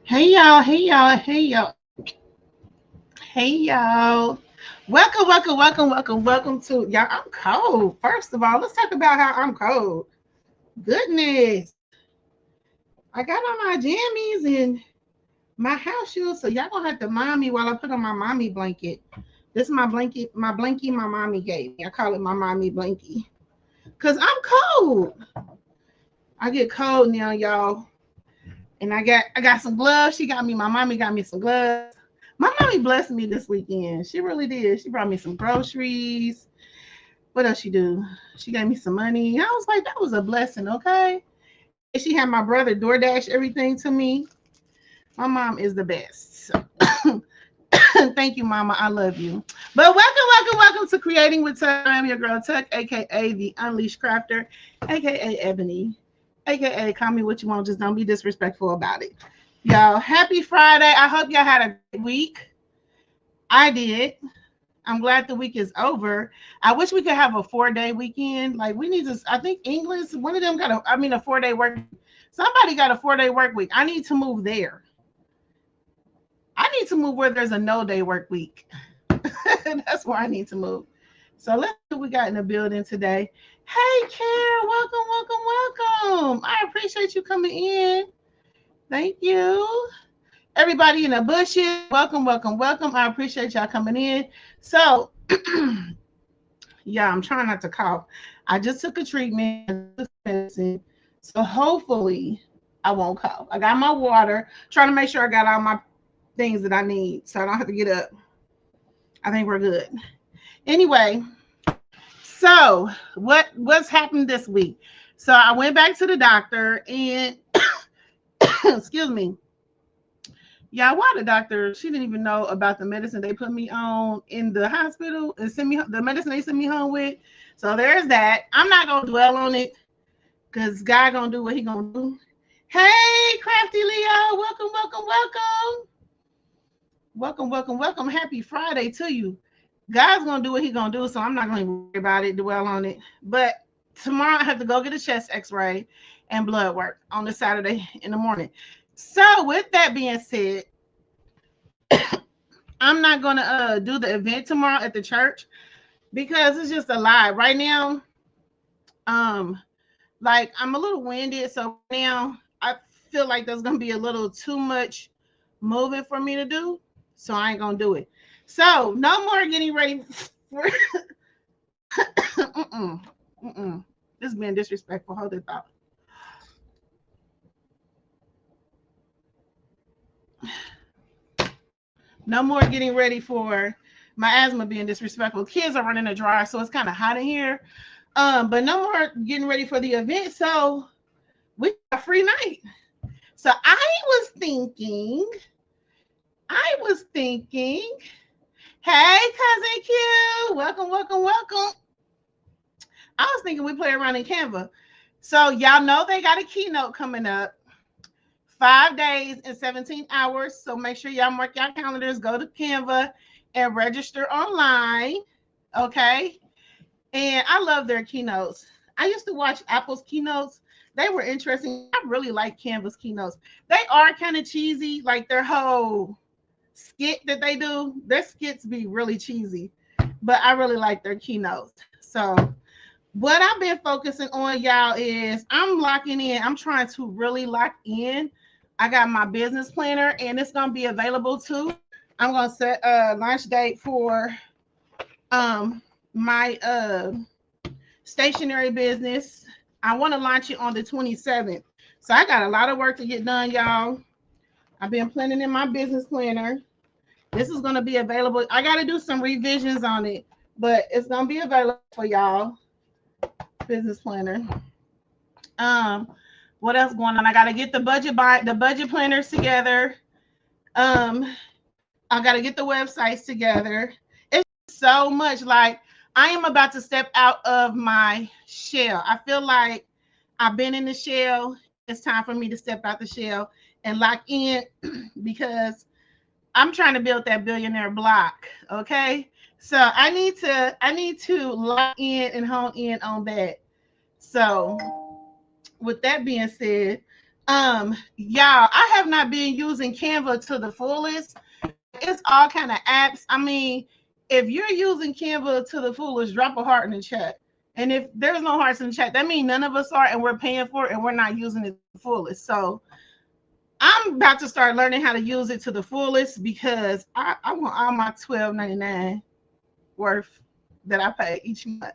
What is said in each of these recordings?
Hey y'all, hey y'all, hey y'all, hey y'all. Welcome to y'all. I'm cold. First of all, let's talk about how I'm cold. Goodness. I got on my jammies and my house shoes, so y'all gonna have to mind me while I put on my mommy blanket. This is my blankie my mommy gave me. I call it my mommy blankie. Cause I'm cold. I get cold now, y'all. And I got some gloves. My mommy got me some gloves. My mommy blessed me this weekend. She really did. She brought me some groceries. What else she do? She gave me some money. I was like, that was a blessing, okay? And then she had my brother DoorDash everything to me. My mom is the best. So, thank you, Mama. I love you. But welcome to Creating with Tuck. I'm your girl Tuck, aka the Unleashed Crafter, aka Ebony, aka call me what you want. Just don't be disrespectful about it. Y'all, happy Friday. I hope y'all had a great week. I did. I'm glad the week is over. I wish we could have a 4-day weekend. Like we need to. I think England, one of them got a. I mean, a 4-day work. Somebody got a 4-day work week. I need to move there. I need to move where there's a no day work week. That's where I need to move. So let's see what we got in the building today. Hey, Karen, welcome. I appreciate you coming in. Thank you. Everybody in the bushes, welcome. I appreciate y'all coming in. So, yeah, I'm trying not to cough. I just took a treatment, I just took medicine, so hopefully I won't cough. I got my water, trying to make sure I got all my things that I need, so I don't have to get up. I think we're good. Anyway, so what's happened this week? So I went back to the doctor and excuse me. Yeah, why the doctor? She didn't even know about the medicine they put me on in the hospital and send me the medicine they sent me home with. So there's that. I'm not gonna dwell on it because God gonna do what He gonna do. Hey, Crafty Leo, welcome. Happy Friday to you. God's gonna do what He gonna do, so I'm not gonna worry about it, dwell on it. But tomorrow I have to go get a chest X-ray and blood work on the Saturday in the morning. So with that being said, I'm not gonna do the event tomorrow at the church because it's just a lie. Right now, um, like I'm a little winded, so right now I feel like there's gonna be a little too much moving for me to do, so I ain't gonna do it. So no more getting ready for mm-mm, mm-mm. This is being disrespectful. Hold it thought. No more getting ready for my asthma being disrespectful. Kids are running a dryer, so it's kind of hot in here. But no more getting ready for the event. So we got a free night. So I was thinking, hey, cousin Q, welcome. I was thinking we play around in Canva. So y'all know they got a keynote coming up, 5 days and 17 hours. So make sure y'all mark your calendars, go to Canva and register online. Okay. And I love their keynotes. I used to watch Apple's keynotes. They were interesting. I really like Canva's keynotes. They are kind of cheesy, like their whole skit that they do. Their skits be really cheesy, but I really like their keynotes. So what I've been focusing on, y'all, is I'm locking in. I'm trying to really lock in. I got my business planner, and it's gonna be available too. I'm gonna set a launch date for my stationery business. I want to launch it on the 27th. So I got a lot of work to get done, y'all. I've been planning in my business planner. This is gonna be available. I got to do some revisions on it, but it's gonna be available for y'all. Business planner. Um, what else going on? I gotta get the budget planners together. Um, I gotta get the websites together. It's so much. Like I am about to step out of my shell. I feel like I've been in the shell. It's time for me to step out the shell and lock in because I'm trying to build that billionaire block. Okay. So I need to lock in and hone in on that. So with that being said, Y'all, I have not been using Canva to the fullest. It's all kind of apps. I mean, if you're using Canva to the fullest, drop a heart in the chat. And if there's no hearts in the chat, that means none of us are, and we're paying for it, and we're not using it to the fullest. So I'm about to start learning how to use it to the fullest because I want all my $12.99 worth that I pay each month.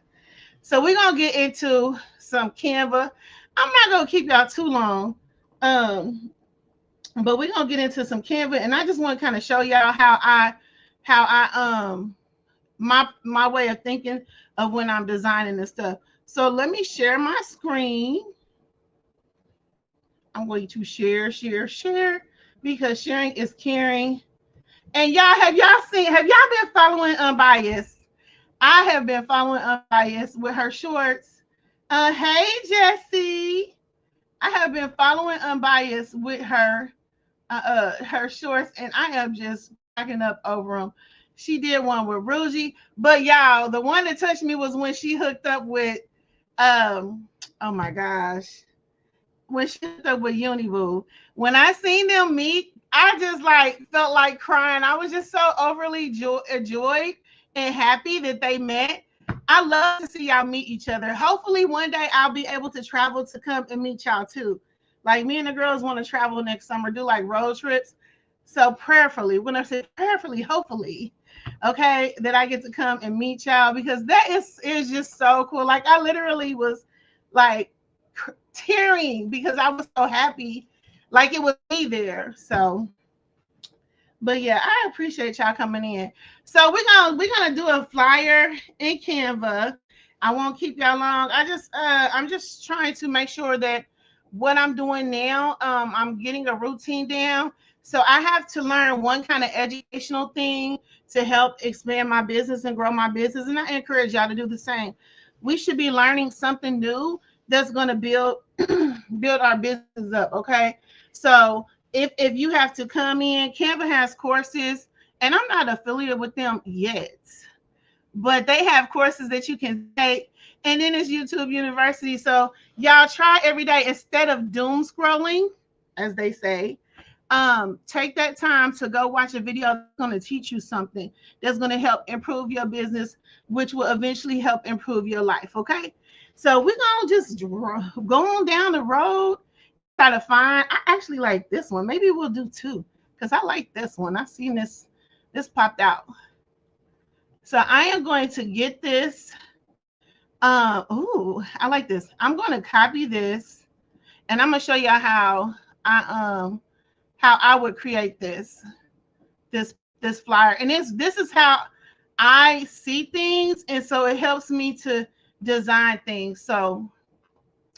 So we're gonna get into some Canva. I'm not gonna keep y'all too long. But we're gonna get into some Canva, and I just want to kind of show y'all how I my way of thinking of when I'm designing this stuff. So let me share my screen. I'm going to share because sharing is caring. And y'all, have y'all been following Unbiased? I have been following Unbiased with her shorts. Hey Jessie. I have been following Unbiased with her shorts, and I am just cracking up over them. She did one with Rugy, but y'all, the one that touched me was when she hooked up with oh my gosh, when she hooked up with Uniboo. When I seen them meet, I just like felt like crying. I was just so overly joyed and happy that they met. I love to see y'all meet each other. Hopefully one day I'll be able to travel to come and meet y'all too. Like me and the girls want to travel next summer, do like road trips. So prayerfully, when I say prayerfully, hopefully, okay, that I get to come and meet y'all because that is just so cool. Like I literally was like tearing because I was so happy, like it was me there. So, but yeah, I appreciate y'all coming in. So we're gonna do a flyer in Canva. I won't keep y'all long. I'm just trying to make sure that what I'm doing now, I'm getting a routine down. So I have to learn one kind of educational thing to help expand my business and grow my business. And I encourage y'all to do the same. We should be learning something new that's going to build build our business up. Okay. So if you have to come in, Canva has courses, and I'm not affiliated with them yet, but they have courses that you can take. And then it's YouTube University. So y'all try every day instead of doom scrolling, as they say. Take that time to go watch a video that's going to teach you something that's going to help improve your business, which will eventually help improve your life. Okay. So we're going to just go on down the road, try to find. I actually like this one. Maybe we'll do two because I like this one. I seen this popped out. So I am going to get this. I like this. I'm going to copy this, and I'm going to show y'all how I would create this flyer. And this is how I see things, and so it helps me to design things. So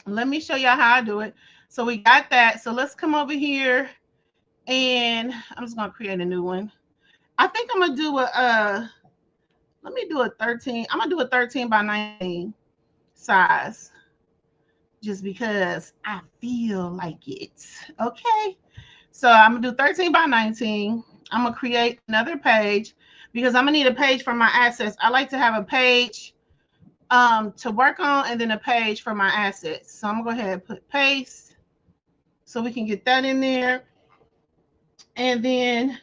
let me show y'all how I do it. So we got that. So let's come over here, and I'm just gonna create a new one. I think I'm gonna do let me do a 13. I'm gonna do a 13 by 19 size just because I feel like it. Okay. So I'm gonna do 13 by 19. I'm gonna create another page because I'm gonna need a page for my assets. I like to have a page to work on and then a page for my assets. So I'm gonna go ahead and put paste so we can get that in there. And then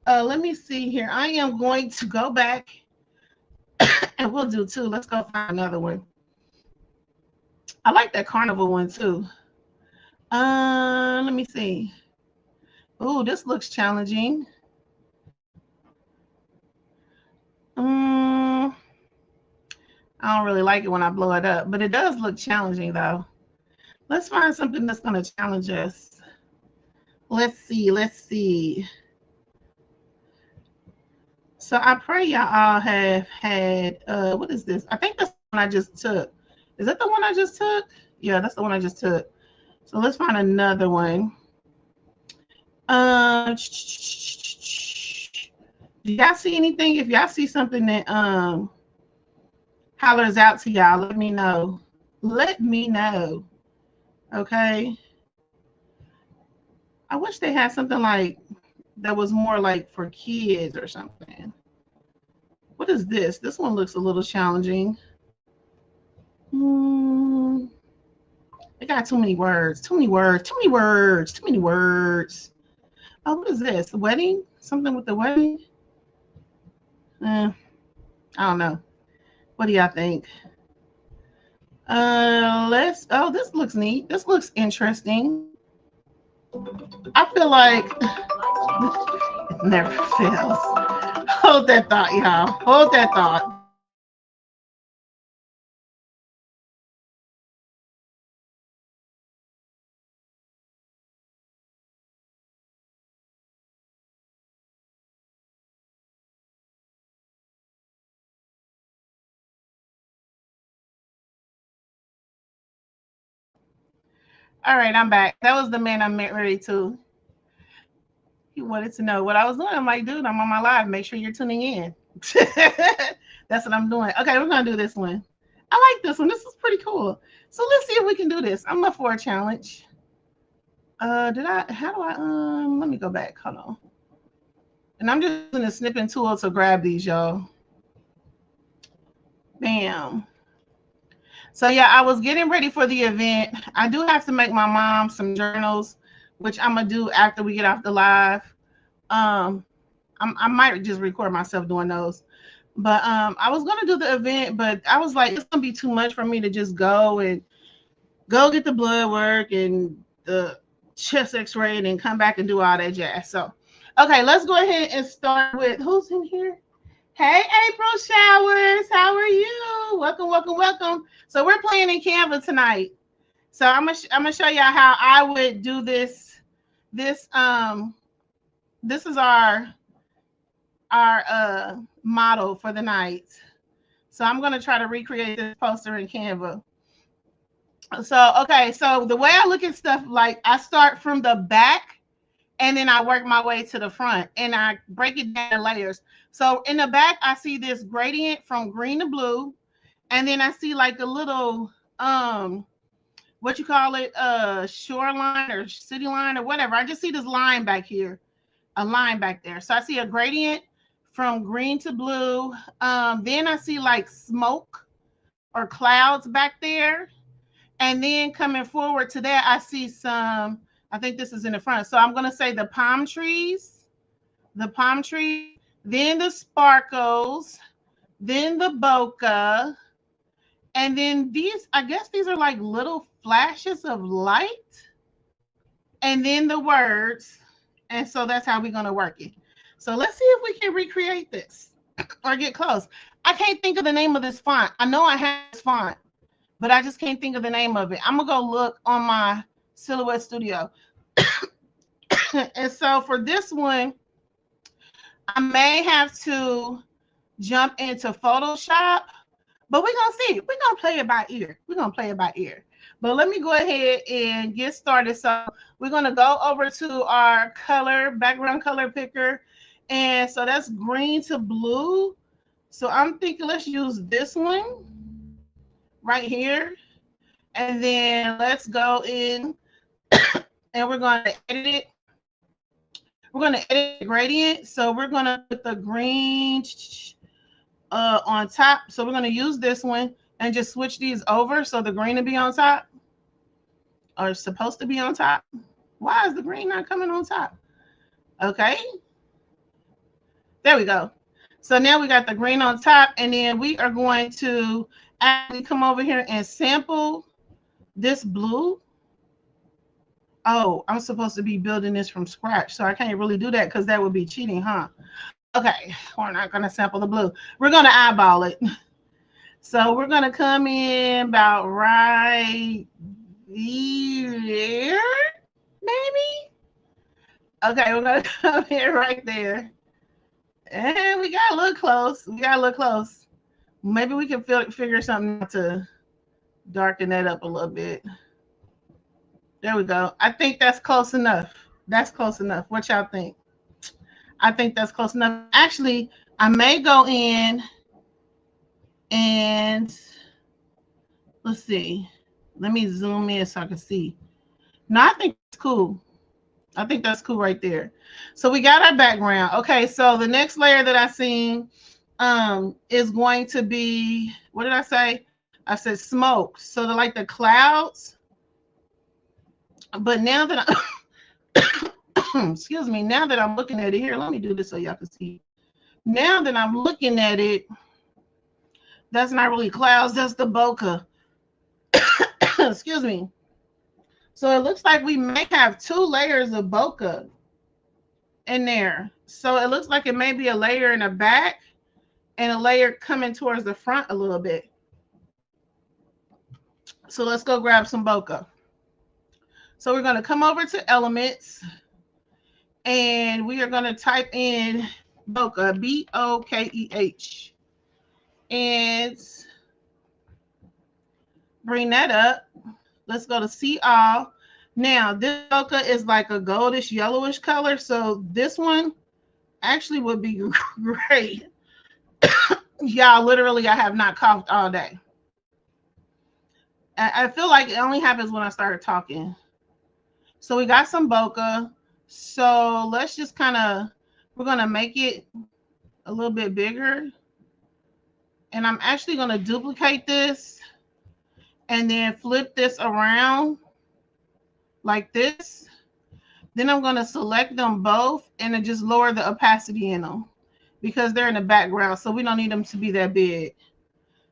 let me see here. I am going to go back and we'll do two. Let's go find another one. I like that carnival one too. Let me see. Oh, this looks challenging. I don't really like it when I blow it up, but it does look challenging though. Let's find something that's going to challenge us. Let's see. So I pray y'all all have had, what is this? I think that's the one I just took. Is that the one I just took? Yeah, that's the one I just took. So let's find another one. Do y'all see anything? If y'all see something that hollers out to y'all, let me know. Let me know. Okay. I wish they had something like that was more like for kids or something. What is this? This one looks a little challenging. It got too many words. Too many words. Too many words. Too many words. Oh, what is this? The wedding? Something with the wedding? I don't know. What do y'all think? Let's. Oh, this looks neat. This looks interesting. I feel like it never fails. Hold that thought, y'all. Hold that thought. All right, I'm back. That was the man I met ready to. He wanted to know what I was doing. I'm like, dude, I'm on my live. Make sure you're tuning in. That's what I'm doing. Okay, we're gonna do this one. I like this one. This is pretty cool. So let's see if we can do this. I'm up for a challenge. Did I? How do I? Let me go back. Hold on. And I'm just using the snipping tool to grab these, y'all. Bam. So yeah, I was getting ready for the event. I do have to make my mom some journals, which I'm gonna do after we get off the live. Um, I might just record myself doing those. But I was gonna do the event, but I was like, it's gonna be too much for me to just go get the blood work and the chest X-ray and then come back and do all that jazz. So, okay, let's go ahead and start with who's in here. Hey, April Showers, how are you? Welcome, welcome, welcome. So we're playing in Canva tonight. So I'm gonna show y'all how I would do this. This is our model for the night. So I'm gonna try to recreate this poster in Canva. So okay, so the way I look at stuff, like I start from the back and then I work my way to the front and I break it down in layers. So in the back, I see this gradient from green to blue, and then I see like a little what you call it, shoreline or city line or whatever. I just see this line back here, a line back there. So I see a gradient from green to blue. Then I see like smoke or clouds back there. And then coming forward to that, I see some, I think this is in the front. So I'm going to say the palm trees, then the sparkles, then the bokeh, and then these, I guess these are like little flashes of light, and then the words. And so that's how we're going to work it. So let's see if we can recreate this or get close. I can't think of the name of this font. I know I have this font, but I just can't think of the name of it. I'm going to go look on my Silhouette Studio. And so for this one, I may have to jump into Photoshop, but we're going to see. We're going to play it by ear. We're going to play it by ear. But let me go ahead and get started. So we're going to go over to our color, background color picker. And so that's green to blue. So I'm thinking let's use this one right here. And then let's go in and we're going to edit it. We're going to edit the gradient. So we're going to put the green on top. So we're going to use this one and just switch these over so the green will be on top, or supposed to be on top. Why is the green not coming on top? Okay. There we go. So now we got the green on top, and then we are going to actually come over here and sample this blue. Oh, I'm supposed to be building this from scratch, so I can't really do that because that would be cheating, huh? Okay, we're not going to sample the blue. We're going to eyeball it. So we're going to come in about right there, maybe. Okay, we're going to come in right there. And we got a little close. Maybe we can figure something out to darken that up a little bit. There we go. I think that's close enough. That's close enough. What y'all think? I think that's close enough. Actually, I may go in and let's see. Let me zoom in so I can see. No, I think it's cool. I think that's cool right there. So we got our background. Okay, so the next layer that I seen is going to be, what did I say? I said smoke. So like the clouds But now that I, excuse me, now that I'm looking at it here, let me do this so y'all can see. Now that I'm looking at it, that's not really clouds, that's the bokeh. Excuse me. So it looks like we may have 2 layers of bokeh in there. So it looks like it may be a layer in the back and a layer coming towards the front a little bit. So let's go grab some bokeh. So we're going to come over to elements and we are going to type in bokeh, B-O-K-E-H, and bring that up. Let's go to see all. Now this bokeh is like a goldish yellowish color, so this one actually would be great. Y'all, literally I have not coughed all day. I feel like it only happens when I started talking. So we got some bokeh. So let's just kind of, we're going to make it a little bit bigger. And I'm actually going to duplicate this and then flip this around like this. Then I'm going to select them both and then just lower the opacity in them because they're in the background. So we don't need them to be that big.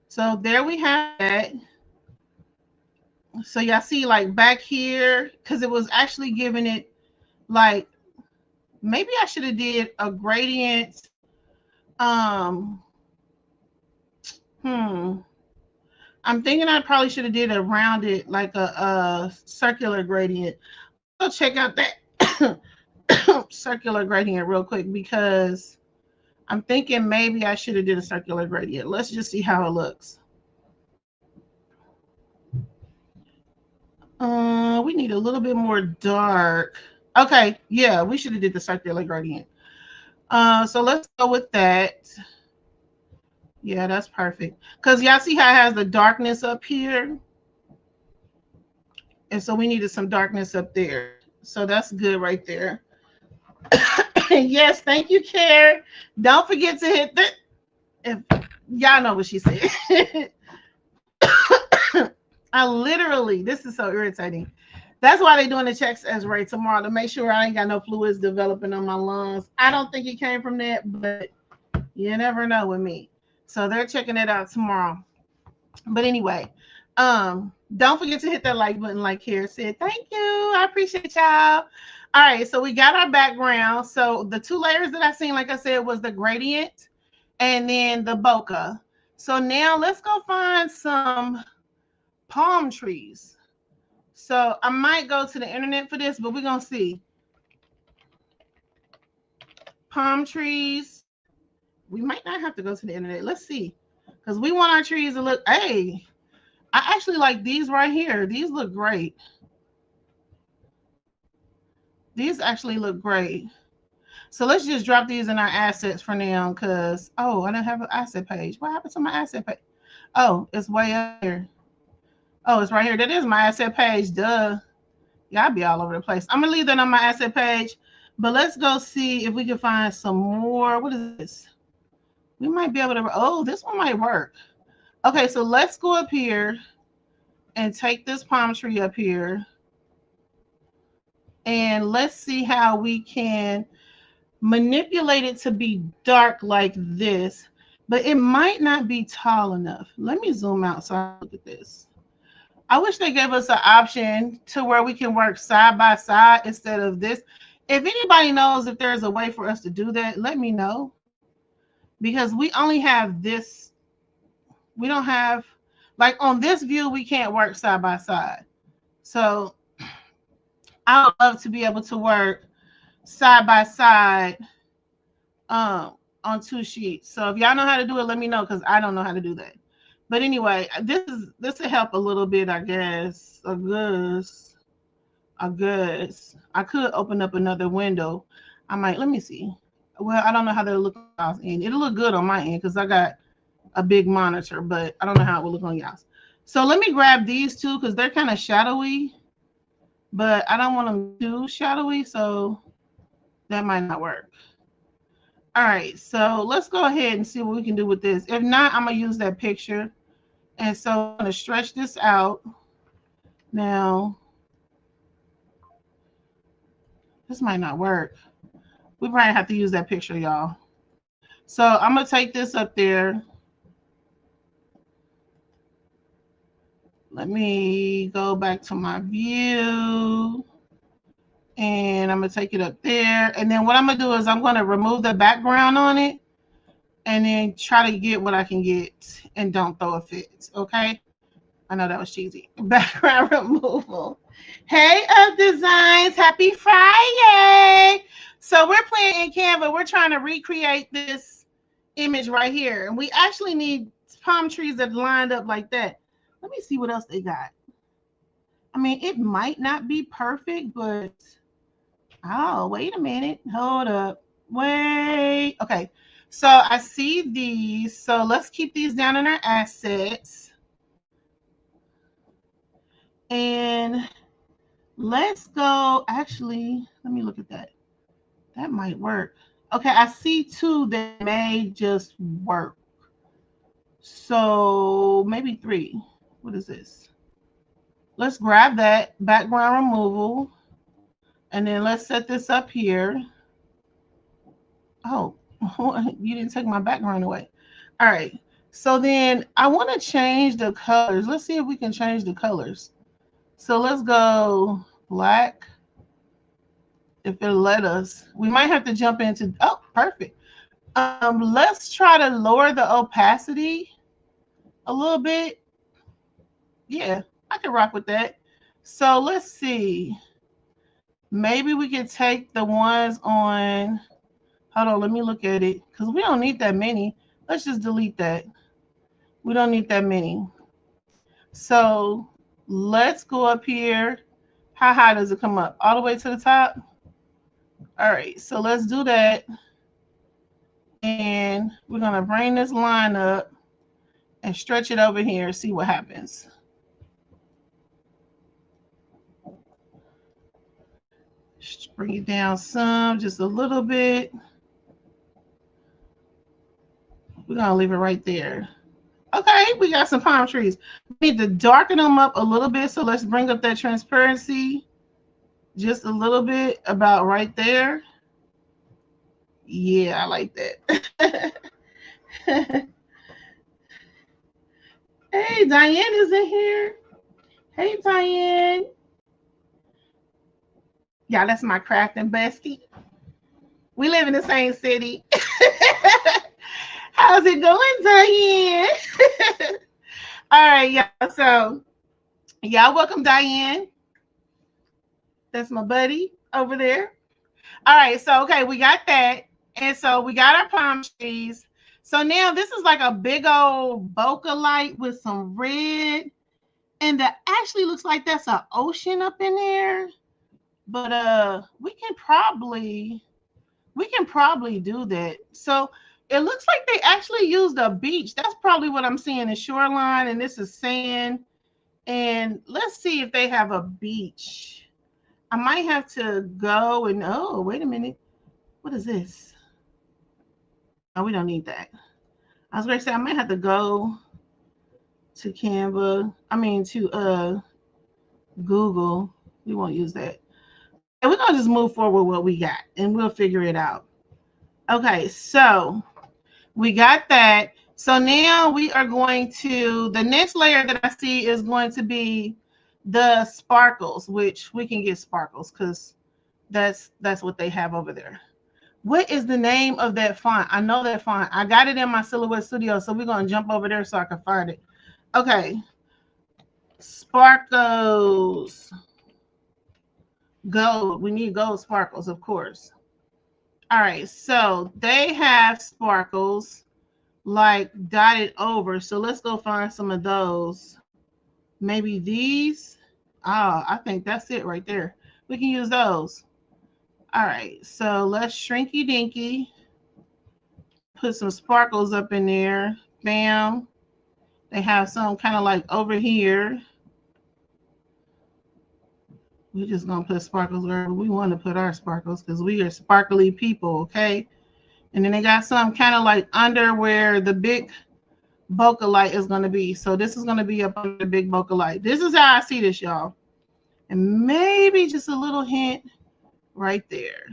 So there we have that. So y'all see like back here, because it was actually giving it like, maybe I should have did a gradient. I'm thinking I probably should have did a rounded, like a circular gradient. Go check out that circular gradient real quick because I'm thinking maybe I should have did a circular gradient. Let's just see how it looks. We need a little bit more dark. Okay, yeah, we should have did the circular gradient. So let's go with that. Yeah, that's perfect. Because y'all see how it has the darkness up here? And so we needed some darkness up there. So that's good right there. Yes, thank you, Care. Don't forget to hit the, if y'all know what she said. I literally, this is so irritating. That's why they're doing the chest X-ray tomorrow to make sure I ain't got no fluids developing on my lungs. I don't think it came from that, but you never know with me. So they're checking it out tomorrow. But anyway, don't forget to hit that like button like Kara said. Thank you. I appreciate y'all. All right, so we got our background. So the 2 layers that I seen, like I said, was the gradient and then the bokeh. So now let's go find some palm trees. So I might go to the internet for this, but we're going to see. Palm trees. We might not have to go to the internet. Let's see. Because we want our trees to look, hey, I actually like these right here. These look great. These actually look great. So let's just drop these in our assets for now because, oh, I don't have an asset page. What happened to my asset page? Oh, it's way up here. Oh, it's right here. That is my asset page. Duh. Yeah, I'll be all over the place. I'm going to leave that on my asset page. But let's go see if we can find some more. What is this? We might be able to. Oh, this one might work. Okay, so let's go up here and take this palm tree up here. And let's see how we can manipulate it to be dark like this. But it might not be tall enough. Let me zoom out so I look at this. I wish they gave us an option to where we can work side by side instead of this. If anybody knows if there's a way for us to do that, let me know. Because we only have this. We don't have, like on this view, we can't work side by side. So I would love to be able to work side by side on 2 sheets. So if y'all know how to do it, let me know because I don't know how to do that. But anyway, this will help a little bit, I guess. I guess I could open up another window. I might. Let me see. Well, I don't know how they'll look on y'all's end. It'll look good on my end because I got a big monitor, but I don't know how it will look on y'all's. So let me grab these 2 because they're kind of shadowy, but I don't want them too shadowy, so that might not work. All right, so let's go ahead and see what we can do with this. If not, I'm going to use that picture. And so I'm going to stretch this out. Now, This might not work. We probably have to use that picture, y'all. So I'm going to take this up there. Let me go back to my view. And I'm going to take it up there. And then what I'm going to do is I'm going to remove the background on it. And then try to get what I can get. And don't throw a fit. Okay? I know that was cheesy. Background removal. Hey, Up Designs. Happy Friday. So we're playing in Canva. We're trying to recreate this image right here. And we actually need palm trees that lined up like that. Let me see what else they got. I mean, it might not be perfect, but... Oh, wait a minute. Hold up. Wait. Okay. So I see these. So let's keep these down in our assets. And let's go. Actually, let me look at that. That might work. Okay, I see two that may just work. So maybe three. What is this? Let's grab that background removal. And then let's set this up here. Oh, you didn't take my background away. All right. So then I want to change the colors. Let's see if we can change the colors. So let's go black. If it'll let us. We might have to jump into, oh, perfect. Let's try to lower the opacity a little bit. Yeah, I can rock with that. So let's see. Maybe we could take the ones on, hold on, let me look at it. Because we don't need that many. Let's just delete that. We don't need that many. So let's go up here. How high does it come up? All the way to the top? All right, so let's do that. And we're going to bring this line up and stretch it over here and see what happens. Just bring it down some, just a little bit. We're going to leave it right there. Okay, we got some palm trees. We need to darken them up a little bit. So let's bring up that transparency just a little bit, about right there. Yeah, I like that. Hey, Diane is in here. Hey, Diane. Yeah, that's my crafting bestie. We live in the same city. How's it going, Diane? All right, y'all. So, y'all welcome Diane. That's my buddy over there. All right, so, okay, we got that. And so we got our palm trees. So now this is like a big old bokeh light with some red. And that actually looks like that's an ocean up in there. But we can probably do that. So it looks like they actually used a beach. That's probably what I'm seeing, the shoreline, and this is sand. And let's see if they have a beach. I might have to go and, oh, wait a minute. What is this? Oh, we don't need that. I was going to say I might have to go to Canva. I mean to Google. We won't use that. And we're going to just move forward with what we got, and we'll figure it out. Okay, so we got that. So now we are going to, the next layer that I see is going to be the sparkles, which we can get sparkles because that's what they have over there. What is the name of that font? I know that font. I got it in my Silhouette Studio, so we're going to jump over there so I can find it. Okay. Sparkles. Gold. We need gold sparkles, of course. All right, so they have sparkles like dotted over. So let's go find some of those. Maybe these. Oh, I think that's it right there. We can use those. All right, so let's shrinky dinky. Put some sparkles up in there. Bam. They have some kind of like over here. We're just going to put sparkles wherever we want to put our sparkles because we are sparkly people, okay? And then they got some kind of like under where the big bokeh light is going to be. So this is going to be up under the big bokeh light. This is how I see this, y'all. And maybe just a little hint right there.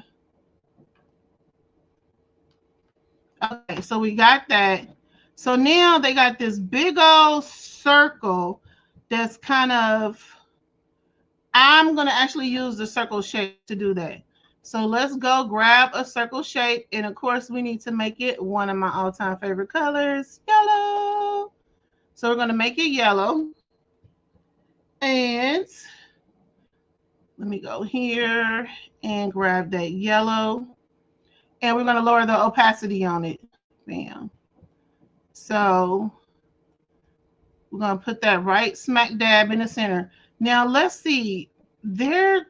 Okay, so we got that. So now they got this big old circle that's kind of, I'm going to actually use the circle shape to do that. So let's go grab a circle shape. And of course, we need to make it one of my all-time favorite colors, yellow. So we're going to make it yellow. And let me go here and grab that yellow. And we're going to lower the opacity on it. Bam. So we're going to put that right smack dab in the center. Now let's see. Their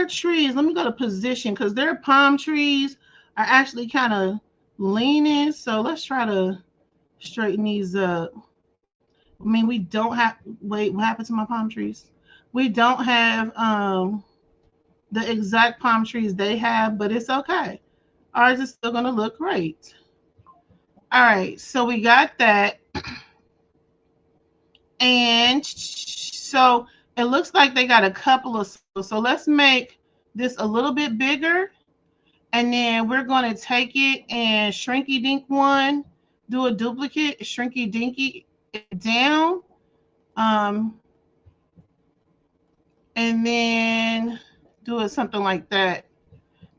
trees, let me go to position, because their palm trees are actually kind of leaning. So let's try to straighten these up. I mean, we don't have, wait, what happened to my palm trees? We don't have the exact palm trees they have, but it's okay. Ours is still going to look great. All right, so we got that. And so it looks like they got a couple of circles. So let's make this a little bit bigger. And then we're going to take it and shrinky dink one, do a duplicate, shrinky dinky it down. And then do it something like that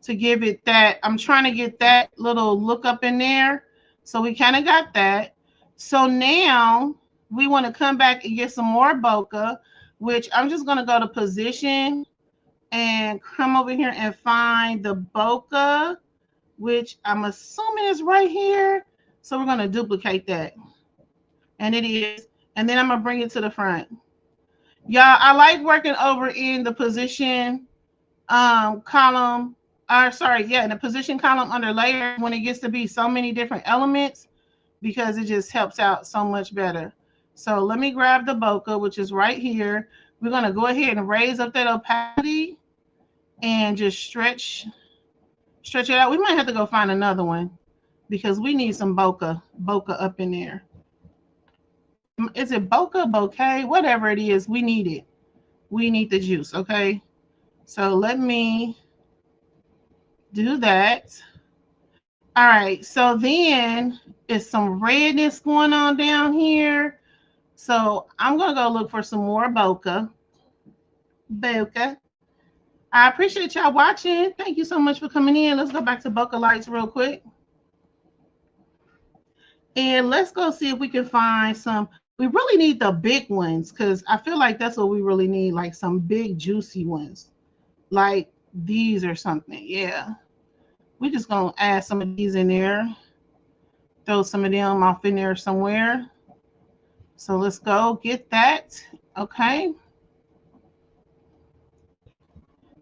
to give it that. I'm trying to get that little look up in there. So we kind of got that. So now we want to come back and get some more bokeh, which I'm just going to go to position and come over here and find the bokeh, which I'm assuming is right here. So we're going to duplicate that. And it is. And then I'm going to bring it to the front. Y'all, I like working over in the position column, or sorry, yeah, in the position column under layer when it gets to be so many different elements, because it just helps out so much better. So let me grab the bokeh, which is right here. We're going to go ahead and raise up that opacity and just stretch it out. We might have to go find another one because we need some bokeh up in there. Is it bokeh, bouquet, whatever it is, we need it. We need the juice, okay? So let me do that. All right, so then it's some redness going on down here. So I'm going to go look for some more bokeh. I appreciate y'all watching. Thank you so much for coming in. Let's go back to bokeh lights real quick. And let's go see if we can find some. We really need the big ones because I feel like that's what we really need, like some big juicy ones. Like these or something. Yeah. We're just going to add some of these in there. Throw some of them off in there somewhere. So let's go get that. Okay.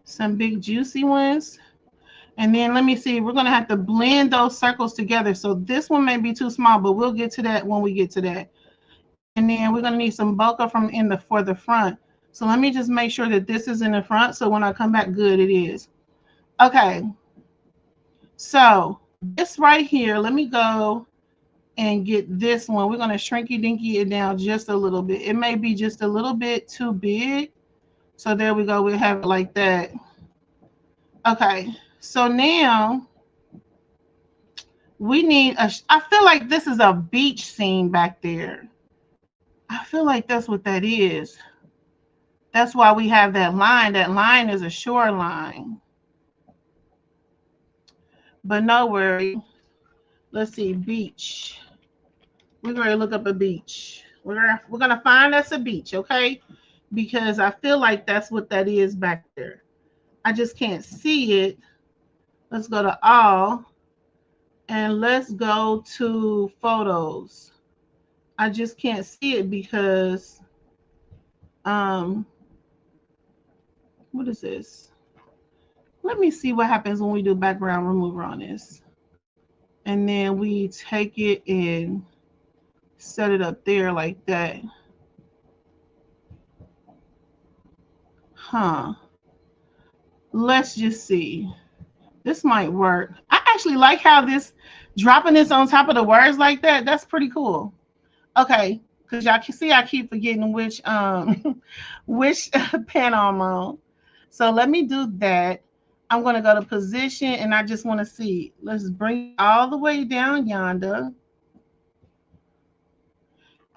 Some big juicy ones. And then let me see. We're going to have to blend those circles together. So this one may be too small, but we'll get to that when we get to that. And then we're going to need some bokeh for the front. So let me just make sure that this is in the front. So when I come back, good, it is. Okay. So this right here, let me go and get this one. We're going to shrinky dinky it down just a little bit. It may be just a little bit too big. So there we go. We'll have it like that. Okay. So now we need I feel like this is a beach scene back there. I feel like that's what that is. That's why we have that line. That line is a shoreline. But no worry. Let's see, beach. We're going to look up a beach. We're going to find us a beach, okay? Because I feel like that's what that is back there. I just can't see it. Let's go to all. And let's go to photos. I just can't see it because, what is this? Let me see what happens when we do background remover on this. And then we take it and set it up there like that. Huh. Let's just see. This might work. I actually like how this, dropping this on top of the words like that, that's pretty cool. Okay, because y'all can see I keep forgetting which which panel I'm on. So let me do that. I'm going to go to position and I just want to see. Let's bring it all the way down yonder.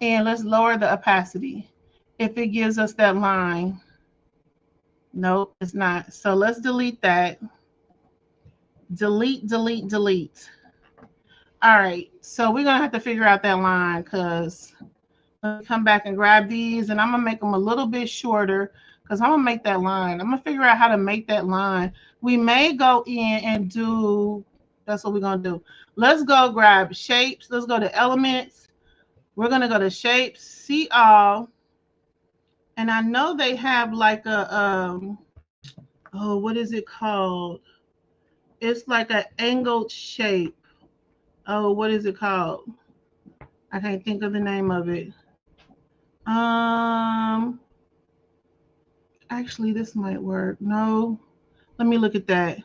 And let's lower the opacity. If it gives us that line. Nope, it's not. So let's delete that. Delete, delete, delete. All right. So we're going to have to figure out that line because let me come back and grab these and I'm going to make them a little bit shorter because I'm going to make that line. I'm going to figure out how to make that line. We may go in and do, that's what we're going to do. Let's go grab shapes. Let's go to elements. We're going to go to shapes, see all. And I know they have like a, oh, what is it called? It's like an angled shape. Oh, what is it called? I can't think of the name of it. Actually, this might work. No, let me look at that.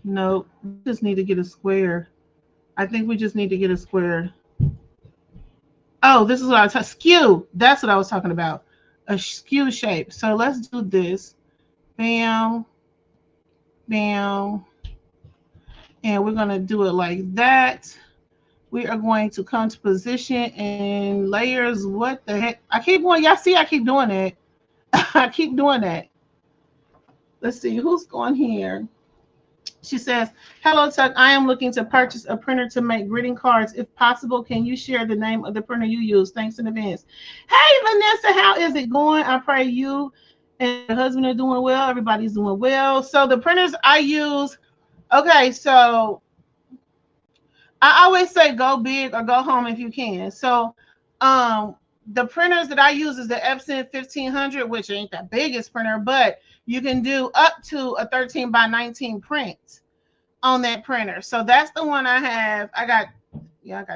No, we just need to get a square. I think we just need to get a square. Oh, this is what I was skew. That's what I was talking about. A skew shape. So let's do this. Bam, bam. And we're going to do it like that. We are going to come to position and layers. What the heck? I keep going. Y'all see, I keep doing it. I keep doing that. Let's see who's going here. She says, hello, Tuck. I am looking to purchase a printer to make greeting cards. If possible, can you share the name of the printer you use? Thanks in advance. Hey, Vanessa, how is it going? I pray you and your husband are doing well. Everybody's doing well. So the printers I use, okay, so I always say go big or go home if you can. So the printers that I use is the Epson 1500, which ain't the biggest printer, but you can do up to a 13 by 19 print on that printer. So that's the one I have. I got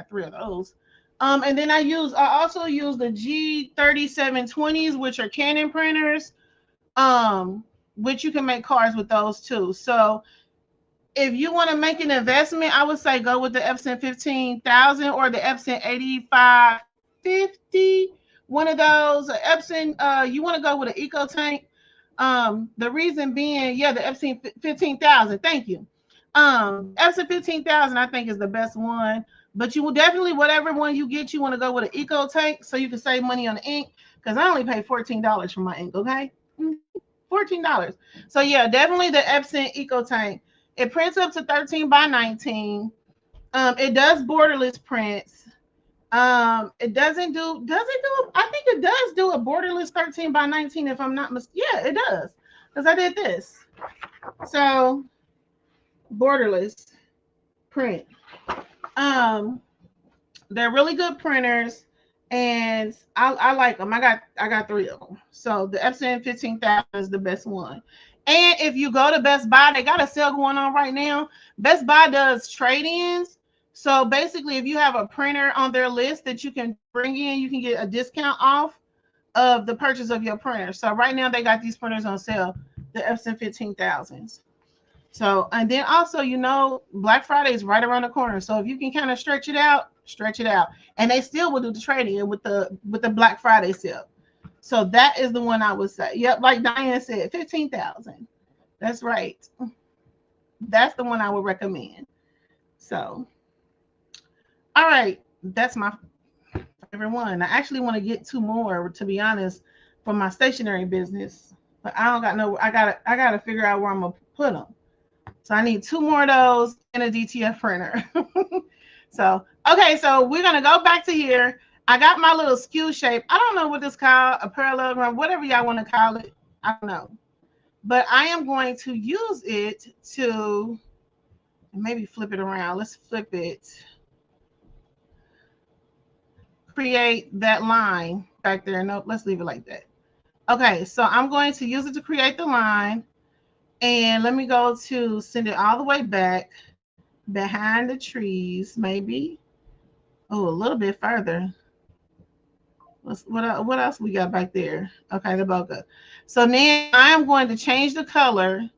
3 of those. And then I also use the G3720s, which are Canon printers, which you can make cards with those too. So if you want to make an investment, I would say go with the Epson 15,000 or the Epson 8550. One of those. Epson, you want to go with an EcoTank. The reason being, yeah, the Epson 15,000. Thank you. Epson 15,000, I think, is the best one. But you will definitely, whatever one you get, you want to go with an EcoTank so you can save money on the ink. Because I only paid $14 for my ink, okay? $14. So yeah, definitely the Epson EcoTank. It prints up to 13 by 19. It does borderless prints. It doesn't do, I think it does do a borderless 13 by 19 if I'm not mistaken. Yeah, it does. Because I did this. So borderless print. They're really good printers and I like them. I got 3 of them. So the Epson 15,000 is the best one. And if you go to Best Buy, they got a sale going on right now. Best Buy does trade-ins. So basically, if you have a printer on their list that you can bring in, you can get a discount off of the purchase of your printer. So right now, they got these printers on sale, the Epson 15,000s. So, and then also, you know, Black Friday is right around the corner. So if you can kind of stretch it out. And they still will do the trading with the Black Friday sale. So that is the one I would say. Yep, like Diane said, 15,000. That's right. That's the one I would recommend. So, all right, that's my favorite one. I actually want to get 2 more, to be honest, for my stationery business. But I don't got no. I gotta figure out where I'm gonna put them. So I need 2 more of those and a DTF printer. So, okay, so we're going to go back to here. I got my little skew shape. I don't know what this called, a parallelogram, whatever y'all want to call it. I don't know. But I am going to use it to maybe flip it around. Let's flip it. Create that line back there. Nope, let's leave it like that. Okay, so I'm going to use it to create the line. And let me go to send it all the way back behind the trees, maybe. Oh, a little bit further. What else we got back there? Okay, the bokeh. So now I'm going to change the color,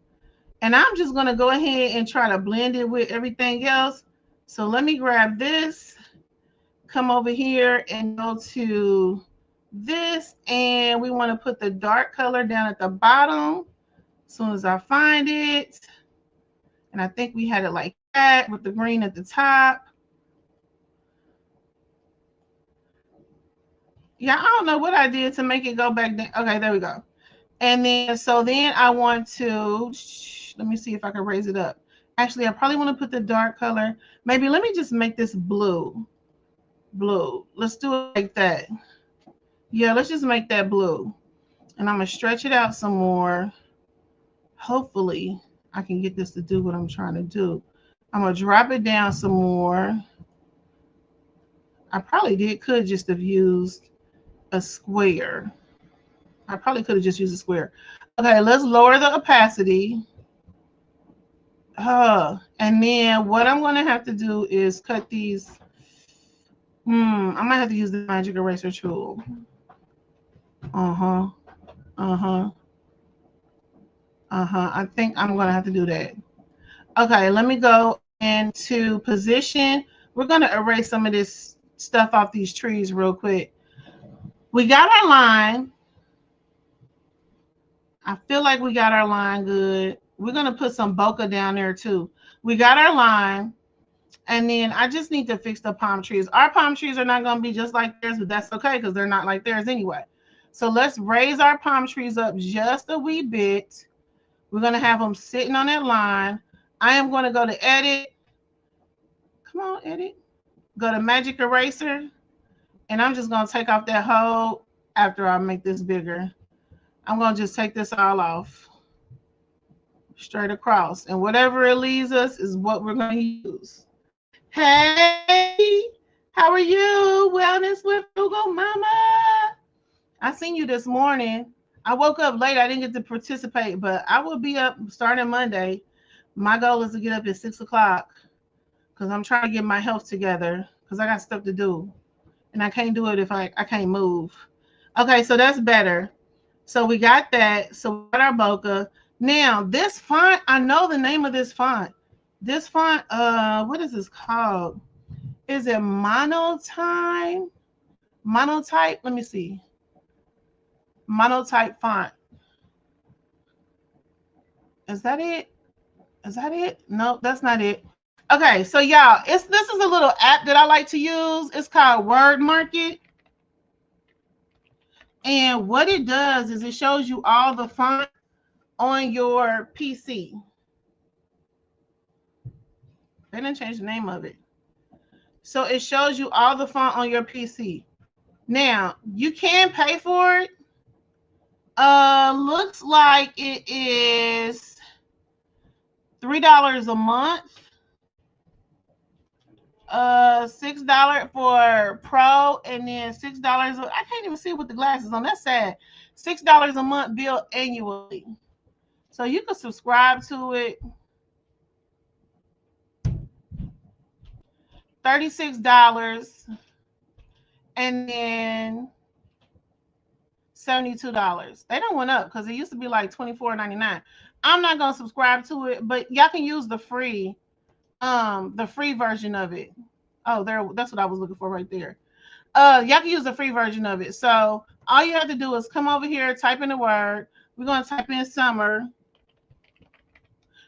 and I'm just going to go ahead and try to blend it with everything else. So let me grab this, come over here and go to this, and we want to put the dark color down at the bottom as soon as I find it. And I think we had it like that with the green at the top. Yeah, I don't know what I did to make it go back down. Okay, there we go. And then, so then I want to, let me see if I can raise it up. Actually, I probably want to put the dark color. Maybe let me just make this blue. Blue. Let's do it like that. Yeah, let's just make that blue. And I'm going to stretch it out some more. Hopefully, I can get this to do what I'm trying to do. I'm going to drop it down some more. I probably could just have used a square. I probably could have just used a square. Okay, let's lower the opacity. And then what I'm going to have to do is cut these. I might have to use the magic eraser tool. I think I'm going to have to do that. Okay, let me go into position. We're going to erase some of this stuff off these trees real quick. We got our line. I feel like we got our line good. We're going to put some bokeh down there too. We got our line. And then I just need to fix the palm trees. Our palm trees are not going to be just like theirs, but that's okay because they're not like theirs anyway. So let's raise our palm trees up just a wee bit. We're going to have them sitting on that line. I am going to go to edit. Come on, edit. Go to magic eraser. And I'm just going to take off that hole after I make this bigger. I'm going to just take this all off. Straight across. And whatever it leaves us is what we're going to use. Hey, how are you? Wellness with Google Mama. I seen you this morning. I woke up late. I didn't get to participate, but I will be up starting Monday. My goal is to get up at 6 o'clock because I'm trying to get my health together because I got stuff to do. And I can't do it if I can't move. Okay, so that's better. So we got that. So we got our bokeh. Now, this font, I know the name of this font. This font, what is this called? Is it Monotype? Monotype? Let me see. Monotype font. Is that it? Is that it? No, that's not it. Okay, so y'all, this is a little app that I like to use. It's called WordMarket. And what it does is it shows you all the font on your PC. They didn't change the name of it. So it shows you all the font on your PC. Now, you can pay for it. Looks like it is $3 a month. $6 for Pro, and then $6. I can't even see with the glasses on. That's sad. $6 a month billed annually. So you can subscribe to it. $36, and then $72. They don't went up because it used to be like $24.99. I'm not gonna subscribe to it, but y'all can use the free version of it. Oh, that's what I was looking for right there. Y'all can use the free version of it. So all you have to do is come over here, type in the word. We're gonna type in summer.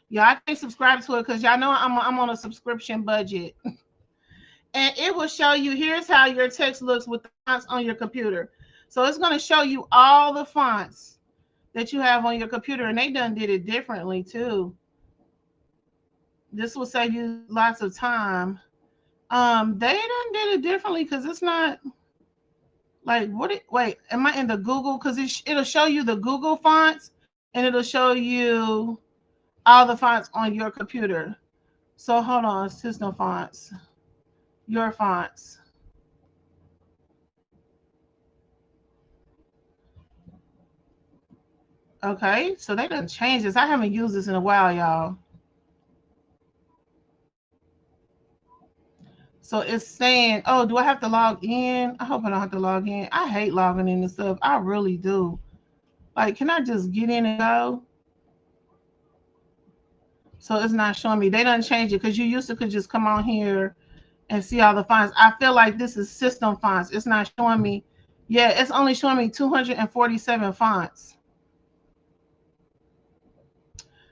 Y'all can subscribe to it because y'all know I'm on a subscription budget. And it will show you, here's how your text looks with the fonts on your computer. So it's going to show you all the fonts that you have on your computer, and they done did it differently too. This will save you lots of time. They done did it differently because it's not like wait, am I in the Google? Because it'll show you the Google fonts, and it'll show you all the fonts on your computer. So hold on, system fonts. Your fonts. Okay, so they done changed this. I haven't used this in a while, y'all. So it's saying, oh, do I have to log in? I hope I don't have to log in. I hate logging in and stuff. I really do. Like, can I just get in and go? So it's not showing me. They done change it because you used to could just come on here and see all the fonts. I feel like this is system fonts. It's not showing me Yeah, it's only showing me 247 fonts.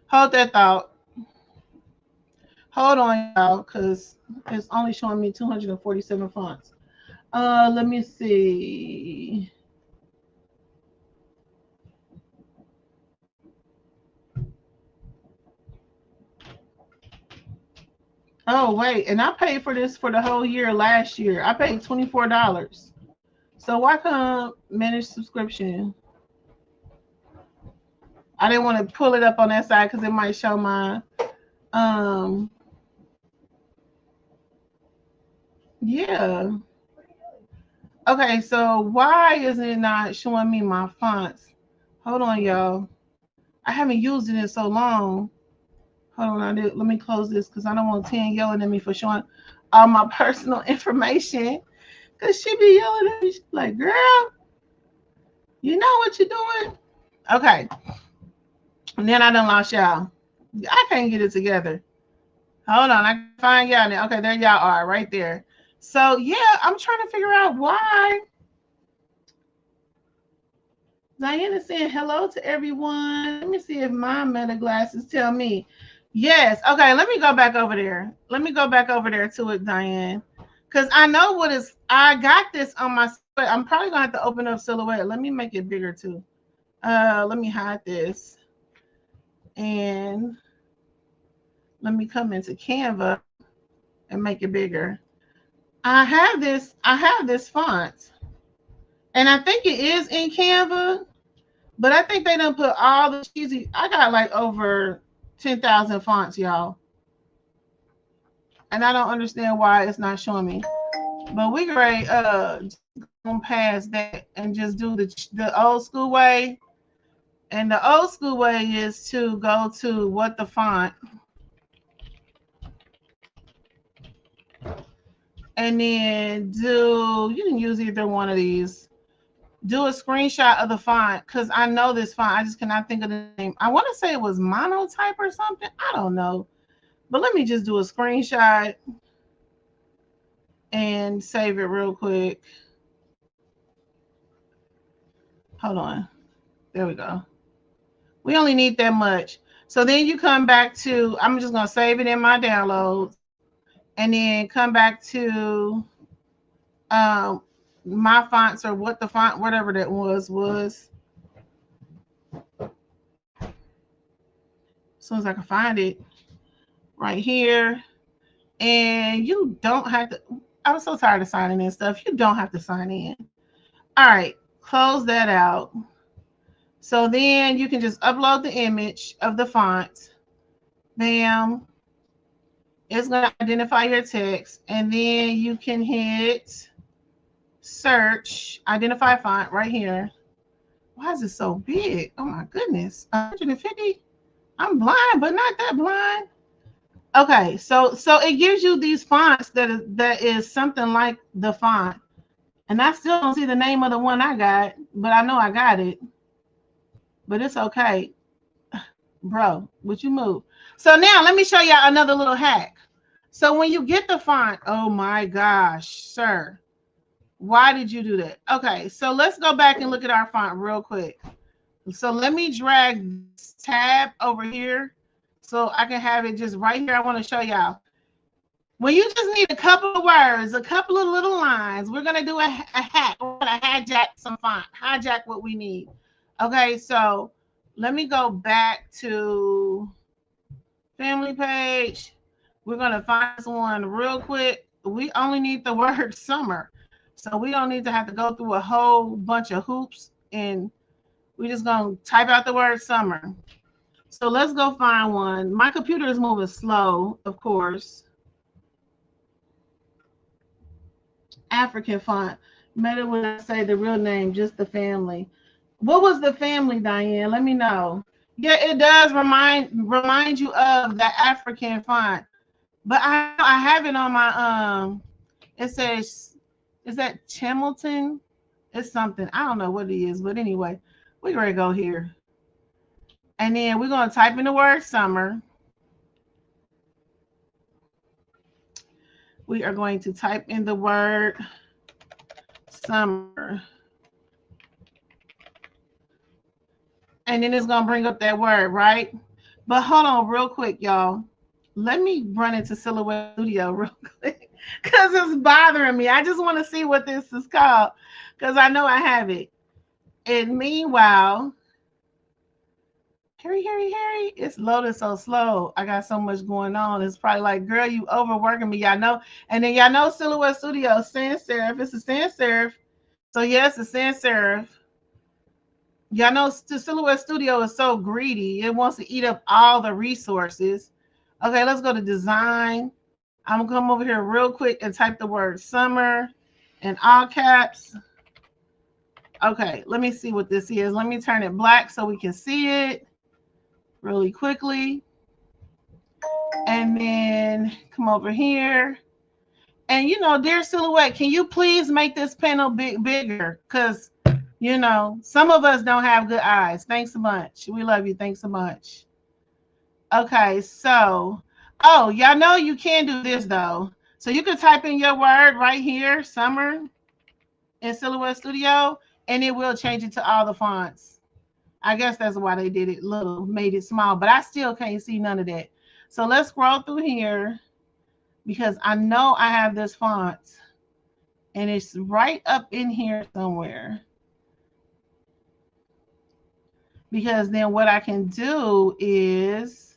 Hold that thought. Hold on, y'all, because it's only showing me 247 fonts. Let me see. Oh, wait, and I paid for this for the whole year last year. I paid $24. So why come manage subscription? I didn't want to pull it up on that side because it might show my um yeah. Okay, so why is it not showing me my fonts? Hold on, y'all. I haven't used it in so long. Hold on, let me close this because I don't want 10 yelling at me for showing all my personal information. Cause she be yelling at me. She's like, girl, you know what you're doing? Okay. And then I done lost y'all. I can't get it together. Hold on, I can find y'all now. Okay, there y'all are right there. So yeah, I'm trying to figure out why. Diana saying hello to everyone. Let me see if my meta glasses tell me. Yes. Okay, let me go back over there. Let me go back over there to it, Diane. Because I know what is, I got this on my, I'm probably going to have to open up Silhouette. Let me make it bigger too. Let me hide this. And let me come into Canva and make it bigger. I have this font. And I think it is in Canva, but I think they done put all the cheesy. I got like over 10,000 fonts, y'all. And I don't understand why it's not showing me. But we great go past that and just do the old school way. And the old school way is to go to what the font and then you can use either one of these. Do a screenshot of the font because I know this font. I just cannot think of the name. I want to say it was Monotype or something. I don't know. But let me just do a screenshot and save it real quick. Hold on. There we go. We only need that much. So then you come back to, I'm just going to save it in my downloads and then come back to um, my fonts or what the font, whatever that was. As soon as I can find it right here. And you don't have to, I'm so tired of signing in stuff. You don't have to sign in. All right, close that out. So then you can just upload the image of the font. Bam. It's going to identify your text. And then you can hit search, identify font right here. Why is it so big? Oh my goodness. 150? I'm blind, but not that blind. Okay, so it gives you these fonts that is something like the font. And I still don't see the name of the one I got, but I know I got it. But it's okay. Bro, would you move? So now let me show y'all another little hack. So when you get the font, oh my gosh, sir, why did you do that? Okay, so let's go back and look at our font real quick. So let me drag this tab over here so I can have it just right here. I want to show y'all. When you just need a couple of words, a couple of little lines, we're going to do a hack. We're going to hijack some font, hijack what we need. Okay, so let me go back to family page. We're going to find this one real quick. We only need the word summer. So we don't need to have to go through a whole bunch of hoops, and we're just going to type out the word summer. So let's go find one. My computer is moving slow, of course. African font. Better when I say the real name, just the family. What was the family, Diane? Let me know. Yeah, it does remind you of the African font. But I have it on my it says, is that Chamilton? It's something. I don't know what it is, but anyway, we're gonna go here. And then we're gonna type in the word summer. We are going to type in the word summer. And then it's gonna bring up that word, right? But hold on real quick, y'all. Let me run into Silhouette Studio real quick because it's bothering me. I just want to see what this is called because I know I have it. And meanwhile, Harry, it's loading so slow. I got so much going on. It's probably like, girl, you overworking me. Y'all know. And then y'all know Silhouette Studio, sans serif. It's a sans serif. So yes, a sans serif. Y'all know the Silhouette Studio is so greedy. It wants to eat up all the resources. Okay, let's go to design. I'm gonna come over here real quick and type the word summer in all caps. Okay, let me see what this is. Let me turn it black so we can see it really quickly. And then come over here. And dear Silhouette, can you please make this panel bigger? Because some of us don't have good eyes. Thanks so much. We love you. Thanks so much. Okay, so y'all know you can do this though. So you can type in your word right here, summer, in Silhouette Studio, and it will change it to all the fonts. I guess that's why they did it little, made it small, but I still can't see none of that. So let's scroll through here because I know I have this font and it's right up in here somewhere. Because then what I can do is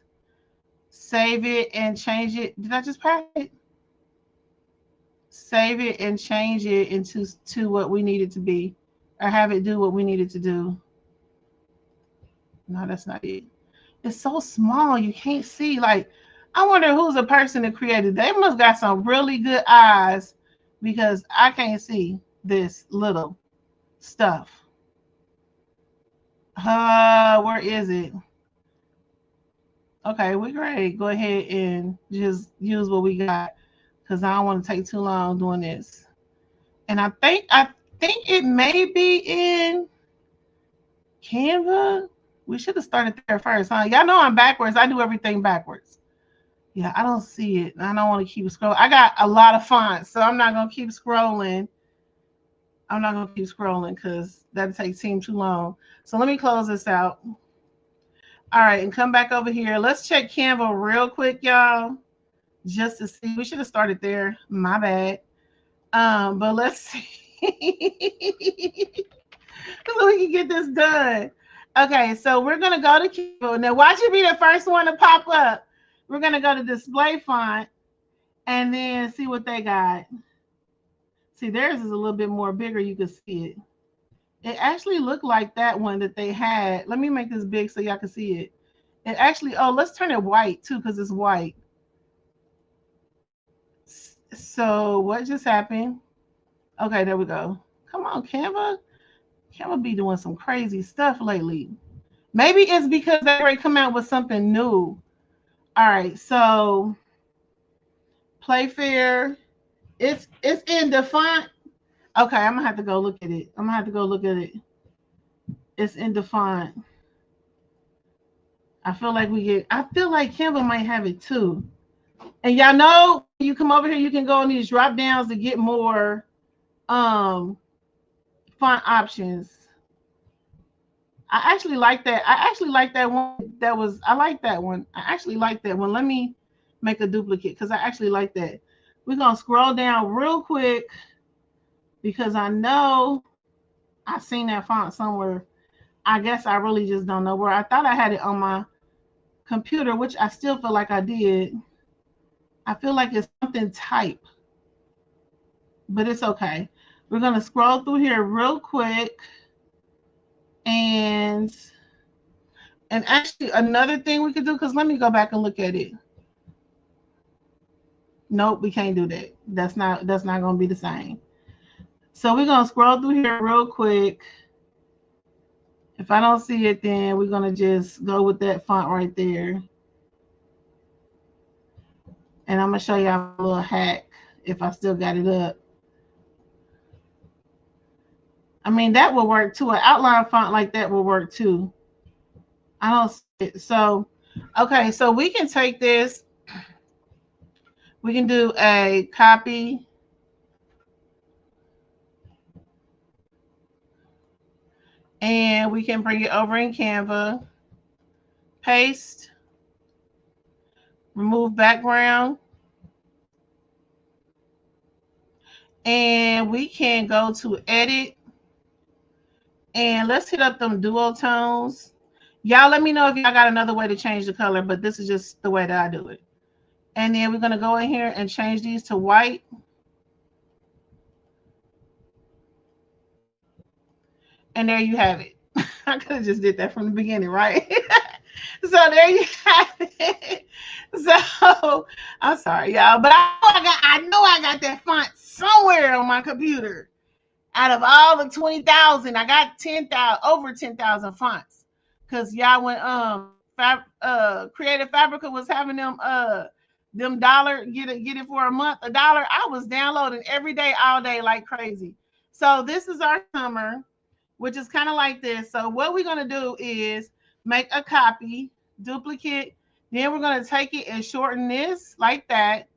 save it and change it. Did I just pass it? Save it and change it into what we need it to be, or have it do what we need it to do. No, that's not it. It's so small you can't see. Like, I wonder who's the person that created. They must got some really good eyes because I can't see this little stuff. Where is it? Okay, we're great. Go ahead and just use what we got because I don't want to take too long doing this. And I think it may be in Canva. We should have started there first, huh? Y'all know I'm backwards. I do everything backwards. Yeah, I don't see it. I don't want to keep scrolling. I got a lot of fonts, so I'm not gonna keep scrolling. I'm not gonna keep scrolling because that'll take too long. So let me close this out. All right, and come back over here. Let's check Canva real quick, y'all, just to see. We should have started there. My bad. But let's see. So we can get this done. Okay, so we're gonna go to Canva. Now watch it be the first one to pop up. We're gonna go to display font and then see what they got. See, theirs is a little bit more bigger. You can see it. It actually looked like that one that they had. Let me make this big so y'all can see it. It actually, let's turn it white too because it's white. So what just happened? Okay, there we go. Come on, Canva. Canva be doing some crazy stuff lately. Maybe it's because they already come out with something new. All right, so Playfair. It's in the font. Okay, I'm gonna have to go look at it. It's in the font. I feel like Canva might have it too. And y'all know you come over here, you can go on these drop downs to get more font options. I actually like that. I actually like that one. I like that one. I actually like that one. Let me make a duplicate because I actually like that. We're gonna scroll down real quick because I know I've seen that font somewhere. I guess I really just don't know where. I thought I had it on my computer, which I still feel like I did. I feel like it's something type, but it's okay. We're gonna scroll through here real quick. And actually another thing we could do, because let me go back and look at it. Nope, we can't do that. That's not gonna be the same. So we're gonna scroll through here real quick. If I don't see it, then we're gonna just go with that font right there. And I'm gonna show y'all a little hack if I still got it up. I mean, that will work too. An outline font like that will work too. I don't see it. So, okay, so we can take this. We can do a copy. And then we can bring it over in Canva, paste, remove background, and we can go to edit, and let's hit up them duotones. Y'all let me know if y'all got another way to change the color, but this is just the way that I do it. And then we're going to go in here and change these to white. And there you have it. I could have just did that from the beginning, right? So there you have it. So I'm sorry, y'all, but I know I got that font somewhere on my computer. Out of all the 20,000, I got 10,000, over 10,000 fonts. Cause y'all when Creative Fabrica was having them dollar get it for a month, $1, I was downloading every day, all day like crazy. So this is our summer, which is kind of like this. So what we're gonna do is make a copy, duplicate, then we're gonna take it and shorten this like that,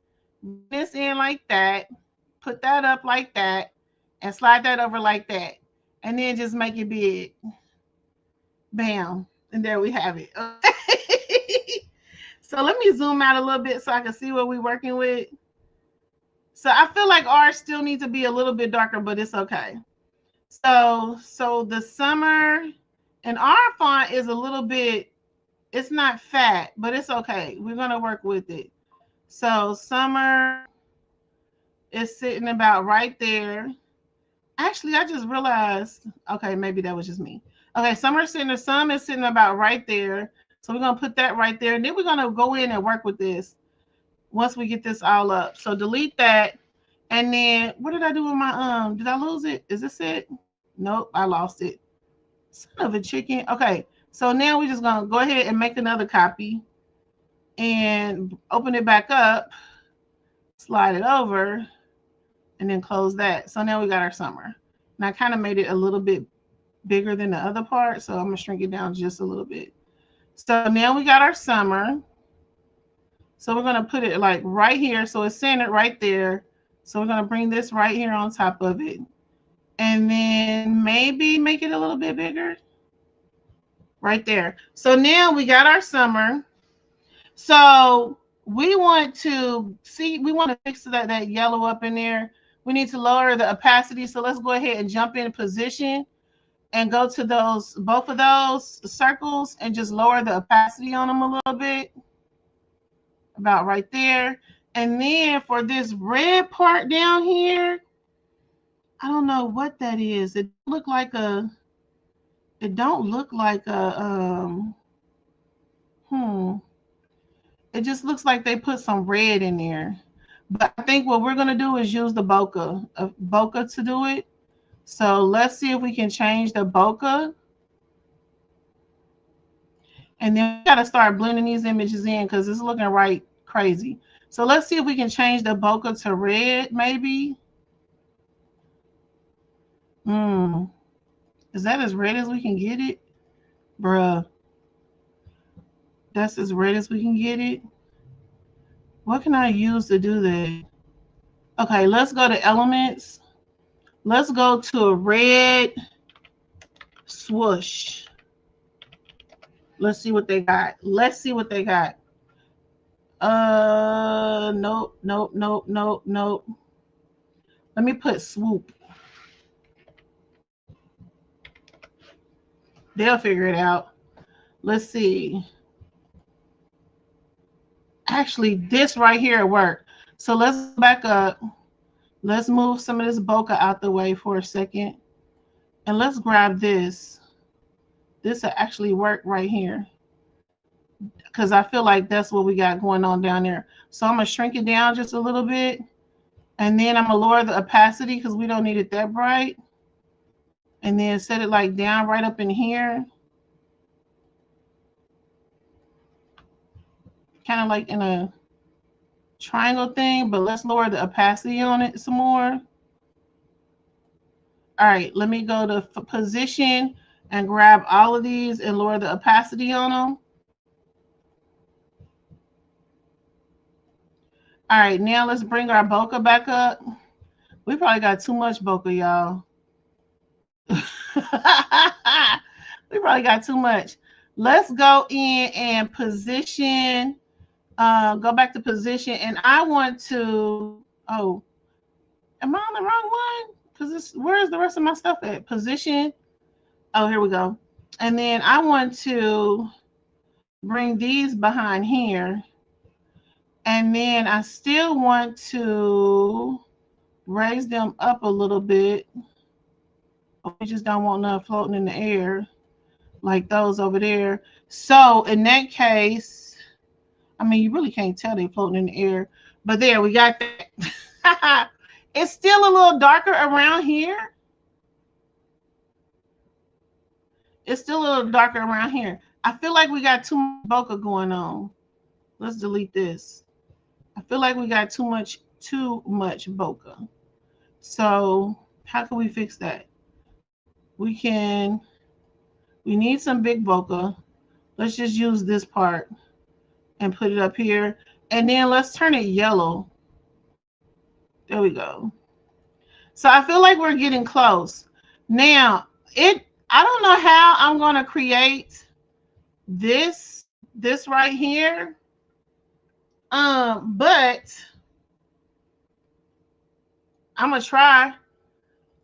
this in like that, put that up like that, and slide that over like that, and then just make it big. Bam, and there we have it. Okay. So let me zoom out a little bit so I can see what we're working with. So I feel like ours still needs to be a little bit darker, but it's okay. So the summer, and our font is a little bit, it's not fat, but it's okay. We're gonna work with it. So summer is sitting about right there. Actually, I just realized, okay, maybe that was just me. Okay, summer sitting, the sun is sitting about right there. So we're gonna put that right there. And then we're gonna go in and work with this once we get this all up. So delete that. And then what did I do with my did I lose it? Is this it? Nope, I lost it. Son of a chicken. Okay, so now we're just gonna go ahead and make another copy and open it back up, slide it over, and then close that. So now we got our summer. And I kind of made it a little bit bigger than the other part, so I'm gonna shrink it down just a little bit. So now we got our summer. So we're gonna put it like right here, so it's centered right there. So we're gonna bring this right here on top of it, and then maybe make it a little bit bigger right there. So now we got our summer. So we want to see, we want to fix that yellow up in there. We need to lower the opacity. So let's go ahead and jump in position and go to those, both of those circles, and just lower the opacity on them a little bit, about right there. And then for this red part down here, I don't know what that is. It don't look like a it just looks like they put some red in there. But I think what we're gonna do is use the bokeh to do it. So let's see if we can change the bokeh. And then we gotta start blending these images in because it's looking right crazy. So let's see if we can change the bokeh to red, maybe. Is that as red as we can get it? Bruh. That's as red as we can get it. What can I use to do that? Okay, let's go to elements. Let's go to a red swoosh. Let's see what they got. Let's see what they got. Nope. Let me put swoop. They'll figure it out. Let's see. Actually, this right here worked. So let's back up. Let's move some of this bokeh out the way for a second. And let's grab this. This will actually work right here, because I feel like that's what we got going on down there. So I'm going to shrink it down just a little bit. And then I'm going to lower the opacity because we don't need it that bright. And then set it like down right up in here. Kind of like in a triangle thing, but let's lower the opacity on it some more. All right, let me go to position and grab all of these and lower the opacity on them. All right, now let's bring our bokeh back up. We probably got too much bokeh, y'all. We probably got too much. Let's go in and position. Go back to position, and I want to. Oh, am I on the wrong one? Because this, where's the rest of my stuff at? Position. Oh, here we go. And then I want to bring these behind here, and then I still want to raise them up a little bit. We just don't want none floating in the air like those over there. So in that case, I mean, you really can't tell they're floating in the air, but there, we got that. It's still a little darker around here. It's still a little darker around here. I feel like we got too much bokeh going on. Let's delete this. I feel like we got too much bokeh. So how can we fix that? We need some big bokeh. Let's just use this part and put it up here. And then let's turn it yellow. There we go. So I feel like we're getting close. Now, I don't know how I'm going to create this right here. But I'm going to try.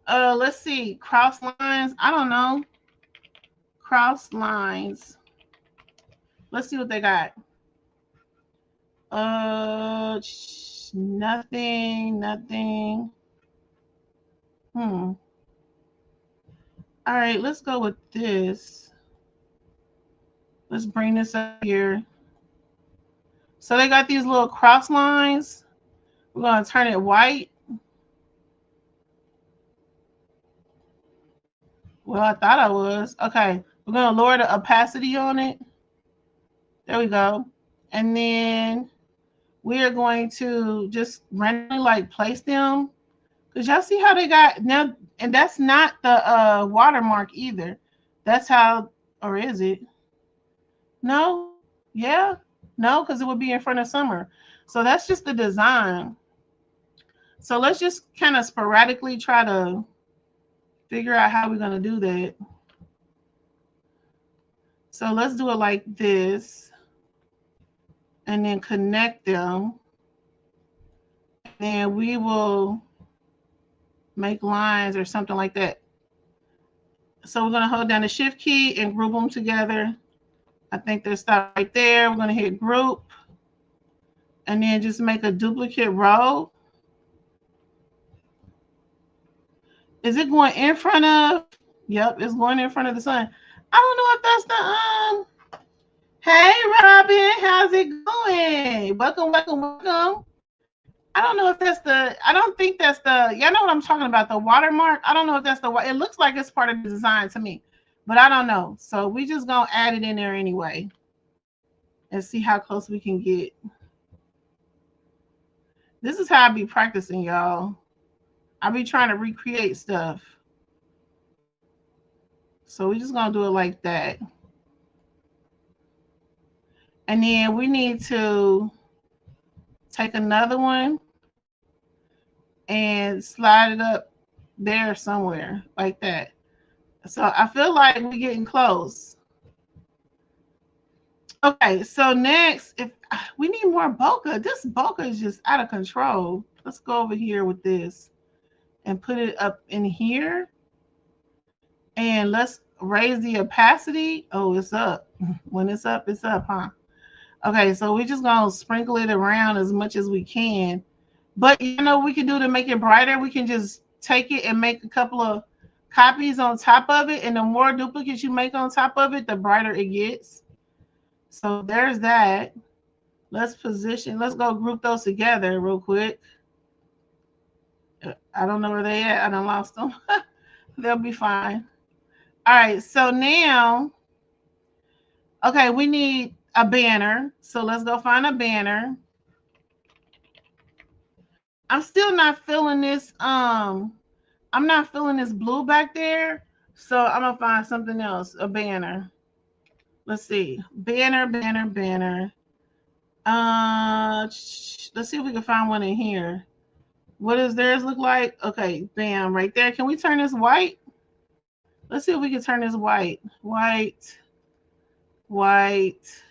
Let's see. Cross lines. I don't know. Cross lines. Let's see what they got. Nothing. All right, let's go with this. Let's bring this up here. So they got these little cross lines. We're going to turn it white. Well, I thought I was. Okay, we're going to lower the opacity on it. There we go. And then we are going to just randomly like place them. Because y'all see how they got now, and that's not the watermark either. That's how, or is it? No? Yeah? No, because it would be in front of summer. So that's just the design. So let's just kind of sporadically try to figure out how we're going to do that. So let's do it like this. And then connect them. And we will make lines or something like that. So we're going to hold down the shift key and group them together. I think they're stopped right there. We're going to hit group. And then just make a duplicate row. Is it going in front of? Yep, it's going in front of the sun. I don't know if that's the Hey Robin, how's it going? Welcome. I don't know if that's the. I don't think that's the. Y'all know what I'm talking about? The watermark. I don't know if that's the. It looks like it's part of the design to me, but I don't know. So we just gonna add it in there anyway, and see how close we can get. This is how I be practicing, y'all. I be trying to recreate stuff. So we're just going to do it like that. And then we need to take another one and slide it up there somewhere like that. So I feel like we're getting close. Okay, so next, if we need more bokeh. This bokeh is just out of control. Let's go over here with this and put it up in here. And let's raise the opacity. Oh, it's up. When it's up, huh? Okay, so we're just going to sprinkle it around as much as we can. But you know what we can do to make it brighter? We can just take it and make a couple of copies on top of it. And the more duplicates you make on top of it, the brighter it gets. So there's that. Let's position. Let's go group those together real quick. I don't know where they at. I done lost them. They'll be fine. All right, so now, okay, we need a banner. So let's go find a banner. I'm still not feeling this. I'm not feeling this blue back there. So I'm gonna find something else. A banner. Let's see. Banner. Let's see if we can find one in here. What does theirs look like? Okay, bam, right there. Can we turn this white? Let's see if we can turn this white. White, white,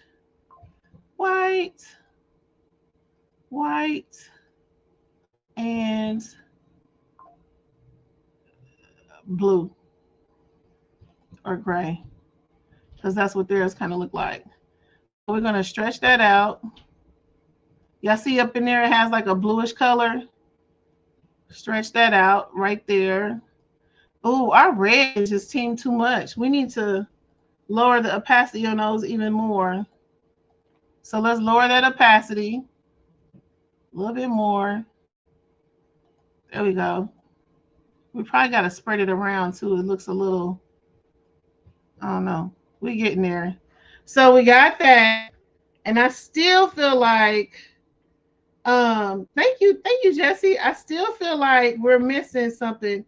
white, white, and blue or gray, because that's what theirs kind of look like. We're going to stretch that out. Y'all see up in there it has like a bluish color. Stretch that out right there. Oh, our red is just teamed too much. We need to lower the opacity on those even more. So let's lower that opacity a little bit more. There we go. We probably got to spread it around too. It looks a little, I don't know. We're getting there. So we got that. And I still feel like, thank you, Jesse. I still feel like we're missing something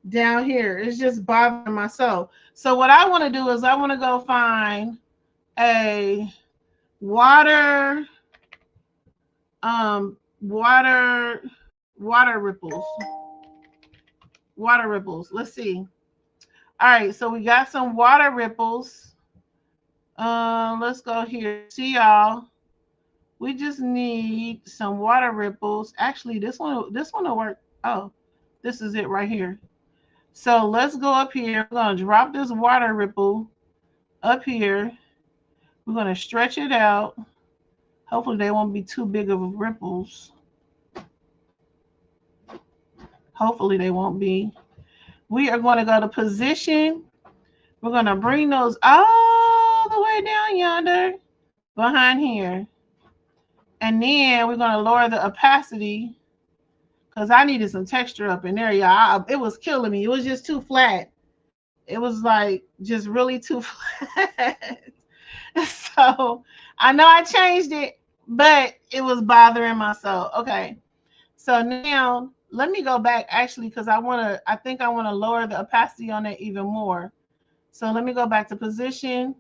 down here. It's just bothering my soul. So what I want to do is I want to go find a water ripples. Water ripples. Let's see. All right, so we got some water ripples. Let's go here. See y'all. We just need some water ripples. Actually, this one will work. Oh, this is it right here. So let's go up here. We're gonna drop this water ripple up here. We're gonna stretch it out. Hopefully they won't be too big of ripples. Hopefully they won't be. We are going to go to position. We're going to bring those all the way down yonder behind here. And then we're going to lower the opacity because I needed some texture up in there, y'all. It was killing me. It was just too flat. It was like just really too flat. So I know I changed it, but it was bothering my soul. Okay. So now let me go back actually because I think I want to lower the opacity on it even more. So let me go back to position,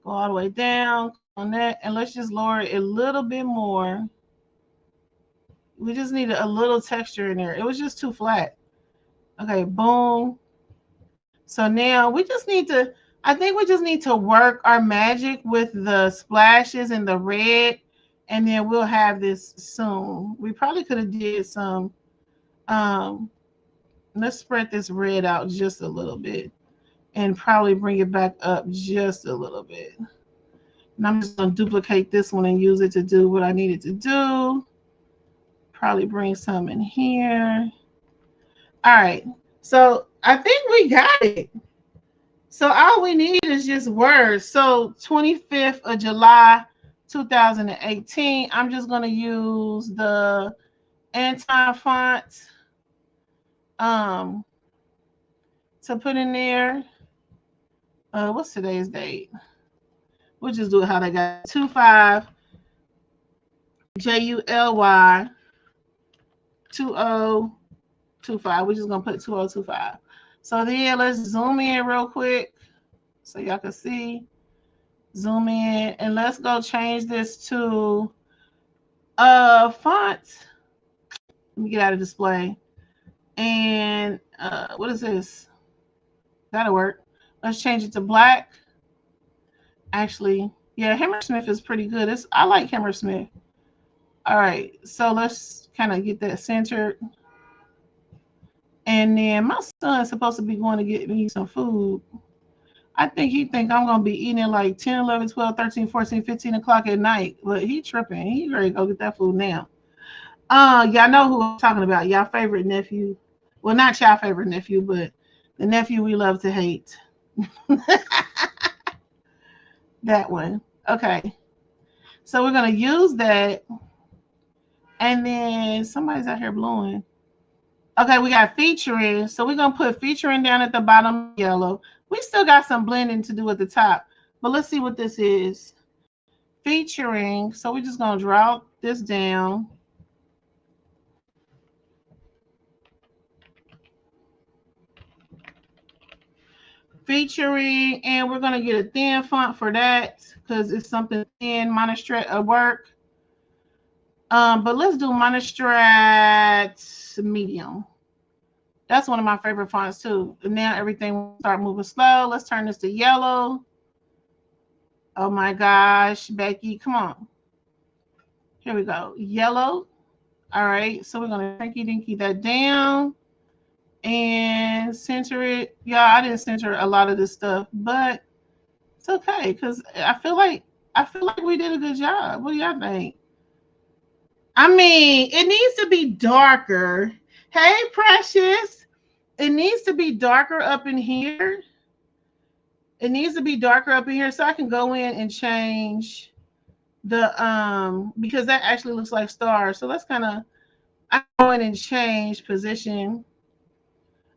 go all the way down on that, and let's just lower it a little bit more. We just needed a little texture in there. It was just too flat. Okay, boom. So now we just need to, I think we just need to work our magic with the splashes and the red, and then we'll have this soon. We probably could have did some, let's spread this red out just a little bit and probably bring it back up just a little bit. And I'm just going to duplicate this one and use it to do what I needed to do. Probably bring some in here. All right. So I think we got it. So all we need is just words. So 25th of July, 2018. I'm just going to use the Anton font to put in there. What's today's date? We'll just do it how they got 25 JULY 2025. We're just gonna put 2025. So then let's zoom in real quick so y'all can see. Zoom in and let's go change this to font. Let me get out of display. And what is this? That'll work. Let's change it to black. Actually, yeah, Hammersmith is pretty good. I like Hammersmith. All right, so let's kind of get that centered. And then my son's supposed to be going to get me some food. I think he think I'm going to be eating at like 10, 11, 12, 13, 14, 15 o'clock at night. But he tripping. He ready to go get that food now. Y'all know who I'm talking about. Y'all favorite nephew. Well, not y'all favorite nephew, but the nephew we love to hate. That one. Okay. So we're going to use that. And then somebody's out here blowing. Okay, we got featuring. So we're going to put featuring down at the bottom yellow. We still got some blending to do at the top. But let's see what this is. Featuring. So we're just going to draw this down. Featuring, and we're going to get a thin font for that because it's something thin, Monostrate work. But let's do Monostrate medium. That's one of my favorite fonts too. And now everything will start moving slow. Let's turn this to yellow. Oh my gosh, Becky, come on. Here we go. Yellow. All right. So we're gonna cranky dinky that down and center it. Yeah, I didn't center a lot of this stuff, but it's okay because I feel like we did a good job. What do y'all think? I mean, it needs to be darker. Hey, Precious. It needs to be darker up in here. It needs to be darker up in here so I can go in and change the because that actually looks like stars. So let's kind of I go in and change position.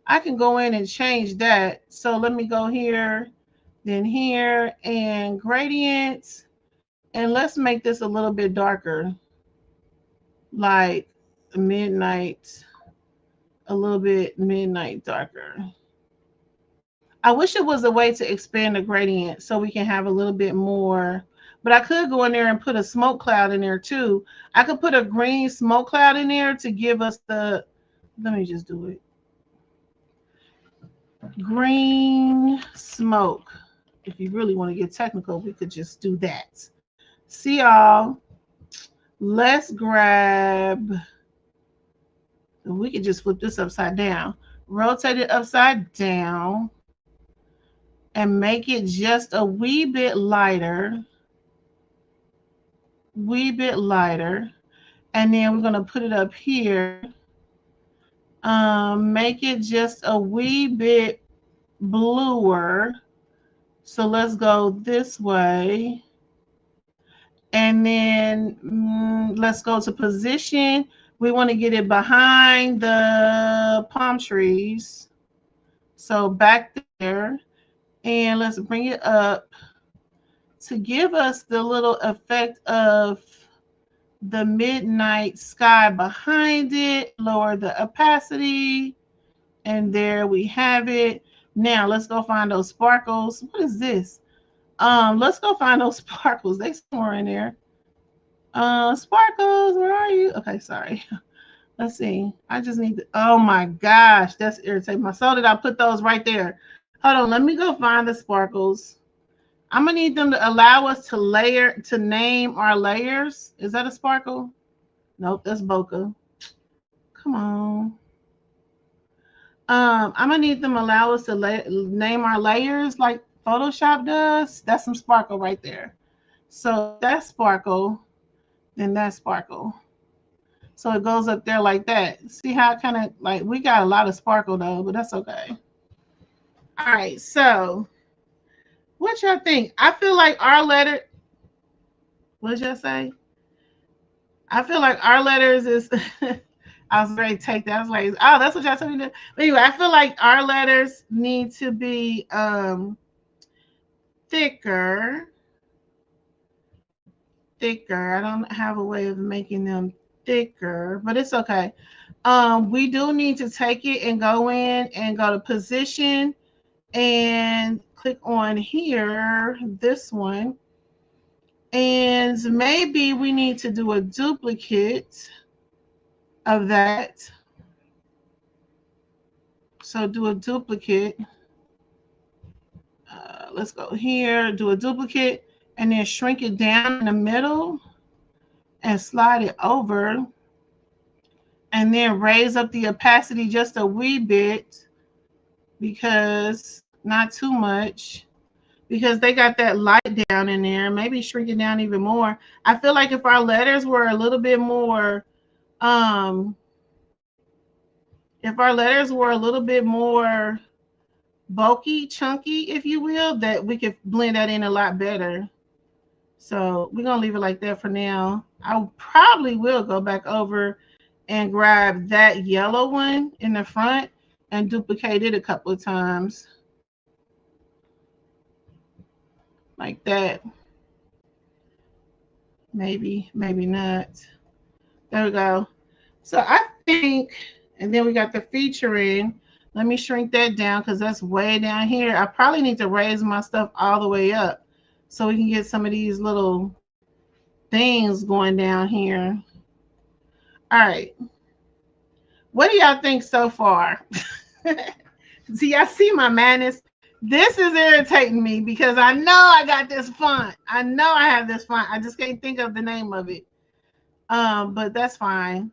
I can go in and change that. So let me go here, then here, and gradients. And let's make this a little bit darker, like midnight, a little bit midnight darker. I wish it was a way to expand the gradient so we can have a little bit more. But I could go in there and put a smoke cloud in there too. I could put a green smoke cloud in there to give us the, let me just do it. Green smoke. If you really want to get technical, we could just do that. See y'all. Let's grab, we could just flip this upside down. Rotate it upside down and make it just a wee bit lighter. And then we're going to put it up here. Make it just a wee bit bluer. So let's go this way. And then let's go to position. We want to get it behind the palm trees. So back there. And let's bring it up to give us the little effect of the midnight sky behind it. Lower the opacity. And there we have it. Now let's go find those sparkles. What is this? Let's go find those sparkles. They somewhere in there. Sparkles, where are you? Okay, sorry. Let's see. I just need to, oh my gosh, that's irritating. My soul, did I put those right there? Hold on, let me go find the sparkles. I'm gonna need them to allow us to name our layers. Is that a sparkle? Nope, that's bokeh. Come on. I'm gonna need them to allow us to name our layers like Photoshop does. That's some sparkle right there. So that's sparkle, then that's sparkle. So it goes up there like that. See how it kind of like, we got a lot of sparkle though, but that's okay. All right, so what y'all think? I feel like our letter, what did y'all say? I feel like our letters is I was ready to take that. I was like, oh, that's what y'all told me to do. But anyway, I feel like our letters need to be thicker. I don't have a way of making them thicker, but it's okay. We do need to take it and go in and go to position and click on here, this one. And maybe we need to do a duplicate of that. So do a duplicate. Let's go here, do a duplicate, and then shrink it down in the middle and slide it over. And then raise up the opacity just a wee bit, because not too much, because they got that light down in there. Maybe shrink it down even more. I feel like if our letters were a little bit more, bulky, chunky, if you will, that we could blend that in a lot better. So we're gonna leave it like that for now. I probably will go back over and grab that yellow one in the front and duplicate it a couple of times. Like that. Maybe, maybe not. There we go. So I think, and then we got the featuring. Let me shrink that down because that's way down here. I probably need to raise my stuff all the way up so we can get some of these little things going down here. All right. What do y'all think so far? See, I see my madness. This is irritating me because I know I got this font. I know I have this font. I just can't think of the name of it. But that's fine.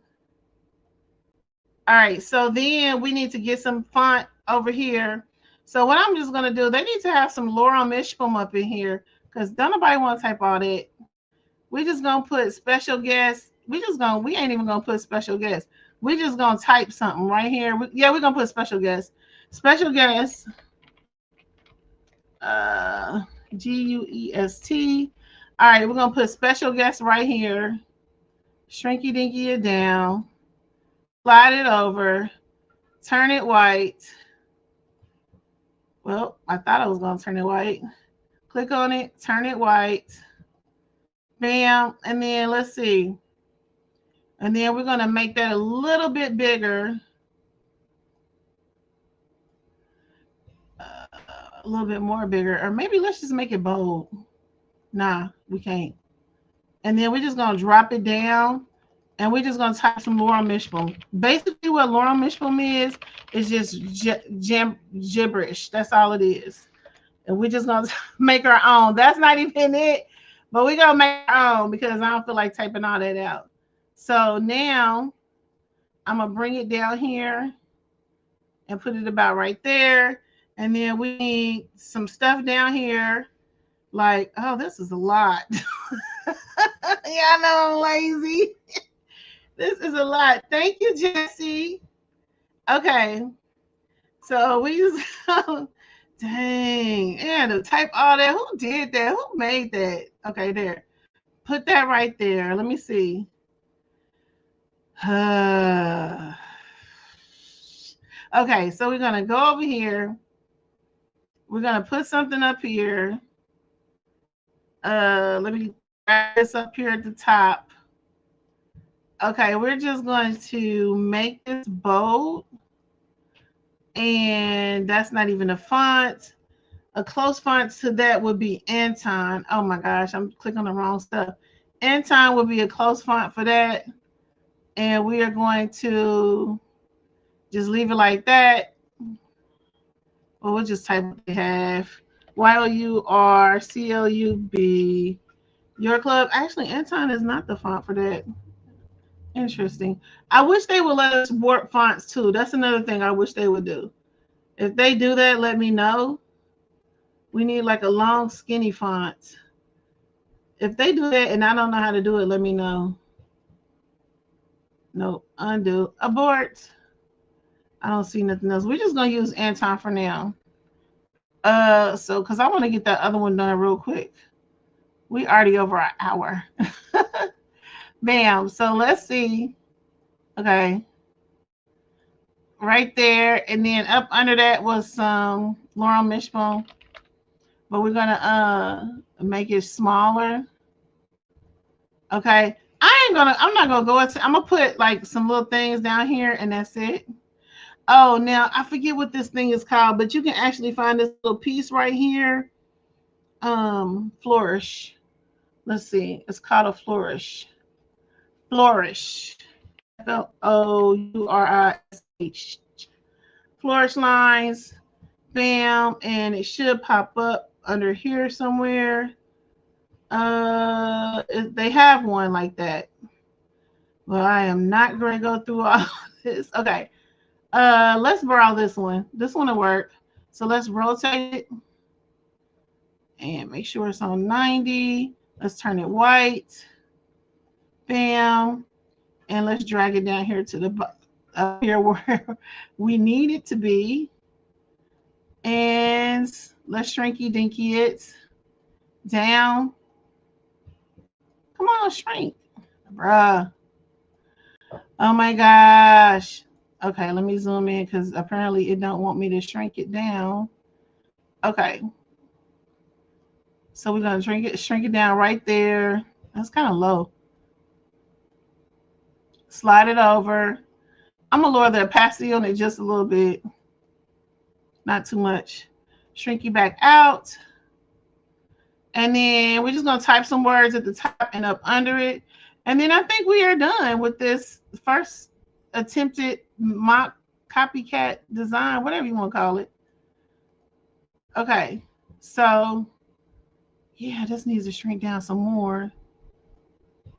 All right, so then we need to get some font over here. So what I'm just gonna do, they need to have some Lorem Ipsum up in here because don't nobody want to type all that. We just gonna put special guest. We ain't even gonna put special guest. We just gonna type something right here. We're gonna put special guest. Special guest. GUEST. All right, we're gonna put special guest right here. Shrinky dinky it down. Slide it over. Turn it white. Well, I thought I was gonna turn it white. Click on it. Turn it white. Bam. And then let's see. And then we're gonna make that a little bit bigger. A little bit more bigger, or maybe let's just make it bold. Nah, we can't. And then we're just gonna drop it down, and we're just gonna type some Lorem Ipsum. Basically, what Lorem Ipsum is just gibberish. That's all it is. And we're just gonna make our own. That's not even it, but we're gonna make our own because I don't feel like typing all that out. So now I'm gonna bring it down here and put it about right there. And then we need some stuff down here. Like, oh, this is a lot. Yeah, I know I'm lazy. This is a lot. Thank you, Jesse. Okay. So we just, dang. And to type all that. Who did that? Who made that? Okay, there. Put that right there. Let me see. Okay, so we're going to go over here. We're going to put something up here. Let me grab this up here at the top. Okay, we're just going to make this bold. And that's not even a font. A close font to that would be Anton. Oh my gosh, I'm clicking on the wrong stuff. Anton would be a close font for that. And we are going to just leave it like that. Well, we'll just type what they have. YOURCLUB. Your club. Actually, Anton is not the font for that. Interesting. I wish they would let us warp fonts too. That's another thing I wish they would do. If they do that, let me know. We need like a long, skinny font. If they do that and I don't know how to do it, let me know. Nope. Undo. Abort. I don't see nothing else. We're just going to use Anton for now. So, because I want to get that other one done real quick. We already over an hour. Bam. So let's see. Okay. Right there. And then up under that was some Lorem Ipsum. But we're going to make it smaller. Okay. I'm not going to go into, I'm going to put like some little things down here and that's it. Oh, now I forget what this thing is called, but you can actually find this little piece right here. Flourish. Let's see. It's called a flourish. Flourish. FLOURISH. Flourish lines. Bam. And it should pop up under here somewhere. They have one like that. Well, I am not going to go through all this. Okay. Let's borrow this one. This one will work. So let's rotate it and make sure it's on 90. Let's turn it white. Bam. And let's drag it down here to the up here where we need it to be. And let's shrinky dinky it down. Come on, shrink. Bruh. Oh my gosh. Okay, let me zoom in because apparently it don't want me to shrink it down. Okay. So we're going to shrink it down right there. That's kind of low. Slide it over. I'm going to lower the opacity on it just a little bit. Not too much. Shrink you back out. And then we're just going to type some words at the top and up under it. And then I think we are done with this first attempted mock copycat design, whatever you want to call it. Okay, so yeah, this needs to shrink down some more.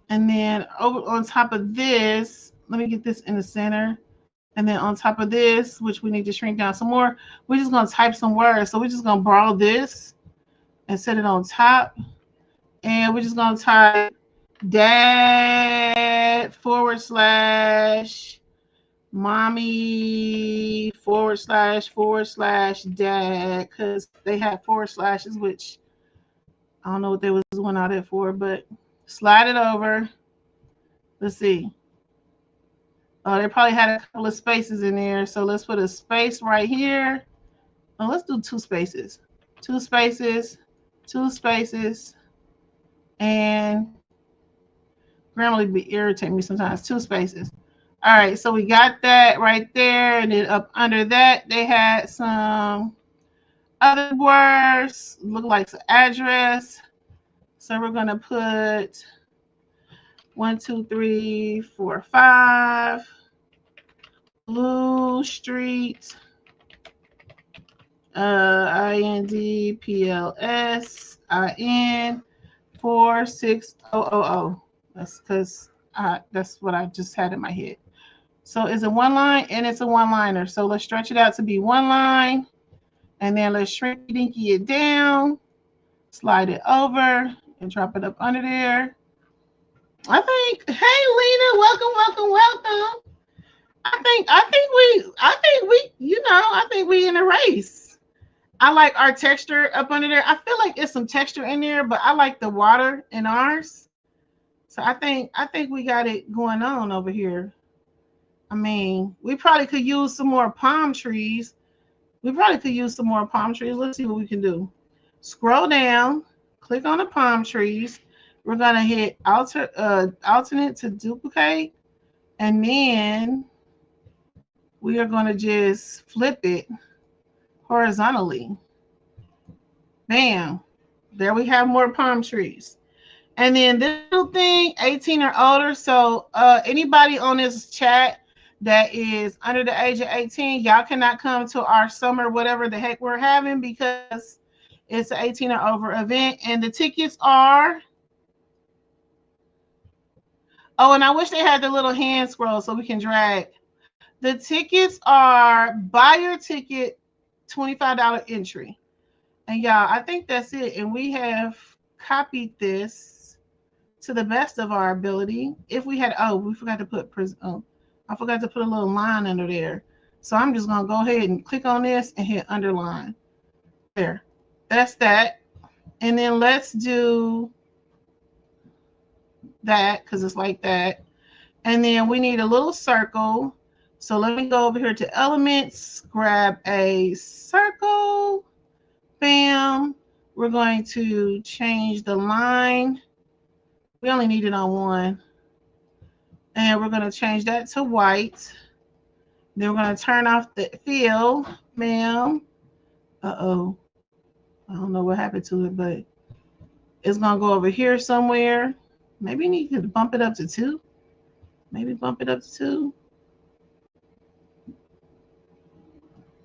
And then over on top of this, let me get this in the center. And then on top of this, which we need to shrink down some more, we're just going to type some words. So we're just going to borrow this and set it on top. And we're just going to type dad / mommy / dad, because they have forward slashes, which I don't know what they was doing all that for, but slide it over. Let's see. Oh, they probably had a couple of spaces in there. So let's put a space right here. Oh, let's do 2 spaces. 2 spaces, 2 spaces, and Grammarly be irritating me sometimes. 2 spaces. All right, so we got that right there, and then up under that they had some other words. Look like the address. So we're gonna put 1, 2, 3, 4, 5 Blue Street. INDPLSIN 46000. That's because that's what I just had in my head. So it's a 1 line and it's a 1-liner. So let's stretch it out to be 1 line, and then let's shrink dinky it down, slide it over, and drop it up under there. I think, hey Lena, welcome. I think we in a race. I like our texture up under there. I feel like it's some texture in there, but I like the water in ours. So I think we got it going on over here. I mean, we probably could use some more palm trees. Let's see what we can do. Scroll down, click on the palm trees. We're gonna hit alternate to duplicate, and then we are gonna just flip it horizontally. Bam. There we have more palm trees. And then this little thing, 18 or older. So anybody on this chat that is under the age of 18, y'all cannot come to our summer, whatever the heck we're having, because it's an 18 or over event. And the tickets are... Oh, and I wish they had the little hand scroll so we can drag. The tickets are buy your ticket, $25 entry. And y'all, I think that's it. And we have copied this to the best of our ability. If we had, we forgot to put, I forgot to put a little line under there. So I'm just gonna go ahead and click on this and hit underline. There, that's that. And then let's do that because it's like that. And then we need a little circle. So let me go over here to elements, grab a circle. Bam. We're going to change the line. We only need it on 1. And we're going to change that to white. Then we're going to turn off the fill, ma'am. Uh-oh. I don't know what happened to it, but it's going to go over here somewhere. Maybe you need to bump it up to 2. Maybe bump it up to 2.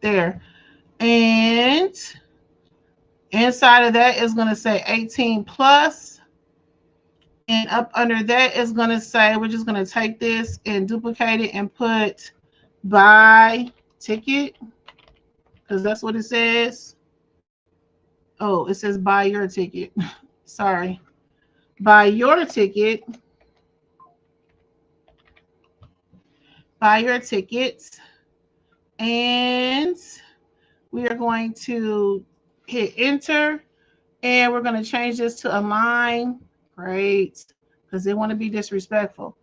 There. And inside of that is going to say 18 plus. And up under that is going to say, we're just going to take this and duplicate it and put buy ticket, because that's what it says. Oh, it says buy your ticket. Sorry. Buy your ticket. Buy your tickets. And we are going to hit enter. And we're going to change this to a line. Great. Because they want to be disrespectful.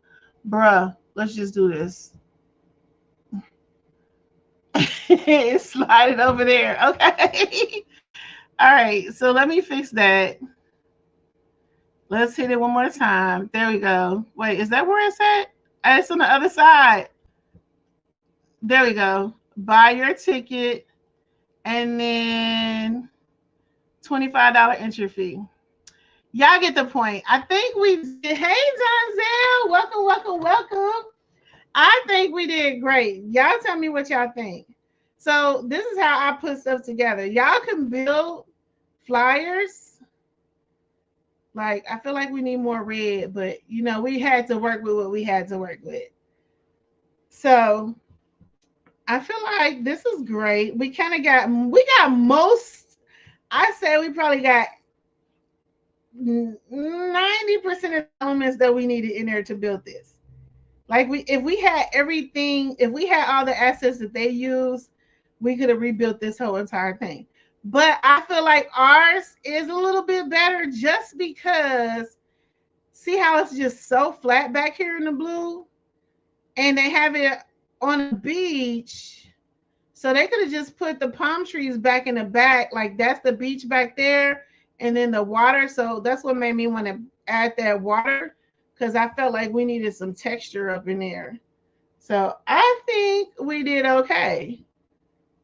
Bruh, let's just do this. Slide it over there. Okay. All right. So let me fix that. Let's hit it one more time. There we go. Wait, is that where it's at? It's on the other side. There we go. Buy your ticket. And then $25 entry fee. Y'all get the point. I think we did. Hey, Donzel. Welcome. I think we did great. Y'all tell me what y'all think. So this is how I put stuff together. Y'all can build flyers. Like I feel like we need more red, but you know, we had to work with what we had to work with. So I feel like this is great. We got most. I say we probably got 90% of the elements that we needed in there to build this. Like if we had everything, if we had all the assets that they use, we could have rebuilt this whole entire thing. But I feel like ours is a little bit better just because see how it's just so flat back here in the blue, and they have it on a beach. So they could have just put the palm trees back in the back, like that's the beach back there, and then the water. So that's what made me want to add that water because I felt like we needed some texture up in there. So I think we did okay.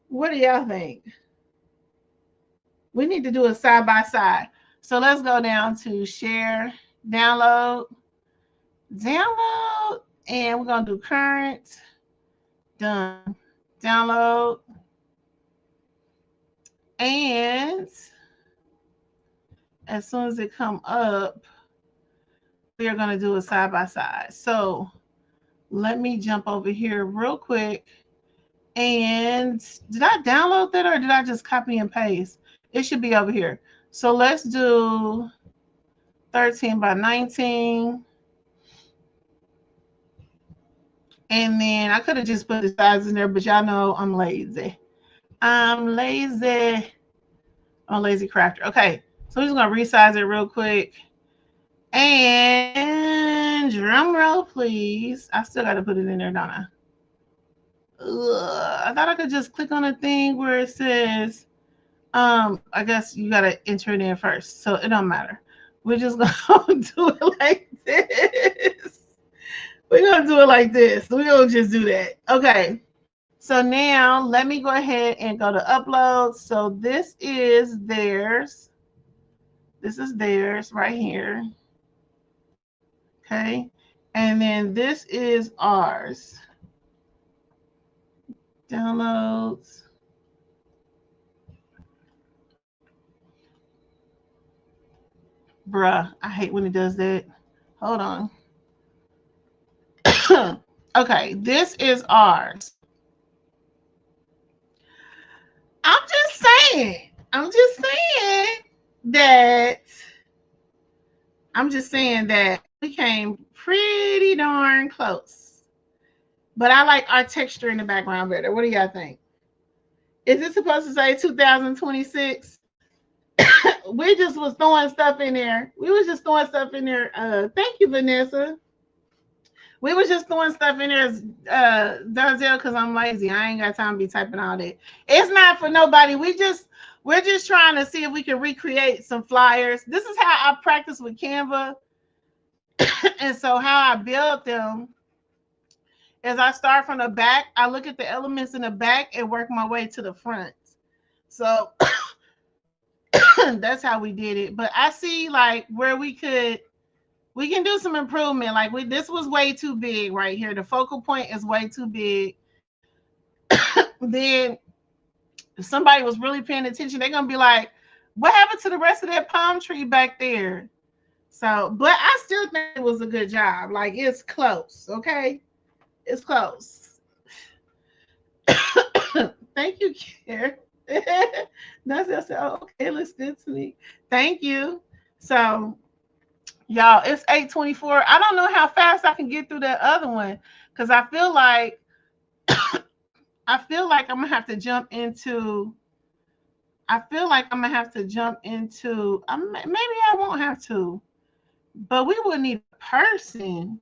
What do y'all think? We need to do a side by side. So let's go down to share, download, download, and we're gonna do current, done, download, and as soon as it come up, we are gonna do a side by side. So let me jump over here real quick. And did I download that or did I just copy and paste? It should be over here. So let's do 13 by 19. And then I could have just put the size in there, but y'all know I'm lazy. I'm lazy. I'm a lazy crafter. Okay, so we're just gonna resize it real quick. And drum roll, please. I still gotta put it in there, don't I? I thought I could just click on a thing where it says, I guess you gotta enter it in first, so it don't matter. We're just gonna do it like this. We're gonna do it like this. We're gonna just do that. Okay. So now let me go ahead and go to upload. So this is theirs. This is theirs right here. Okay. And then this is ours. Downloads. Bruh, I hate when it does that. Hold on. Okay, this is ours. I'm just saying. I'm just saying that. I'm just saying that we came pretty darn close. But I like our texture in the background better. What do y'all think? Is it supposed to say 2026? We just was throwing stuff in there. We was just throwing stuff in there. Thank you, Vanessa. We was just throwing stuff in there, Denzel, because I'm lazy. I ain't got time to be typing all that. It's not for nobody. We're just trying to see if we can recreate some flyers. This is how I practice with Canva. And so how I build them is I start from the back. I look at the elements in the back and work my way to the front. So that's how we did it. But I see like where we can do some improvement. Like this was way too big right here. The focal point is way too big. Then if somebody was really paying attention, they're gonna be like, what happened to the rest of that palm tree back there? So, but I still think it was a good job. Like it's close, okay? It's close. Thank you, Kier. That's just okay, it looks good to me. Thank you. So y'all, it's 8:24. I don't know how fast I can get through that other one because I feel like I'm gonna have to jump into. Maybe I won't have to, but we would need a person.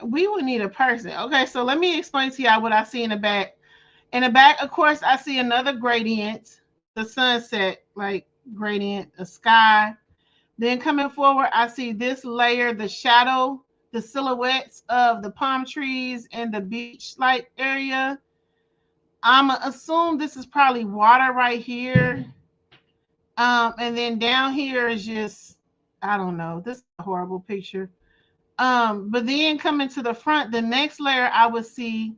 Okay, so let me explain to y'all what I see in the back. In the back, of course, I see another gradient, the sunset, like gradient, a sky. Then coming forward, I see this layer, the shadow, the silhouettes of the palm trees and the beach-like area. I'm going to assume this is probably water right here. And then down here is just, I don't know. This is a horrible picture. But then coming to the front, the next layer I would see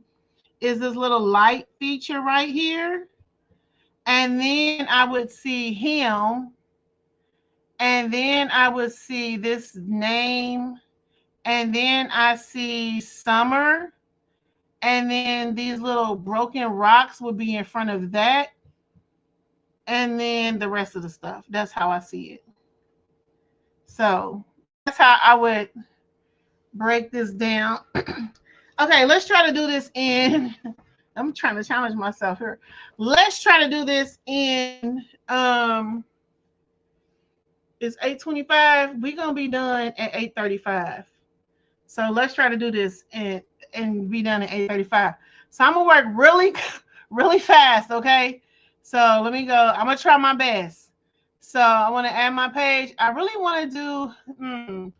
is this little light feature right here. And then I would see him. And then I would see this name. And then I see summer. And then these little broken rocks would be in front of that. And then the rest of the stuff. That's how I see it. So that's how I would break this down. Okay, let's try to do this in. I'm trying to challenge myself here. Let's try to do this in it's 8:25. We're gonna be done at 8:35. So let's try to do this and be done at 8:35. So I'm gonna work really, really fast, okay? So let me go. I'm gonna try my best. So I want to add my page. I really want to do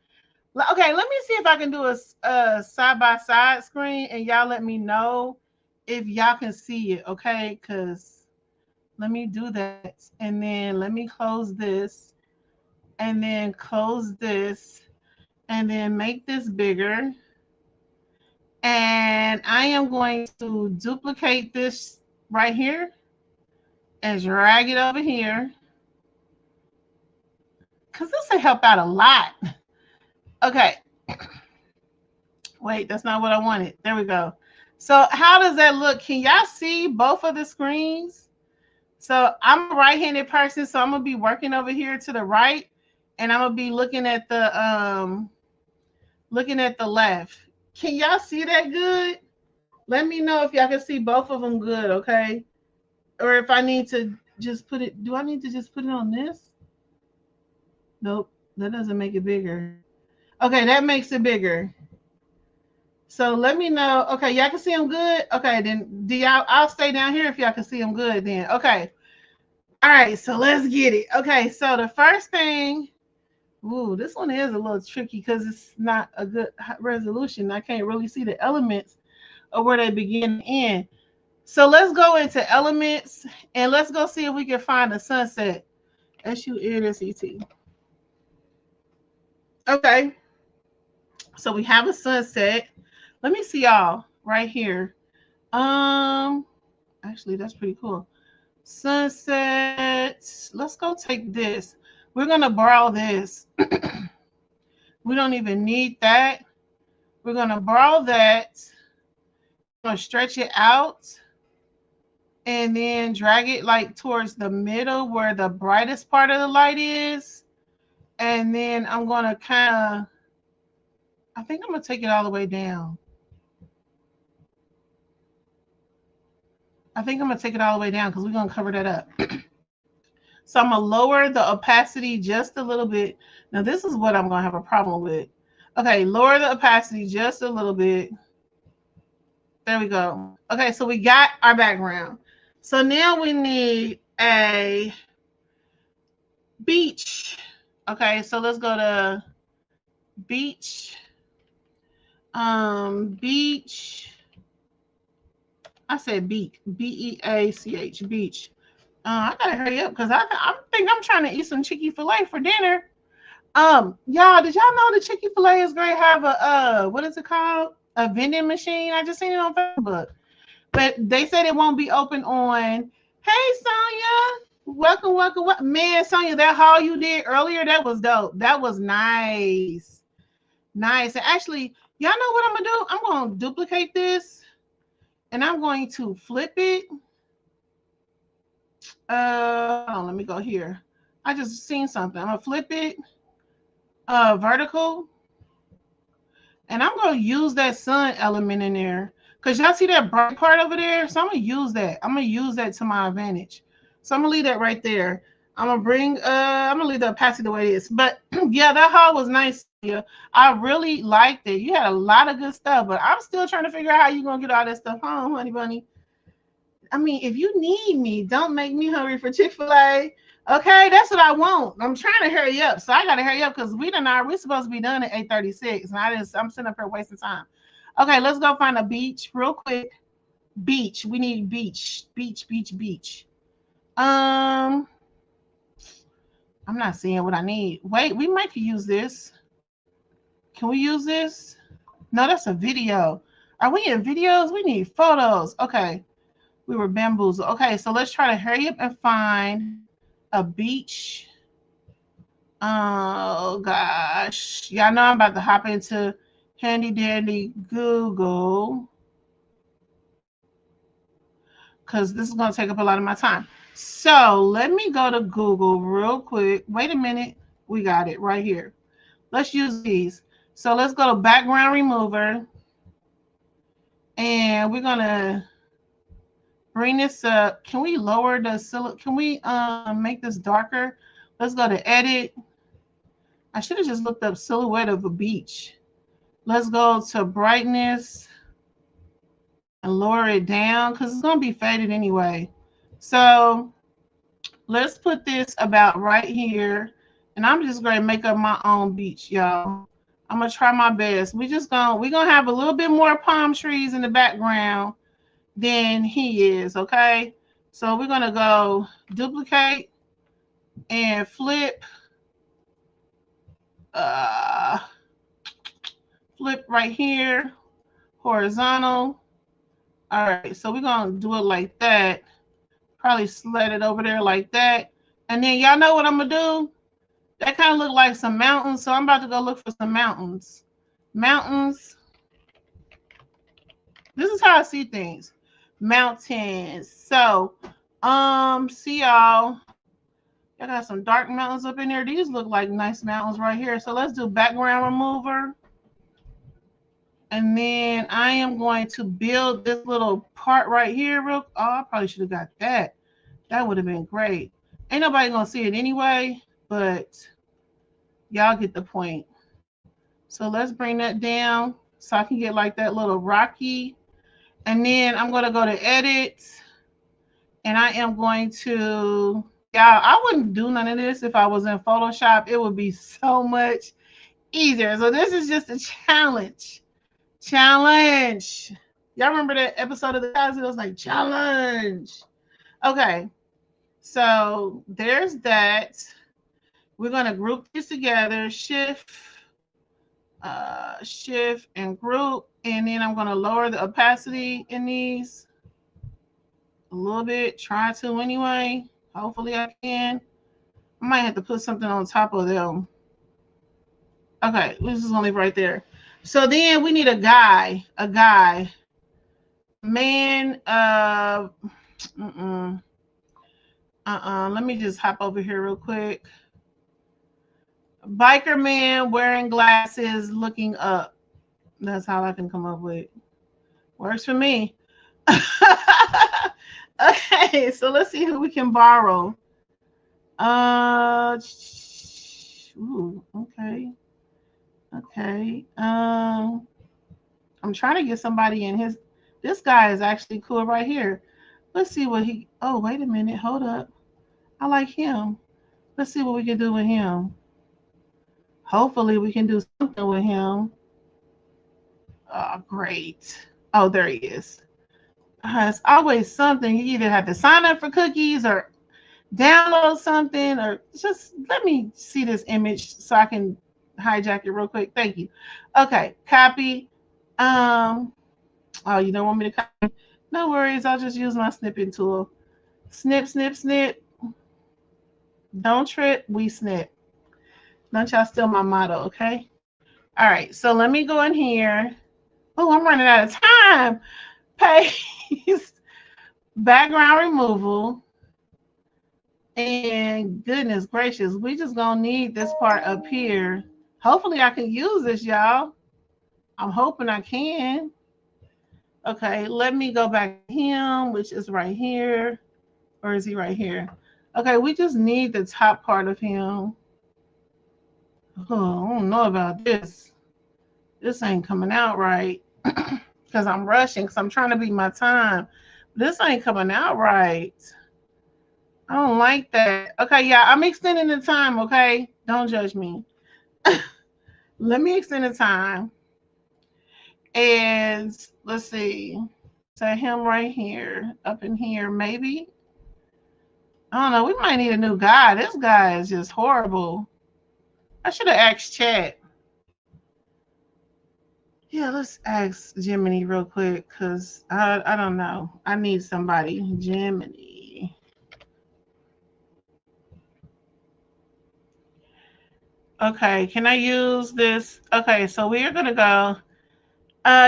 okay, let me see if I can do a side-by-side screen and y'all let me know if y'all can see it, okay? Because let me do that. And then let me close this and then close this and then make this bigger. And I am going to duplicate this right here and drag it over here because this will help out a lot. Okay. Wait, that's not what I wanted. There we go. So how does that look? Can y'all see both of the screens? So I'm a right-handed person, so I'm gonna be working over here to the right, and I'm gonna be looking at the left. Can y'all see that good? Let me know if y'all can see both of them good, okay? Or if I need to just put it. Do I need to just put it on this? Nope, that doesn't make it bigger. Okay, that makes it bigger. So let me know. Okay, y'all can see them good. Okay, then do y'all? I'll stay down here if y'all can see them good. Then okay. All right, so let's get it. Okay, so the first thing. Ooh, this one is a little tricky because it's not a good resolution. I can't really see the elements of where they begin and end. So let's go into elements and let's go see if we can find a sunset. SUNSET. Okay, so we have a sunset. Let me see y'all right here. Actually, that's pretty cool. Sunset. Let's go take this. We're gonna borrow this. We don't even need that. We're gonna borrow that. We're gonna stretch it out and then drag it like towards the middle where the brightest part of the light is. And then I'm gonna kind of, I think I'm gonna take it all the way down. I think I'm gonna take it all the way down because we're gonna cover that up. So I'm gonna lower the opacity just a little bit. Now this is what I'm gonna have a problem with. Okay, lower the opacity just a little bit. There we go. Okay, so we got our background. So now we need a beach. Okay, so let's go to beach. Beach. I said beak. BEACH. Beach. I gotta hurry up because I think I'm trying to eat some Chick-fil-A for dinner. Y'all, did y'all know the Chick-fil-A is great? Have a what is it called? A vending machine. I just seen it on Facebook. But they said it won't be open on. Hey Sonya, welcome, welcome, welcome. Man, Sonya, that haul you did earlier, that was dope. That was nice. Nice. And actually, y'all know what I'm gonna do? I'm gonna duplicate this and I'm going to flip it. Hold on, let me go here. I just seen something. I'm gonna flip it vertical. And I'm gonna use that sun element in there. Cause y'all see that bright part over there? So I'm gonna use that. I'm gonna use that to my advantage. So I'm gonna leave that right there. I'm gonna leave the opacity the way it is. But yeah, that haul was nice. Yeah. I really liked it. You had a lot of good stuff, but I'm still trying to figure out how you're gonna get all that stuff home, honey bunny. I mean, if you need me, don't make me hurry for Chick-fil-A. Okay, that's what I want. I'm trying to hurry up. So I gotta hurry up because we're supposed to be done at 8:36. And I'm sitting up here wasting time. Okay, let's go find a beach real quick. Beach. We need beach. Beach, beach, beach. I'm not seeing what I need. Wait, we might use this. Can we use this? No, that's a video. Are we in videos? We need photos. Okay. We were bamboozled. Okay, so let's try to hurry up and find a beach. Oh gosh. Y'all know I'm about to hop into handy dandy Google, because this is going to take up a lot of my time. So let me go to Google real quick. Wait a minute. We got it right here. Let's use these. So let's go to background remover. And we're going to bring this up. Can we lower the silhouette? Can we make this darker? Let's go to edit. I should have just looked up silhouette of a beach. Let's go to brightness and lower it down because it's going to be faded anyway. So let's put this about right here. And I'm just going to make up my own beach, y'all. I'm going to try my best. We're going to have a little bit more palm trees in the background than he is, okay? So we're going to go duplicate and flip. Flip right here, horizontal. All right, so we're going to do it like that. Probably slide it over there like that. And then y'all know what I'm going to do? That kind of look like some mountains, so I'm about to go look for some mountains. Mountains. This is how I see things. Mountains. So, see y'all. I got some dark mountains up in there. These look like nice mountains right here. So let's do background remover. And then I am going to build this little part right here. Oh, I probably should have got that. That would have been great. Ain't nobody going to see it anyway, but y'all get the point. So let's bring that down so I can get like that little rocky. And then I'm going to go to edit. And I am going to, y'all, I wouldn't do none of this if I was in Photoshop. It would be so much easier. So this is just a challenge. Challenge. Y'all remember that episode of the guys? It was like challenge. Okay. So there's that. We're going to group these together. Shift and group. And then I'm going to lower the opacity in these a little bit. Try to anyway. Hopefully I can. I might have to put something on top of them. Okay, this is only right there. So then we need a guy. Man, let me just hop over here real quick. Biker man wearing glasses looking up. That's how I can come up with. Works for me. Okay, so let's see who we can borrow. Ooh, okay. Okay. I'm trying to get somebody in his. This guy is actually cool right here. Let's see what he. Oh, wait a minute. Hold up. I like him. Let's see what we can do with him. Hopefully, we can do something with him. Oh, great. Oh, there he is. It's always something. You either have to sign up for cookies or download something, or just let me see this image so I can hijack it real quick. Thank you. Okay, copy. Oh, you don't want me to copy? No worries. I'll just use my snipping tool. Snip, snip, snip. Don't trip. We snip. Don't y'all steal my motto, okay? All right. So let me go in here. Oh, I'm running out of time. Paste. Background removal. And goodness gracious, we just gonna need this part up here. Hopefully I can use this, y'all. I'm hoping I can. Okay, let me go back to him, which is right here. Or is he right here? Okay, we just need the top part of him. Oh, I don't know about this. This ain't coming out right. Because I'm rushing, because I'm trying to beat my time. This ain't coming out right. I don't like that. Okay, yeah, I'm extending the time, okay? Don't judge me. Let me extend the time. And let's see. Set him right here, up in here, maybe. I don't know. We might need a new guy. This guy is just horrible. I should have asked chat. Yeah, let's ask Gemini real quick because I don't know. I need somebody. Gemini. Okay, can I use this? Okay, so we are gonna go.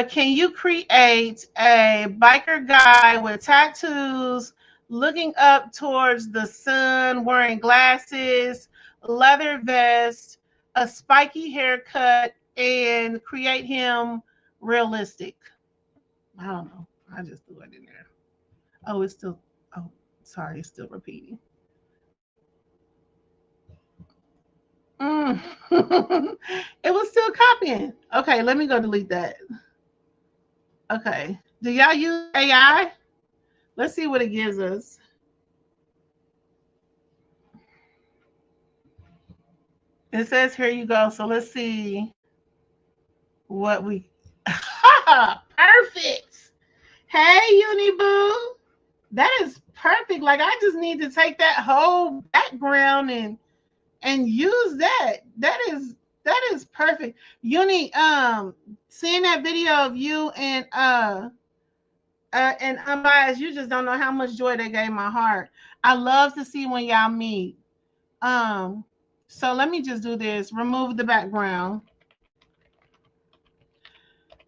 Can you create a biker guy with tattoos, looking up towards the sun, wearing glasses, leather vest, a spiky haircut, and create him realistic? I don't know. I just threw it in there. Oh, it's still. Oh, sorry, it's still repeating. Mm. It was still copying. Okay, let me go delete that. Okay. Do y'all use AI? Let's see what it gives us. It says here you go. So let's see what we. Perfect. Hey, Uniboo. That is perfect. Like I just need to take that whole background and use that. That is perfect. Uni, seeing that video of you and unbiased, you just don't know how much joy that gave my heart. I love to see when y'all meet. Um, so let me just do this. Remove the background.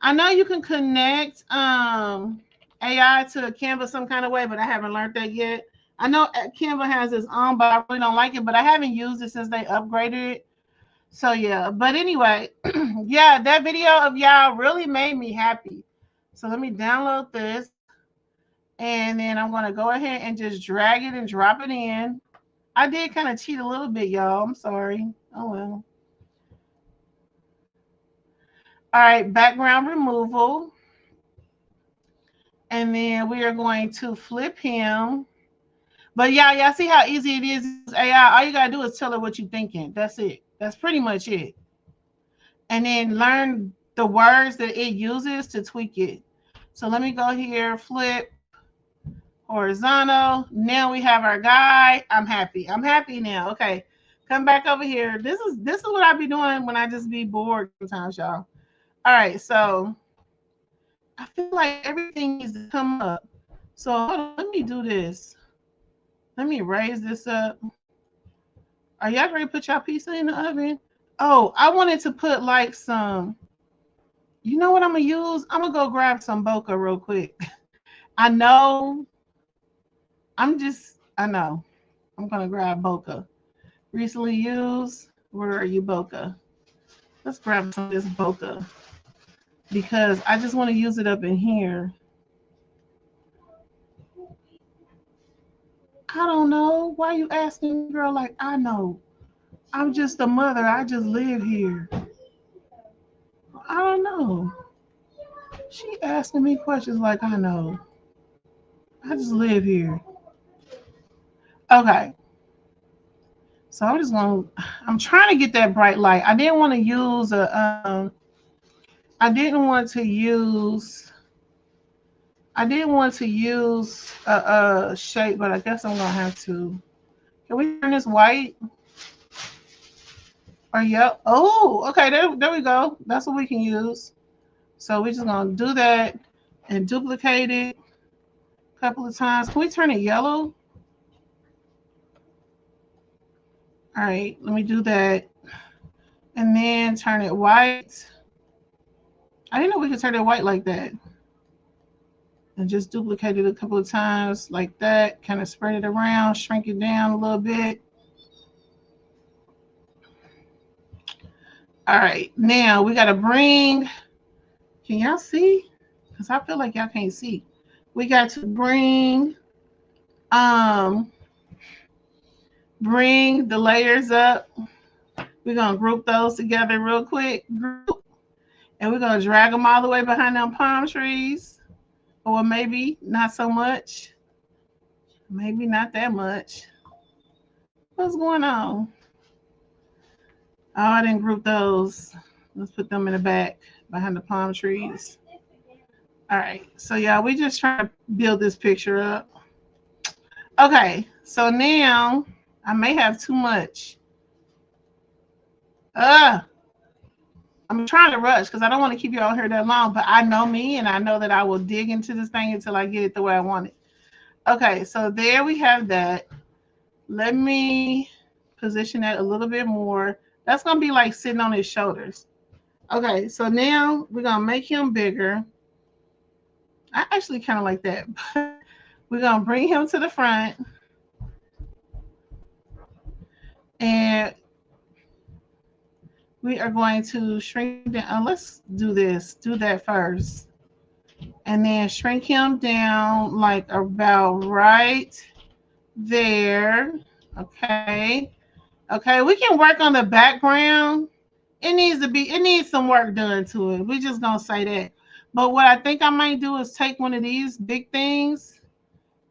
I know you can connect AI to Canva some kind of way, but I haven't learned that yet. I know Canva has its own, but I really don't like it. But I haven't used it since they upgraded it. So yeah. But anyway, yeah, that video of y'all really made me happy. So let me download this, and then I'm gonna go ahead and just drag it and drop it in. I did kind of cheat a little bit, y'all. I'm sorry. Oh well. All right, background removal. And then we are going to flip him. But y'all see how easy it is to use AI? All you gotta do is tell her what you're thinking. That's it. That's pretty much it. And then learn the words that it uses to tweak it. So let me go here, flip, horizontal. Now we have our guy. I'm happy. I'm happy now. Okay. Come back over here. This is what I be doing when I just be bored sometimes, y'all. All right, so I feel like everything needs to come up. So hold on, let me do this. Let me raise this up. Are y'all ready to put y'all pizza in the oven? Oh, I wanted to put like some. You know what I'm gonna use? I'm gonna go grab some Boca real quick. I know. I know. I'm gonna grab Boca. Recently used. Where are you, Boca? Let's grab some of this Boca because I just want to use it up in here. I don't know. Why you asking, girl? Like I know. I'm just a mother. I just live here. I don't know. She asking me questions like I know. I just live here. Okay. So I'm trying to get that bright light. I didn't want to use I didn't want to use a shape, but I guess I'm gonna have to. Can we turn this white? Or yep. Oh, okay, there we go. That's what we can use. So we're just gonna do that and duplicate it a couple of times. Can we turn it yellow? All right, let me do that. And then turn it white. I didn't know we could turn it white like that. And just duplicate it a couple of times like that. Kind of spread it around, shrink it down a little bit. All right, now we gotta bring, can y'all see? Because I feel like y'all can't see. We got to um bring the layers up. We're gonna group those together real quick. Group, and we're gonna drag them all the way behind them palm trees. Or maybe not so much. Maybe not that much. What's going on? Oh, I didn't group those. Let's put them in the back behind the palm trees. All right. So yeah, we just trying to build this picture up. Okay. So now I may have too much. Uh I'm trying to rush because I don't want to keep you all here that long, but I know me and I know that I will dig into this thing until I get it the way I want it. Okay, so there we have that. Let me position that a little bit more. That's going to be like sitting on his shoulders. Okay, so now we're going to make him bigger. I actually kind of like that. We're going to bring him to the front. And we are going to shrink him down. Let's do this. Do that first. And then shrink him down like about right there. Okay. Okay, we can work on the background. It needs some work done to it. We're just gonna say that. But what I think I might do is take one of these big things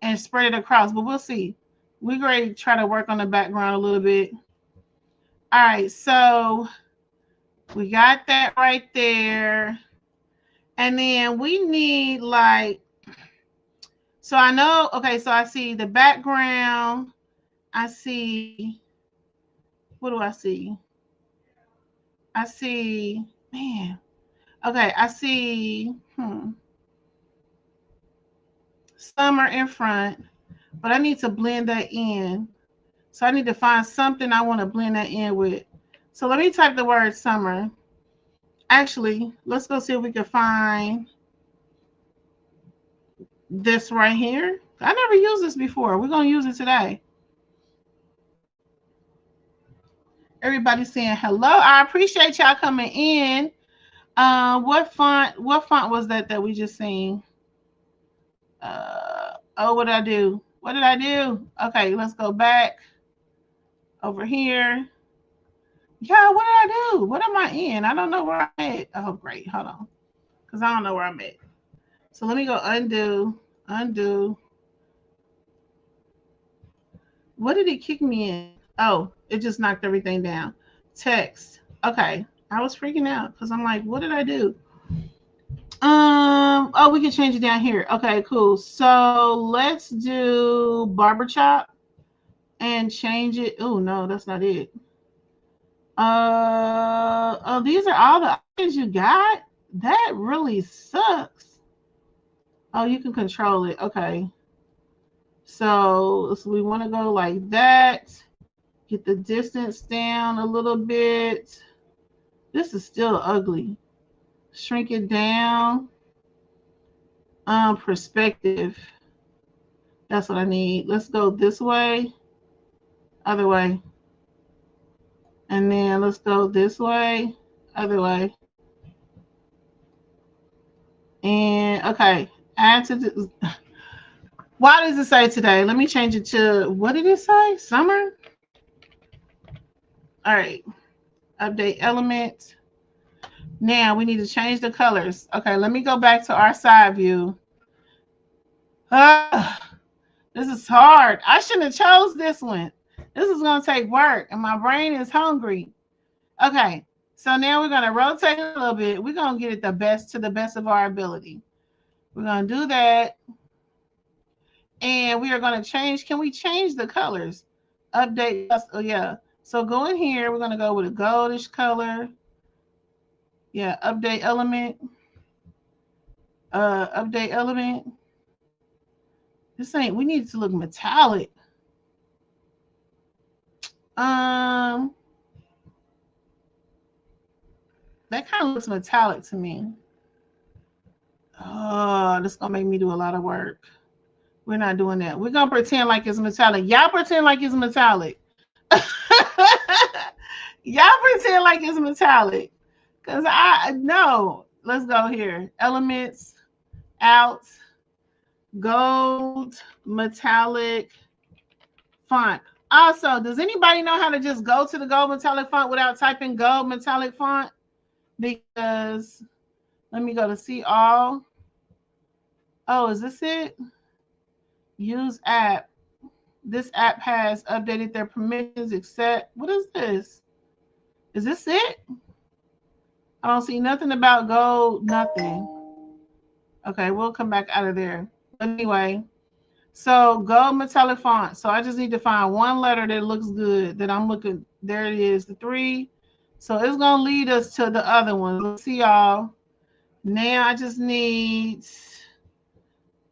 and spread it across. But we'll see. We're going to try to work on the background a little bit. All right, so we got that right there. And then we need like, so I know, okay, so I see the background. I see, what do I see? I see, man. Okay, I see summer in front, but I need to blend that in. So I need to find something I want to blend that in with. So let me type the word summer. Actually, let's go see if we can find this right here. I never used this before. We're going to use it today. Everybody's saying hello. I appreciate y'all coming in. What font was that we just seen? Oh, what did I do? What did I do? Okay, let's go back over here. Yeah, what did I do? What am I in? I don't know where I'm at. Oh, great. Hold on. Because I don't know where I'm at. So let me go undo. What did it kick me in? Oh, it just knocked everything down. Text. Okay. I was freaking out because I'm like, what did I do? Oh, we can change it down here. Okay, cool. So let's do barber chop and change it. Oh no, that's not it. Oh, these are all the options you got? That really sucks. Oh, you can control it. Okay. So we want to go like that. Get the distance down a little bit. This is still ugly. Shrink it down. Perspective. That's what I need. Let's go this way. Other way. And then let's go this way. Other way. And okay. Add to the. Why does it say today? Let me change it to, what did it say? Summer? All right. Update element. Now we need to change the colors. Okay, let me go back to our side view. This is hard. I shouldn't have chose this one. This is going to take work, and my brain is hungry. Okay, so now we're going to rotate it a little bit. We're going to get it to the best of our ability. We're going to do that. And we are going to change. Can we change the colors? Update. Oh, yeah. So go in here. We're going to go with a goldish color. Yeah, update element. Update element. This ain't, we need to look metallic. That kind of looks metallic to me. Oh, this is going to make me do a lot of work. We're not doing that. We're going to pretend like it's metallic. Y'all pretend like it's metallic. Y'all pretend like it's metallic. Because no. Let's go here. Elements, out, gold, metallic, font. Also, does anybody know how to just go to the gold metallic font without typing gold metallic font? Because let me go to see all. Oh, is this it? Use app. This app has updated their permissions, except, what is this? Is this it? I don't see nothing about gold, nothing. Okay, we'll come back out of there. Anyway, so gold metallic font. So I just need to find one letter that looks good that I'm looking. There it is, the 3, So it's gonna lead us to the other one. Let's see y'all. Now I just need,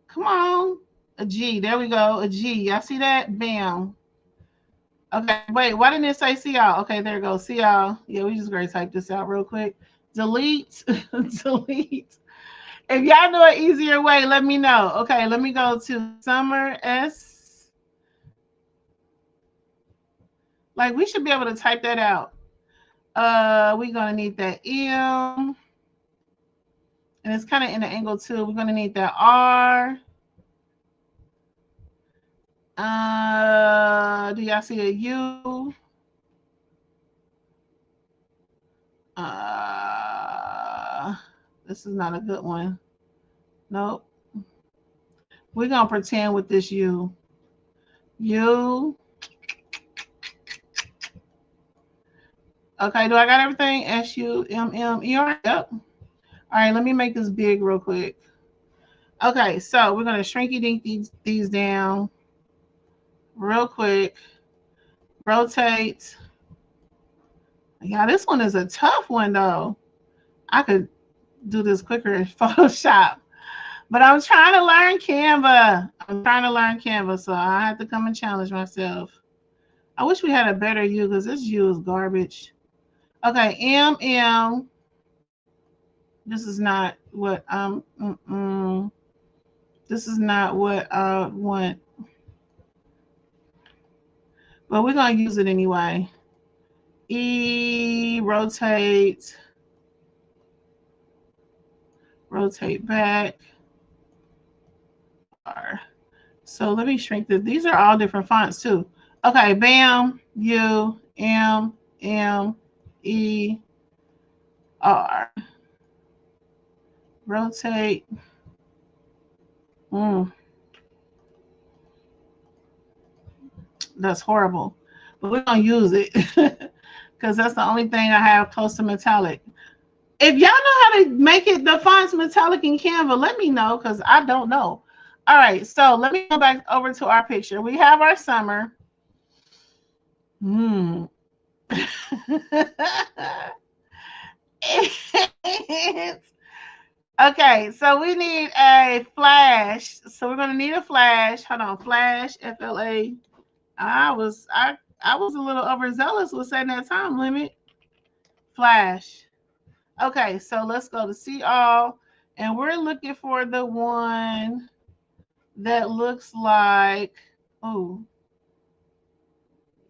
come on, a G. There we go, a G. Y'all see that? Bam. Okay, wait, why didn't it say see y'all? Okay, there you go. See y'all. Yeah, we just gonna type this out real quick. Delete, delete. If y'all know an easier way, let me know. Okay, let me go to Summer S. Like we should be able to type that out. We're gonna need that M. And it's kind of in the angle too. We're gonna need that R. Do y'all see a U? This is not a good one. Nope. We're gonna pretend with this U. U. Okay, do I got everything? SUMMER. Yep. All right, let me make this big real quick. Okay, so we're gonna shrinky dink these down real quick. Rotate. Yeah, this one is a tough one though. I could do this quicker in Photoshop. But I'm trying to learn Canva. So I have to come and challenge myself. I wish we had a better U because this U is garbage. Okay, MM. This is not what this is not what I want. But we're gonna use it anyway. E, rotate back. R. So let me shrink this. These are all different fonts too. Okay, bam, U, M, E, R. Rotate. That's horrible. But we're gonna use it because that's the only thing I have close to metallic. If y'all know how to make it the fonts metallic in Canva, let me know because I don't know. All right, so let me go back over to our picture. We have our summer. Okay, so we need a flash. So we're gonna need a flash. Hold on, flash, FLA. I was a little overzealous with setting that time limit. Flash. Okay, so let's go to see all, and we're looking for the one that looks like, oh,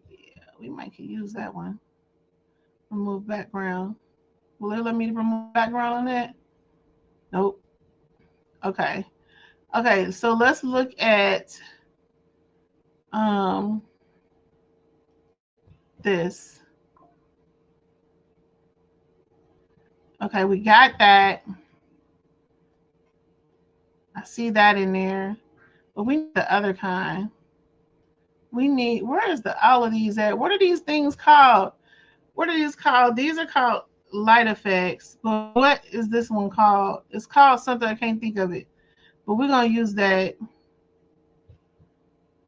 yeah, we might can use that one. Remove background. Will it let me remove background on that? Nope. Okay. Okay, so let's look at this. Okay, we got that. I see that in there. But we need the other kind. We need, where is the all of these at? What are these things called? What are these called? These are called light effects. But what is this one called? It's called something, I can't think of it. But we're gonna use that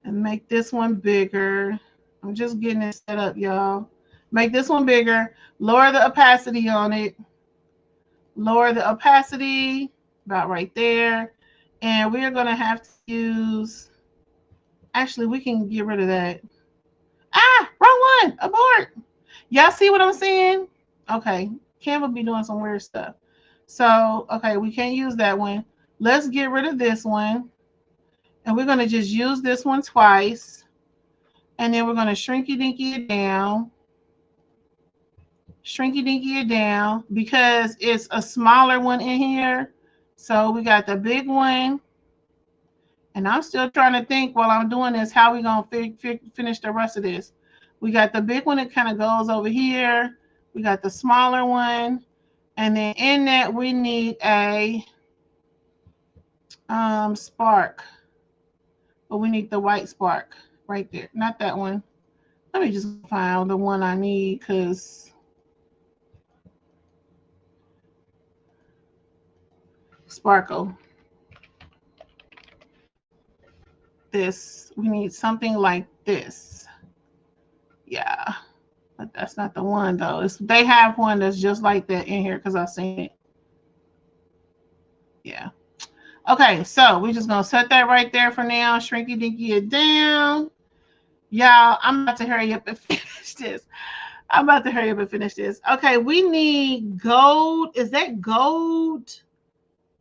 and make this one bigger. I'm just getting it set up, y'all. Make this one bigger. Lower the opacity on it. Lower the opacity about right there. And we're gonna have to use, actually we can get rid of that. Ah, wrong one, abort. Y'all see what I'm saying? Okay, Canva be doing some weird stuff. So, okay, we can't use that one. Let's get rid of this one. And we're gonna just use this one twice. And then we're gonna shrinky dinky it down. Shrinky dinky it down because it's a smaller one in here. So we got the big one. And I'm still trying to think while I'm doing this, how we gonna finish the rest of this. We got the big one that kind of goes over here. We got the smaller one. And then in that, we need a spark. But we need the white spark right there. Not that one. Let me just find the one I need because sparkle. This, we need something like this. Yeah, put that That's not the one though. They have one that's just like that in here because I've seen it. Yeah. Okay, so we're just gonna set that right there for now. Shrinky dinky it down. Y'all, I'm about to hurry up and finish this. I'm about to hurry up and finish this. Okay, we need gold. Is that gold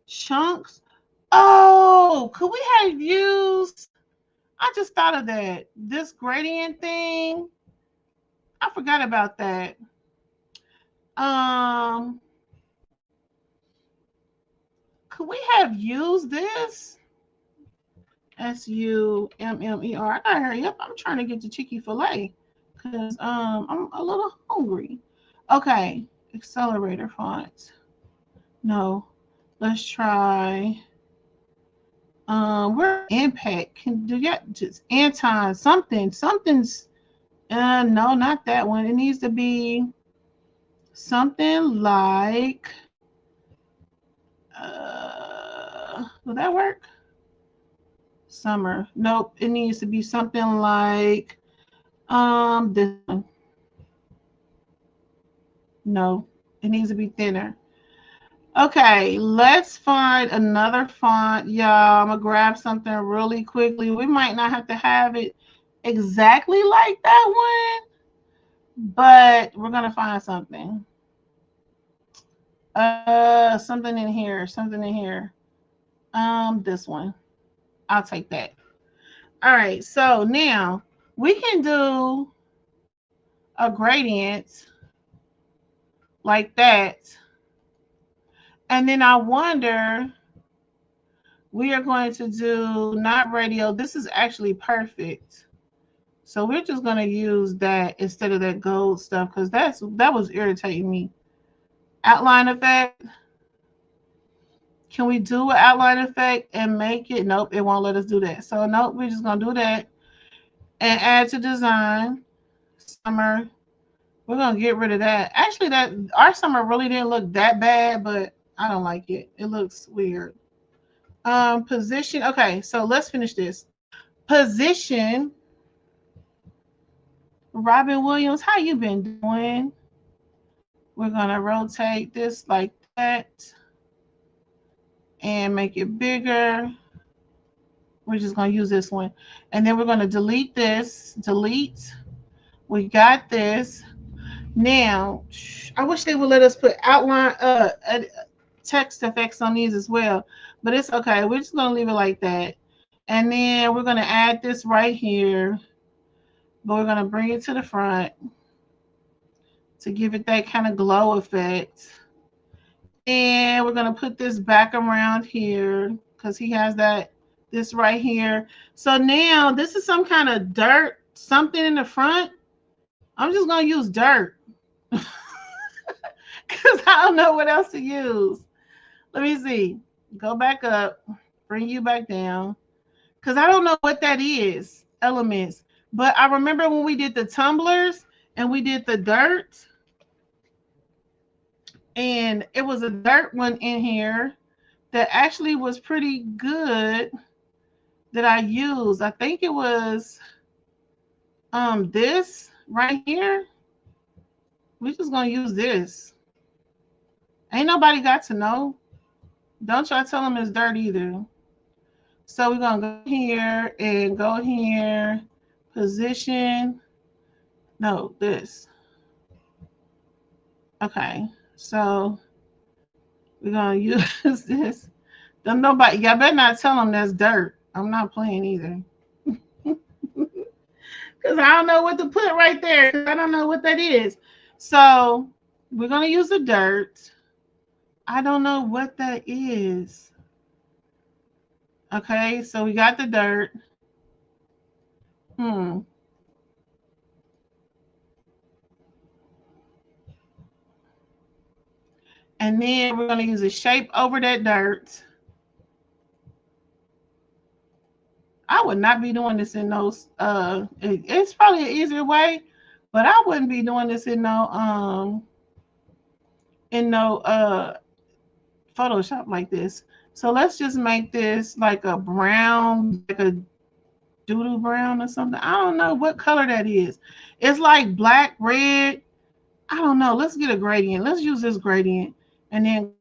chunks? Oh, could we have used? I just thought of that. This gradient thing. I forgot about that. Could we have used this? SUMMER. I gotta hurry up. I'm trying to get the Chick-fil-A because I'm a little hungry. Okay, accelerator fonts. No, let's try. Where impact can do that? Just Anton something. Something's. No, not that one. It needs to be something like. Will that work? Summer. Nope. It needs to be something like this one. No, it needs to be thinner. Okay, let's find another font. Y'all, I'm gonna grab something really quickly. We might not have to have it exactly like that one, but we're gonna find something. Something in here. Something in here. This one. I'll take that. All right, so now we can do a gradient like that. And then I wonder, we are going to do not radio. This is actually perfect. So we're just going to use that instead of that gold stuff because that was irritating me. Outline effect. Can we do an outline effect and make it? Nope, it won't let us do that. So nope, we're just going to do that. And add to design. Summer. We're going to get rid of that. Actually, that our summer really didn't look that bad, but I don't like it. It looks weird. Position. Okay, so let's finish this. Position. Robin Williams, how you been doing? We're gonna rotate this like that and make it bigger. We're just gonna use this one. And then we're gonna delete this. Delete. We got this. Now, I wish they would let us put outline text effects on these as well, but it's okay. We're just gonna leave it like that. And then we're gonna add this right here, but we're gonna bring it to the front to give it that kind of glow effect. And we're gonna put this back around here because he has this right here. So now this is some kind of dirt, something in the front. I'm just gonna use dirt because I don't know what else to use. Let me see. Go back up, bring you back down. Because I don't know what that is, elements. But I remember when we did the tumblers and we did the dirt. And it was a dirt one in here that actually was pretty good that I used. I think it was this right here. We're just going to use this. Ain't nobody got to know. Don't try to tell them it's dirt either. So we're going to go here and go here. Position. No, this. Okay. So we're going to use this. Don't nobody, y'all better not tell them that's dirt. I'm not playing either. Because I don't know what to put right there. I don't know what that is. So we're going to use the dirt. I don't know what that is. Okay, so we got the dirt. And then we're going to use a shape over that dirt. I would not be doing this in those. It's probably an easier way, but I wouldn't be doing this in no Photoshop like this. So let's just make this like a brown, like a doodle brown or something. I don't know what color that is. It's like black, red, I don't know. Let's get a gradient. Let's use this gradient. And then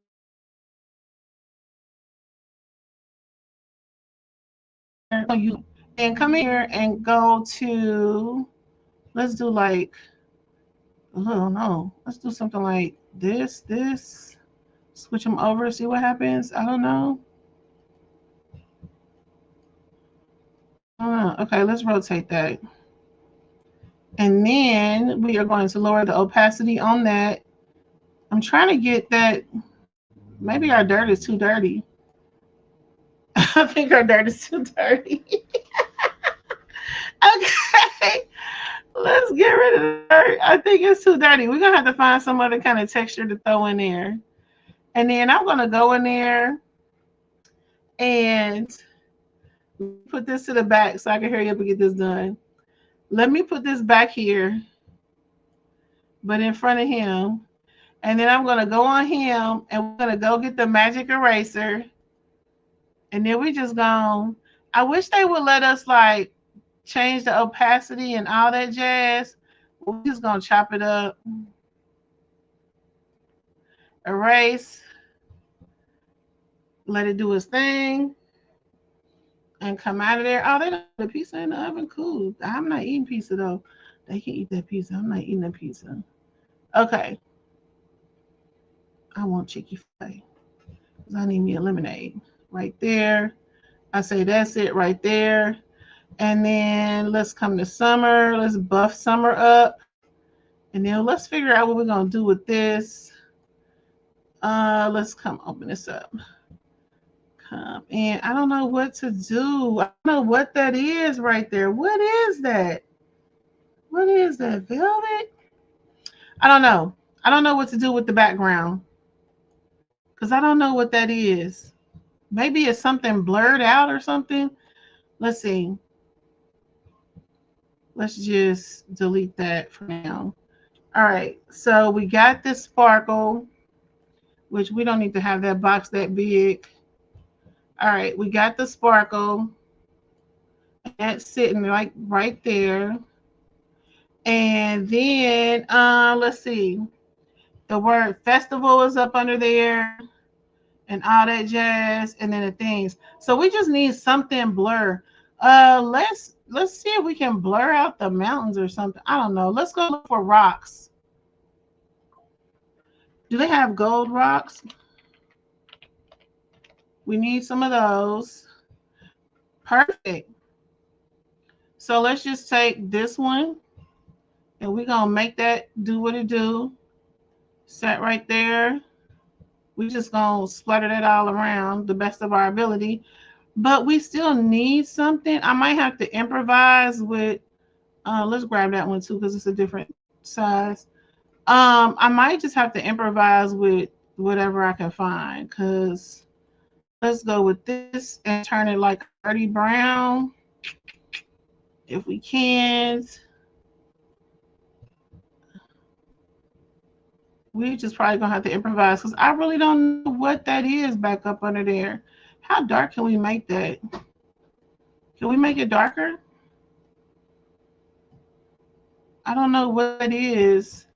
come here and go to, let's do like, oh no, let's do something like this. Switch them over, see what happens. I don't know. Okay, let's rotate that. And then we are going to lower the opacity on that. I'm trying to get that. Maybe our dirt is too dirty. I think our dirt is too dirty. Okay, let's get rid of the dirt. I think it's too dirty. We're going to have to find some other kind of texture to throw in there. And then I'm going to go in there and put this to the back so I can hurry up and get this done. Let me put this back here, but in front of him. And then I'm going to go on him and we're going to go get the magic eraser. And then we just gone. I wish they would let us like change the opacity and all that jazz. We're just going to chop it up. Erase. Let it do its thing. And come out of there. Oh, they got a pizza in the oven. Cool. I'm not eating pizza though. They can eat that pizza. I'm not eating that pizza. Okay. I want Chick-fil-A. I need me a lemonade. Right there. I say that's it right there. And then let's come to summer. Let's buff summer up. And then let's figure out what we're going to do with this. Let's come open this up. Come in. I don't know what to do. I don't know what that is right there. What is that? What is that? Velvet? I don't know. I don't know what to do with the background. Because I don't know what that is. Maybe it's something blurred out or something. Let's see. Let's just delete that for now. All right. So we got this sparkle, which we don't need to have that box that big. All right. We got the sparkle. That's sitting like right there. And then let's see. The word festival is up under there. And all that jazz, and then the things. So we just need something blur. Let's see if we can blur out the mountains or something. I don't know. Let's go look for rocks. Do they have gold rocks? We need some of those. Perfect. So let's just take this one, and we're gonna make that do what it do. Set right there. We just gonna splatter that all around the best of our ability. But we still need something. I might have to improvise with, let's grab that one too because it's a different size. I might just have to improvise with whatever I can find because let's go with this and turn it like dirty brown if we can. We just probably gonna have to improvise because I really don't know what that is back up under there. How dark can we make that? Can we make it darker? I don't know what it is.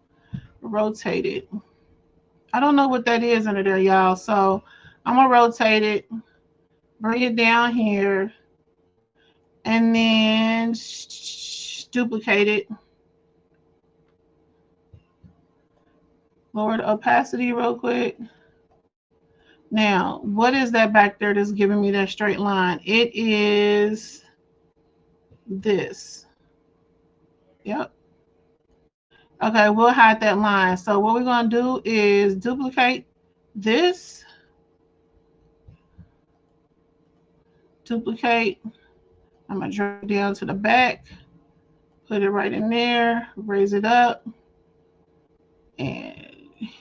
Rotate it. I don't know what that is under there, y'all. So I'm gonna rotate it, bring it down here, and then duplicate it. Lower the opacity real quick. Now, what is that back there that's giving me that straight line? It is this. Yep. Okay, we'll hide that line. So what we're going to do is duplicate this. Duplicate. I'm going to drag it down to the back. Put it right in there. Raise it up. And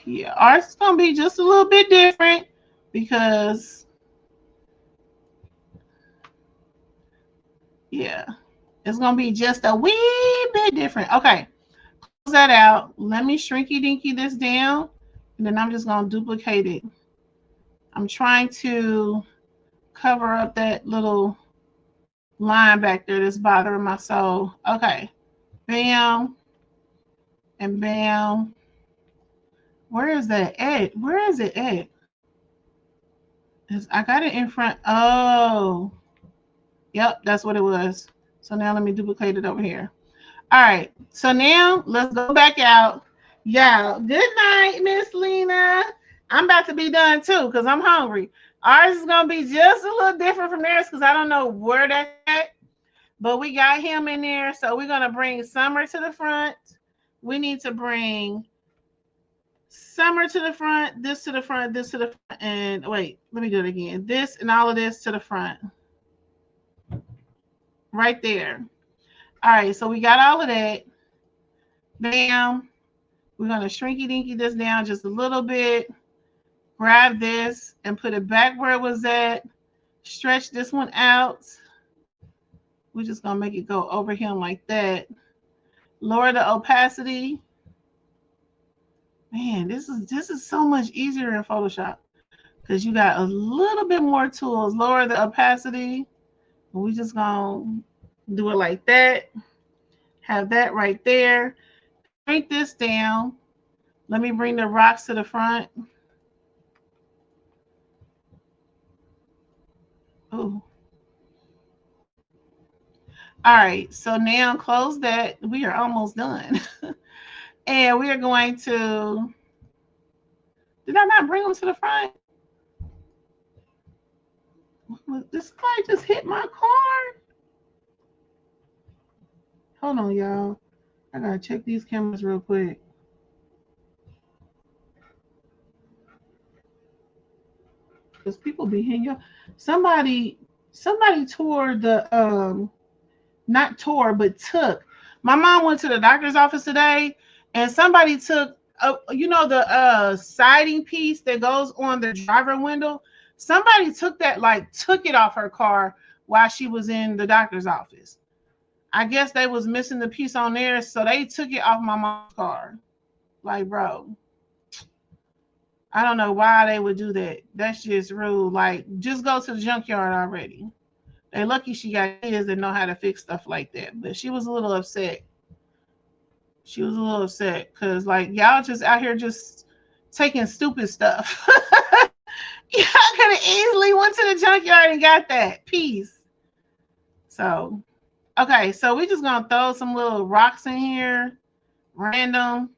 yeah, ours is going to be just a little bit different because, yeah, it's going to be just a wee bit different. Okay, close that out. Let me shrinky dinky this down, and then I'm just going to duplicate it. I'm trying to cover up that little line back there that's bothering my soul. Okay, bam, and bam. Where is that at? Where is it at? I got it in front. Oh, yep, that's what it was. So now let me duplicate it over here. All right. So now let's go back out. Yeah. Good night, Miss Lena. I'm about to be done too because I'm hungry. Ours is gonna be just a little different from theirs because I don't know where that's at. But we got him in there. So we're gonna bring Summer to the front. We need to bring Summer to the front, this to the front, this to the front, and wait, let me do it again. This and all of this to the front. Right there. All right, so we got all of that. Bam. We're gonna shrinky dinky this down just a little bit. Grab this and put it back where it was at. Stretch this one out. We're just gonna make it go over him like that. Lower the opacity. Man, this is so much easier in Photoshop because you got a little bit more tools. Lower the opacity. We just gonna do it like that. Have that right there. Shrink this down. Let me bring the rocks to the front. Oh. All right, so now close that. We are almost done. And we are going to, did I not bring them to the front? This guy just hit my car. Hold on, y'all. I gotta check these cameras real quick. Because people be hitting you. Somebody tore the not tore, but took. My mom went to the doctor's office today, and somebody took, you know, the siding piece that goes on the driver window. Somebody took that, like, took it off her car while she was in the doctor's office. I guess they was missing the piece on there, so they took it off my mom's car. Like, bro, I don't know why they would do that. That's just rude. Like, just go to the junkyard already. They lucky she got kids that know how to fix stuff like that. But she was a little upset. She was a little upset because, like, y'all just out here just taking stupid stuff. Y'all could have easily went to the junkyard and got that piece. So, okay, so we just gonna throw some little rocks in here, random.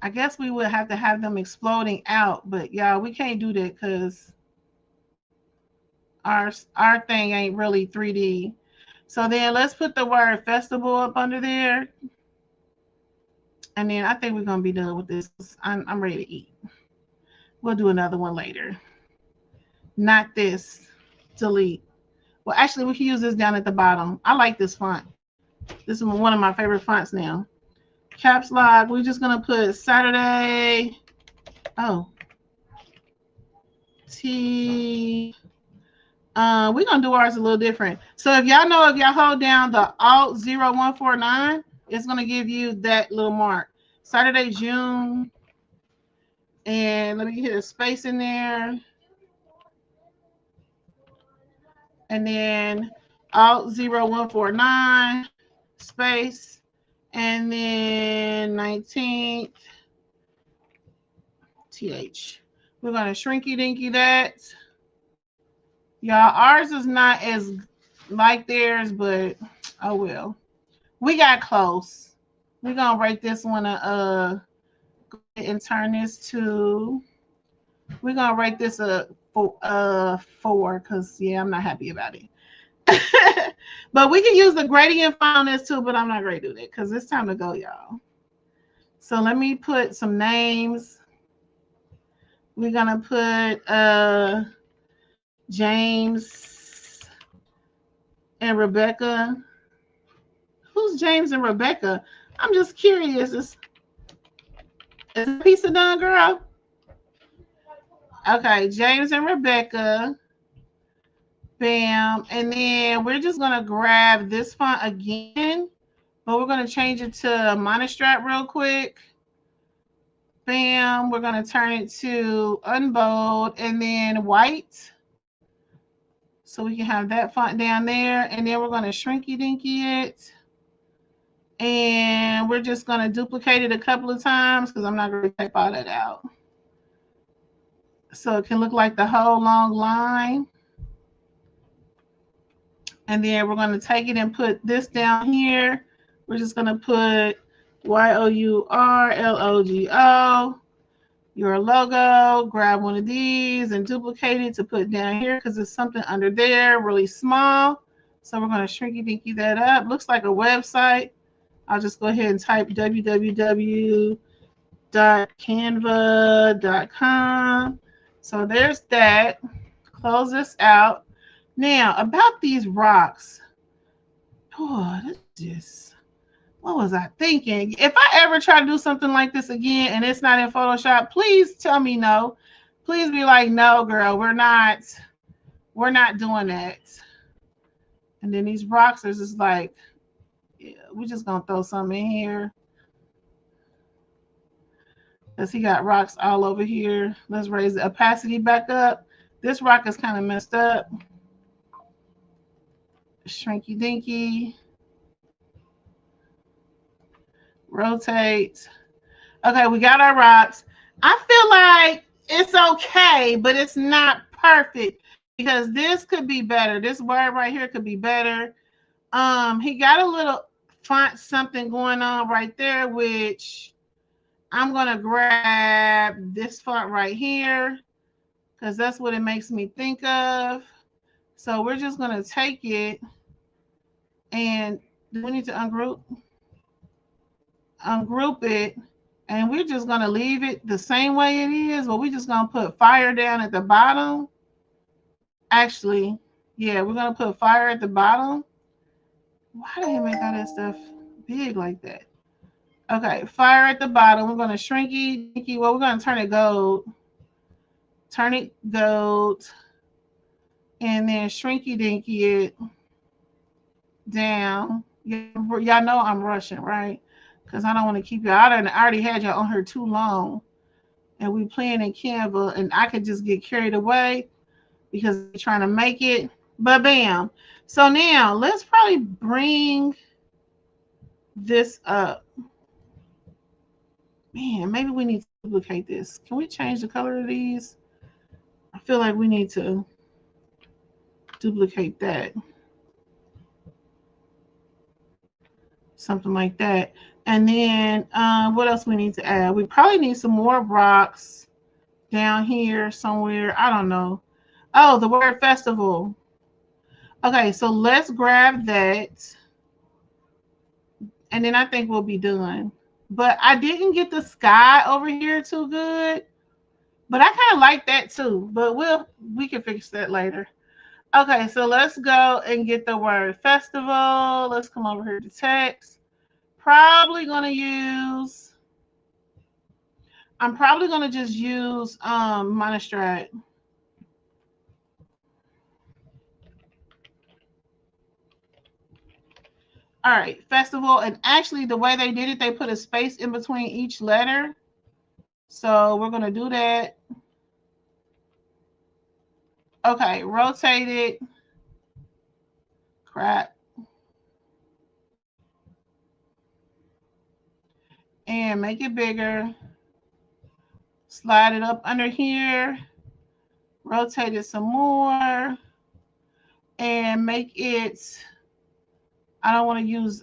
I guess we would have to have them exploding out, but y'all, we can't do that because our thing ain't really 3D. So then let's put the word festival up under there. And then I think we're gonna be done with this. I'm ready to eat. We'll do another one later. Not this. Delete. Well, actually, we can use this down at the bottom. I like this font. This is one of my favorite fonts now. Caps lock. We're just gonna put Saturday. Oh. T. We're gonna do ours a little different. So if y'all know, if y'all hold down the Alt 0149, it's gonna give you that little mark. Saturday, June. And let me hit a space in there. And then Alt 0149 space. And then 19th TH. We're gonna shrinky dinky that. Y'all, ours is not as like theirs, but oh well. We got close. We're gonna rate this one a go ahead and turn this to, we're gonna rate this a 4 because yeah, I'm not happy about it. But we can use the gradient on this too, but I'm not ready to do that because it's time to go, y'all. So let me put some names. We're gonna put James and Rebecca. Who's James and Rebecca? I'm just curious. Is a piece of done, girl? Okay, James and Rebecca. Bam. And then we're just going to grab this font again, but we're going to change it to Monostrap real quick. Bam. We're going to turn it to unbold and then white. So we can have that font down there. And then we're going to shrinky dinky it. And we're just going to duplicate it a couple of times because I'm not going to type all that out. So it can look like the whole long line. And then we're going to take it and put this down here. We're just going to put YOURLOGO, your logo. Grab one of these and duplicate it to put down here because there's something under there really small. So we're going to shrinky dinky that up. Looks like a website. I'll just go ahead and type www.canva.com. So there's that. Close this out. Now, about these rocks. Oh, this just, what was I thinking? If I ever try to do something like this again and it's not in Photoshop, please tell me no. Please be like, no, girl, we're not doing that. And then these rocks are just like, yeah, we're just gonna throw some in here. Because he got rocks all over here. Let's raise the opacity back up. This rock is kind of messed up. Shrinky dinky. Rotate. Okay, we got our rocks. I feel like it's okay, but it's not perfect because this could be better. This word right here could be better. He got a little font something going on right there, which I'm going to grab this font right here because that's what it makes me think of. So we're just going to take it and we need to ungroup it. And we're just going to leave it the same way it is, but we're just going to put fire down at the bottom. Actually, yeah, we're going to put fire at the bottom. Why did he make all that stuff big like that? Okay, fire at the bottom. We're going to shrinky. Well, we're going to turn it gold. Turn it gold. And then shrinky dinky it down. Y'all know I'm rushing, right? Because I don't want to keep y'all. I already had y'all on here too long. And we playing in Canva. And I could just get carried away because I'm trying to make it. But bam. So now let's probably bring this up. Man, maybe we need to duplicate this. Can we change the color of these? I feel like we need to duplicate that. Something like that. And then what else we need to add? We probably need some more rocks down here somewhere. I don't know. Oh, the word festival. Okay, so let's grab that. And then I think we'll be done. But I didn't get the sky over here too good. But I kind of like that too. But we can fix that later. Okay, so let's go and get the word festival. Let's come over here to text. I'm probably going to just use Monostrate. All right, festival. And actually, the way they did it, they put a space in between each letter. So we're going to do that. Okay, rotate it. Crap. And make it bigger. Slide it up under here. Rotate it some more. And make it, I want to use,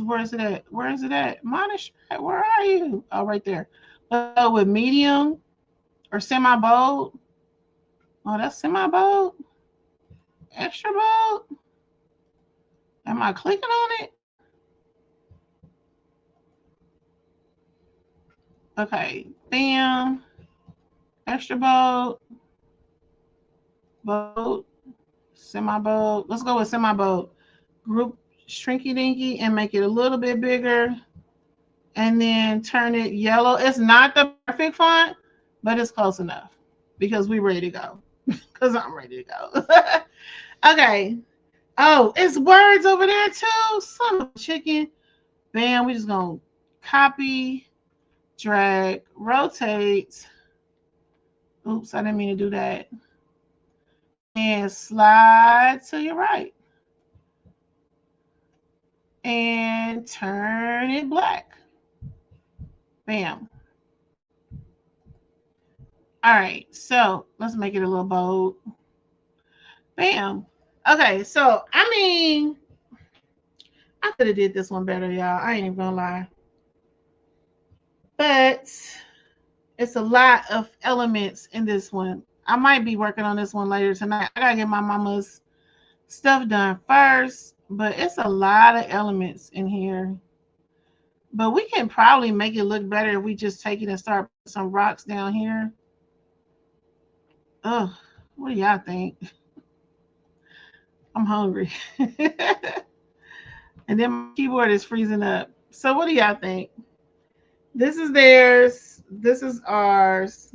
where is it at? Where is it at? Monostrate, where are you? Oh, right there. Let's go with medium or semi-bold. Oh, that's semi-bold. Extra bold. Am I clicking on it? Okay, bam. Extra bold. Bold. Semi-bold. Let's go with semi-bold. Group shrinky dinky and make it a little bit bigger. And then turn it yellow. It's not the perfect font, but it's close enough because we're ready to go. Because I'm ready to go. Okay. Oh, it's words over there too. Son of a chicken. Bam. We're just going to copy, drag, rotate. Oops, I didn't mean to do that. And slide to your right. And and turn it black. Bam. All right, so let's make it a little bold. Bam. Okay, so I mean, I could have did this one better, y'all. I ain't even gonna lie. But it's a lot of elements in this one. I might be working on this one later tonight. I gotta get my mama's stuff done first, but it's a lot of elements in here. But we can probably make it look better if we just take it and start putting some rocks down here. Oh, what do y'all think? I'm hungry. And then my keyboard is freezing up. So what do y'all think? This is theirs. This is ours.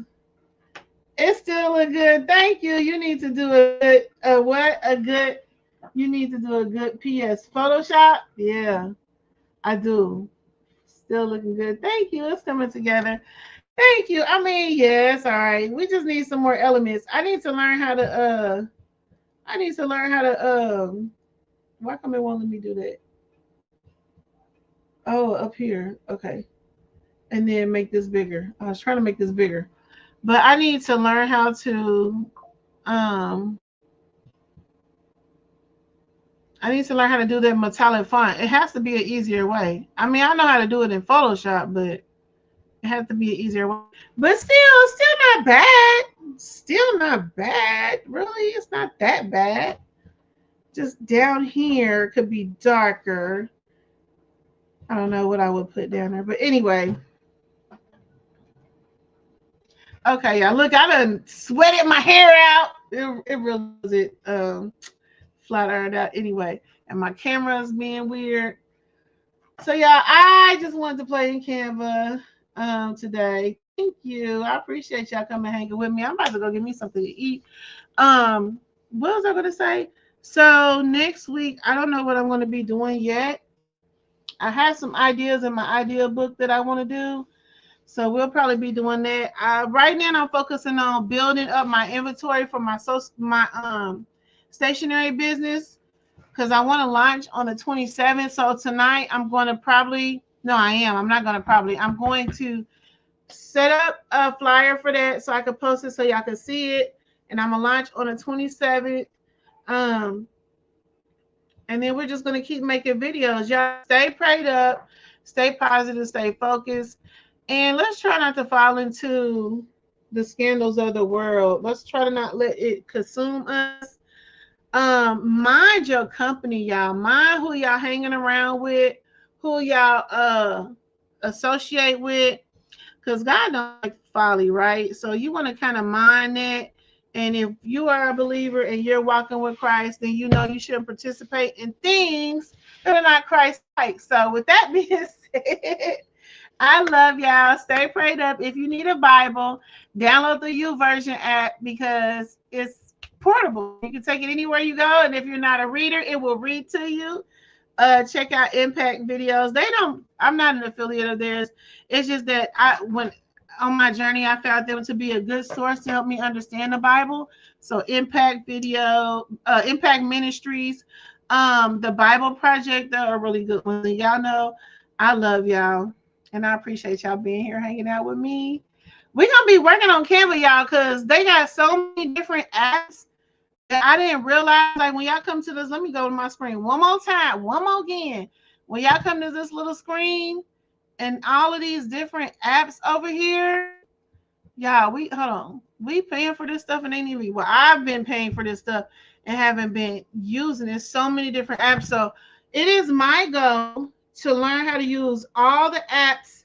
It's still a good. Thank you. You need to do a good. What a good. You need to do a good PS Photoshop. Yeah, I do. Still looking good. Thank you. It's coming together. Thank you. I mean, yes, all right. We just need some more elements. I need to learn how to. I need to learn how to. Why come it won't let me do that? Oh, up here. Okay. And then make this bigger. I was trying to make this bigger. But I need to learn how to um I need to learn how to do that metallic font. It has to be an easier way. I mean, I know how to do it in Photoshop, but it has to be an easier way. But still not bad. Still not bad. Really, it's not that bad. Just down here could be darker. I don't know what I would put down there. But anyway. Okay, y'all. Look, I done sweated my hair out. It really was it flat ironed out anyway. And my camera is being weird. So y'all, I just wanted to play in Canva today. Thank you. I appreciate y'all coming hanging with me. I'm about to go get me something to eat. What was I gonna say? So next week, I don't know what I'm gonna be doing yet. I have some ideas in my idea book that I want to do. So we'll probably be doing that. Right now, I'm focusing on building up my inventory for my stationery business because I want to launch on the 27th. So tonight, I'm going to probably I'm not going to probably. I'm going to set up a flyer for that so I can post it so y'all can see it. And I'm gonna launch on the 27th. And then we're just gonna keep making videos. Y'all stay prayed up, stay positive, stay focused. And let's try not to fall into the scandals of the world. Let's try to not let it consume us. Mind your company, y'all. Mind who y'all hanging around with, who y'all associate with. Because God don't like folly, right? So you want to kind of mind that. And if you are a believer and you're walking with Christ, then you know you shouldn't participate in things that are not Christ-like. So with that being said, I love y'all. Stay prayed up. If you need a Bible, download the YouVersion app because it's portable. You can take it anywhere you go. And if you're not a reader, it will read to you. Check out Impact Videos. I'm not an affiliate of theirs. It's just that when on my journey, I found them to be a good source to help me understand the Bible. So Impact Ministries, the Bible Project, they're a really good one. Y'all know I love y'all. And I appreciate y'all being here hanging out with me. We're going to be working on Canva, y'all, because they got so many different apps that I didn't realize. Like, when y'all come to this, let me go to my screen one more time, one more again. When y'all come to this little screen and all of these different apps over here, y'all, hold on. We paying for this stuff and they need me. Well, I've been paying for this stuff and haven't been using it. So many different apps. So it is my goal to learn how to use all the apps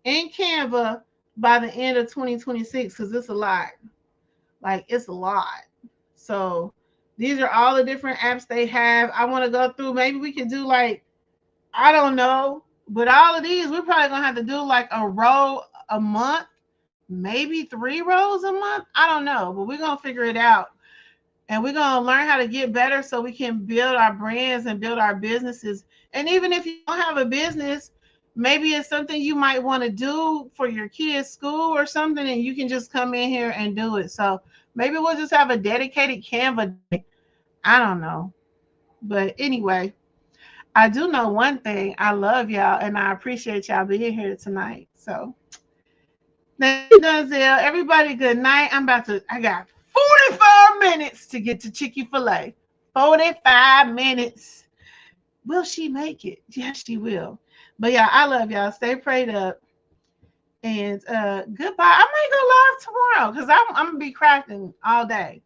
in Canva by the end of 2026 because it's a lot. Like, it's a lot. So these are all the different apps they have. I want to go through. Maybe we can do like, I don't know, but all of these, we're probably going to have to do like a row a month, maybe 3 rows a month. I don't know, but we're going to figure it out. And we're going to learn how to get better so we can build our brands and build our businesses. And even if you don't have a business, maybe it's something you might want to do for your kids' school or something, and you can just come in here and do it. So maybe we'll just have a dedicated Canva day. I don't know. But anyway, I do know one thing. I love y'all and I appreciate y'all being here tonight. So thank you, Denzel. Everybody, good night. I got 45 minutes to get to Chick-fil-A. 45 minutes. Will she make it? Yes, she will. But yeah, I love y'all. Stay prayed up. And goodbye. I might go live tomorrow because I'm gonna be crafting all day.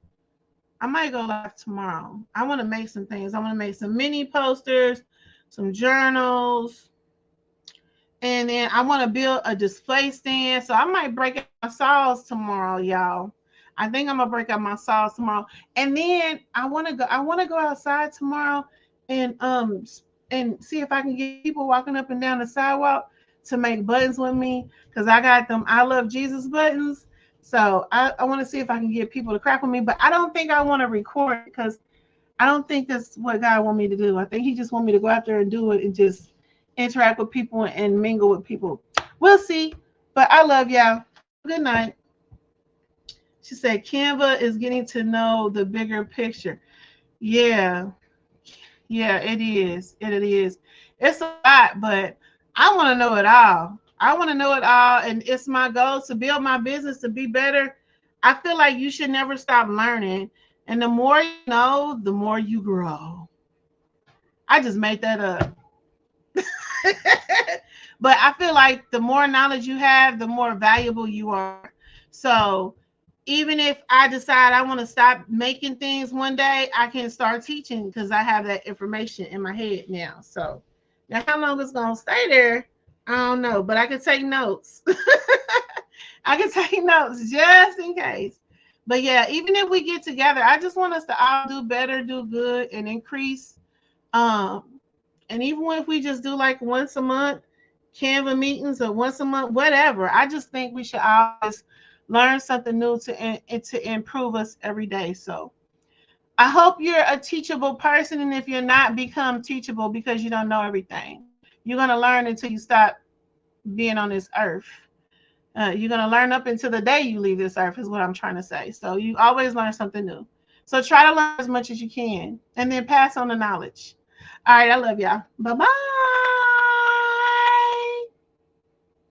I might go live tomorrow. I want to make some things. I want to make some mini posters, some journals, and then I want to build a display stand. So I might break out my saws tomorrow, y'all. I think I'm gonna break out my saws tomorrow, and then I want to go. I want to go outside tomorrow and see if I can get people walking up and down the sidewalk to make buttons with me because I got them I love Jesus buttons. So I want to see if I can get people to crack with me, but I don't think I want to record because I don't think that's what God want me to do. I think He just want me to go out there and do it and just interact with people and mingle with people. We'll see. But I love y'all. Good night. She said Canva is getting to know the bigger picture. Yeah. Yeah, it is. It is. It's a lot, but I want to know it all. I want to know it all. And it's my goal to build my business to be better. I feel like you should never stop learning. And the more you know, the more you grow. I just made that up. But I feel like the more knowledge you have, the more valuable you are. So even if I decide I want to stop making things one day, I can start teaching because I have that information in my head now. So now how long it's gonna stay there, I don't know, but I can take notes. I can take notes just in case. But yeah, even if we get together, I just want us to all do better, do good, and increase. Um, and even if we just do like once a month, Canva meetings or once a month, whatever. I just think we should always learn something new to improve us every day. So I hope you're a teachable person, and if you're not, become teachable because you don't know everything. You're gonna learn until you stop being on this earth. You're gonna learn up until the day you leave this earth, is what I'm trying to say. So you always learn something new. So try to learn as much as you can, and then pass on the knowledge. All right, I love y'all. Bye bye.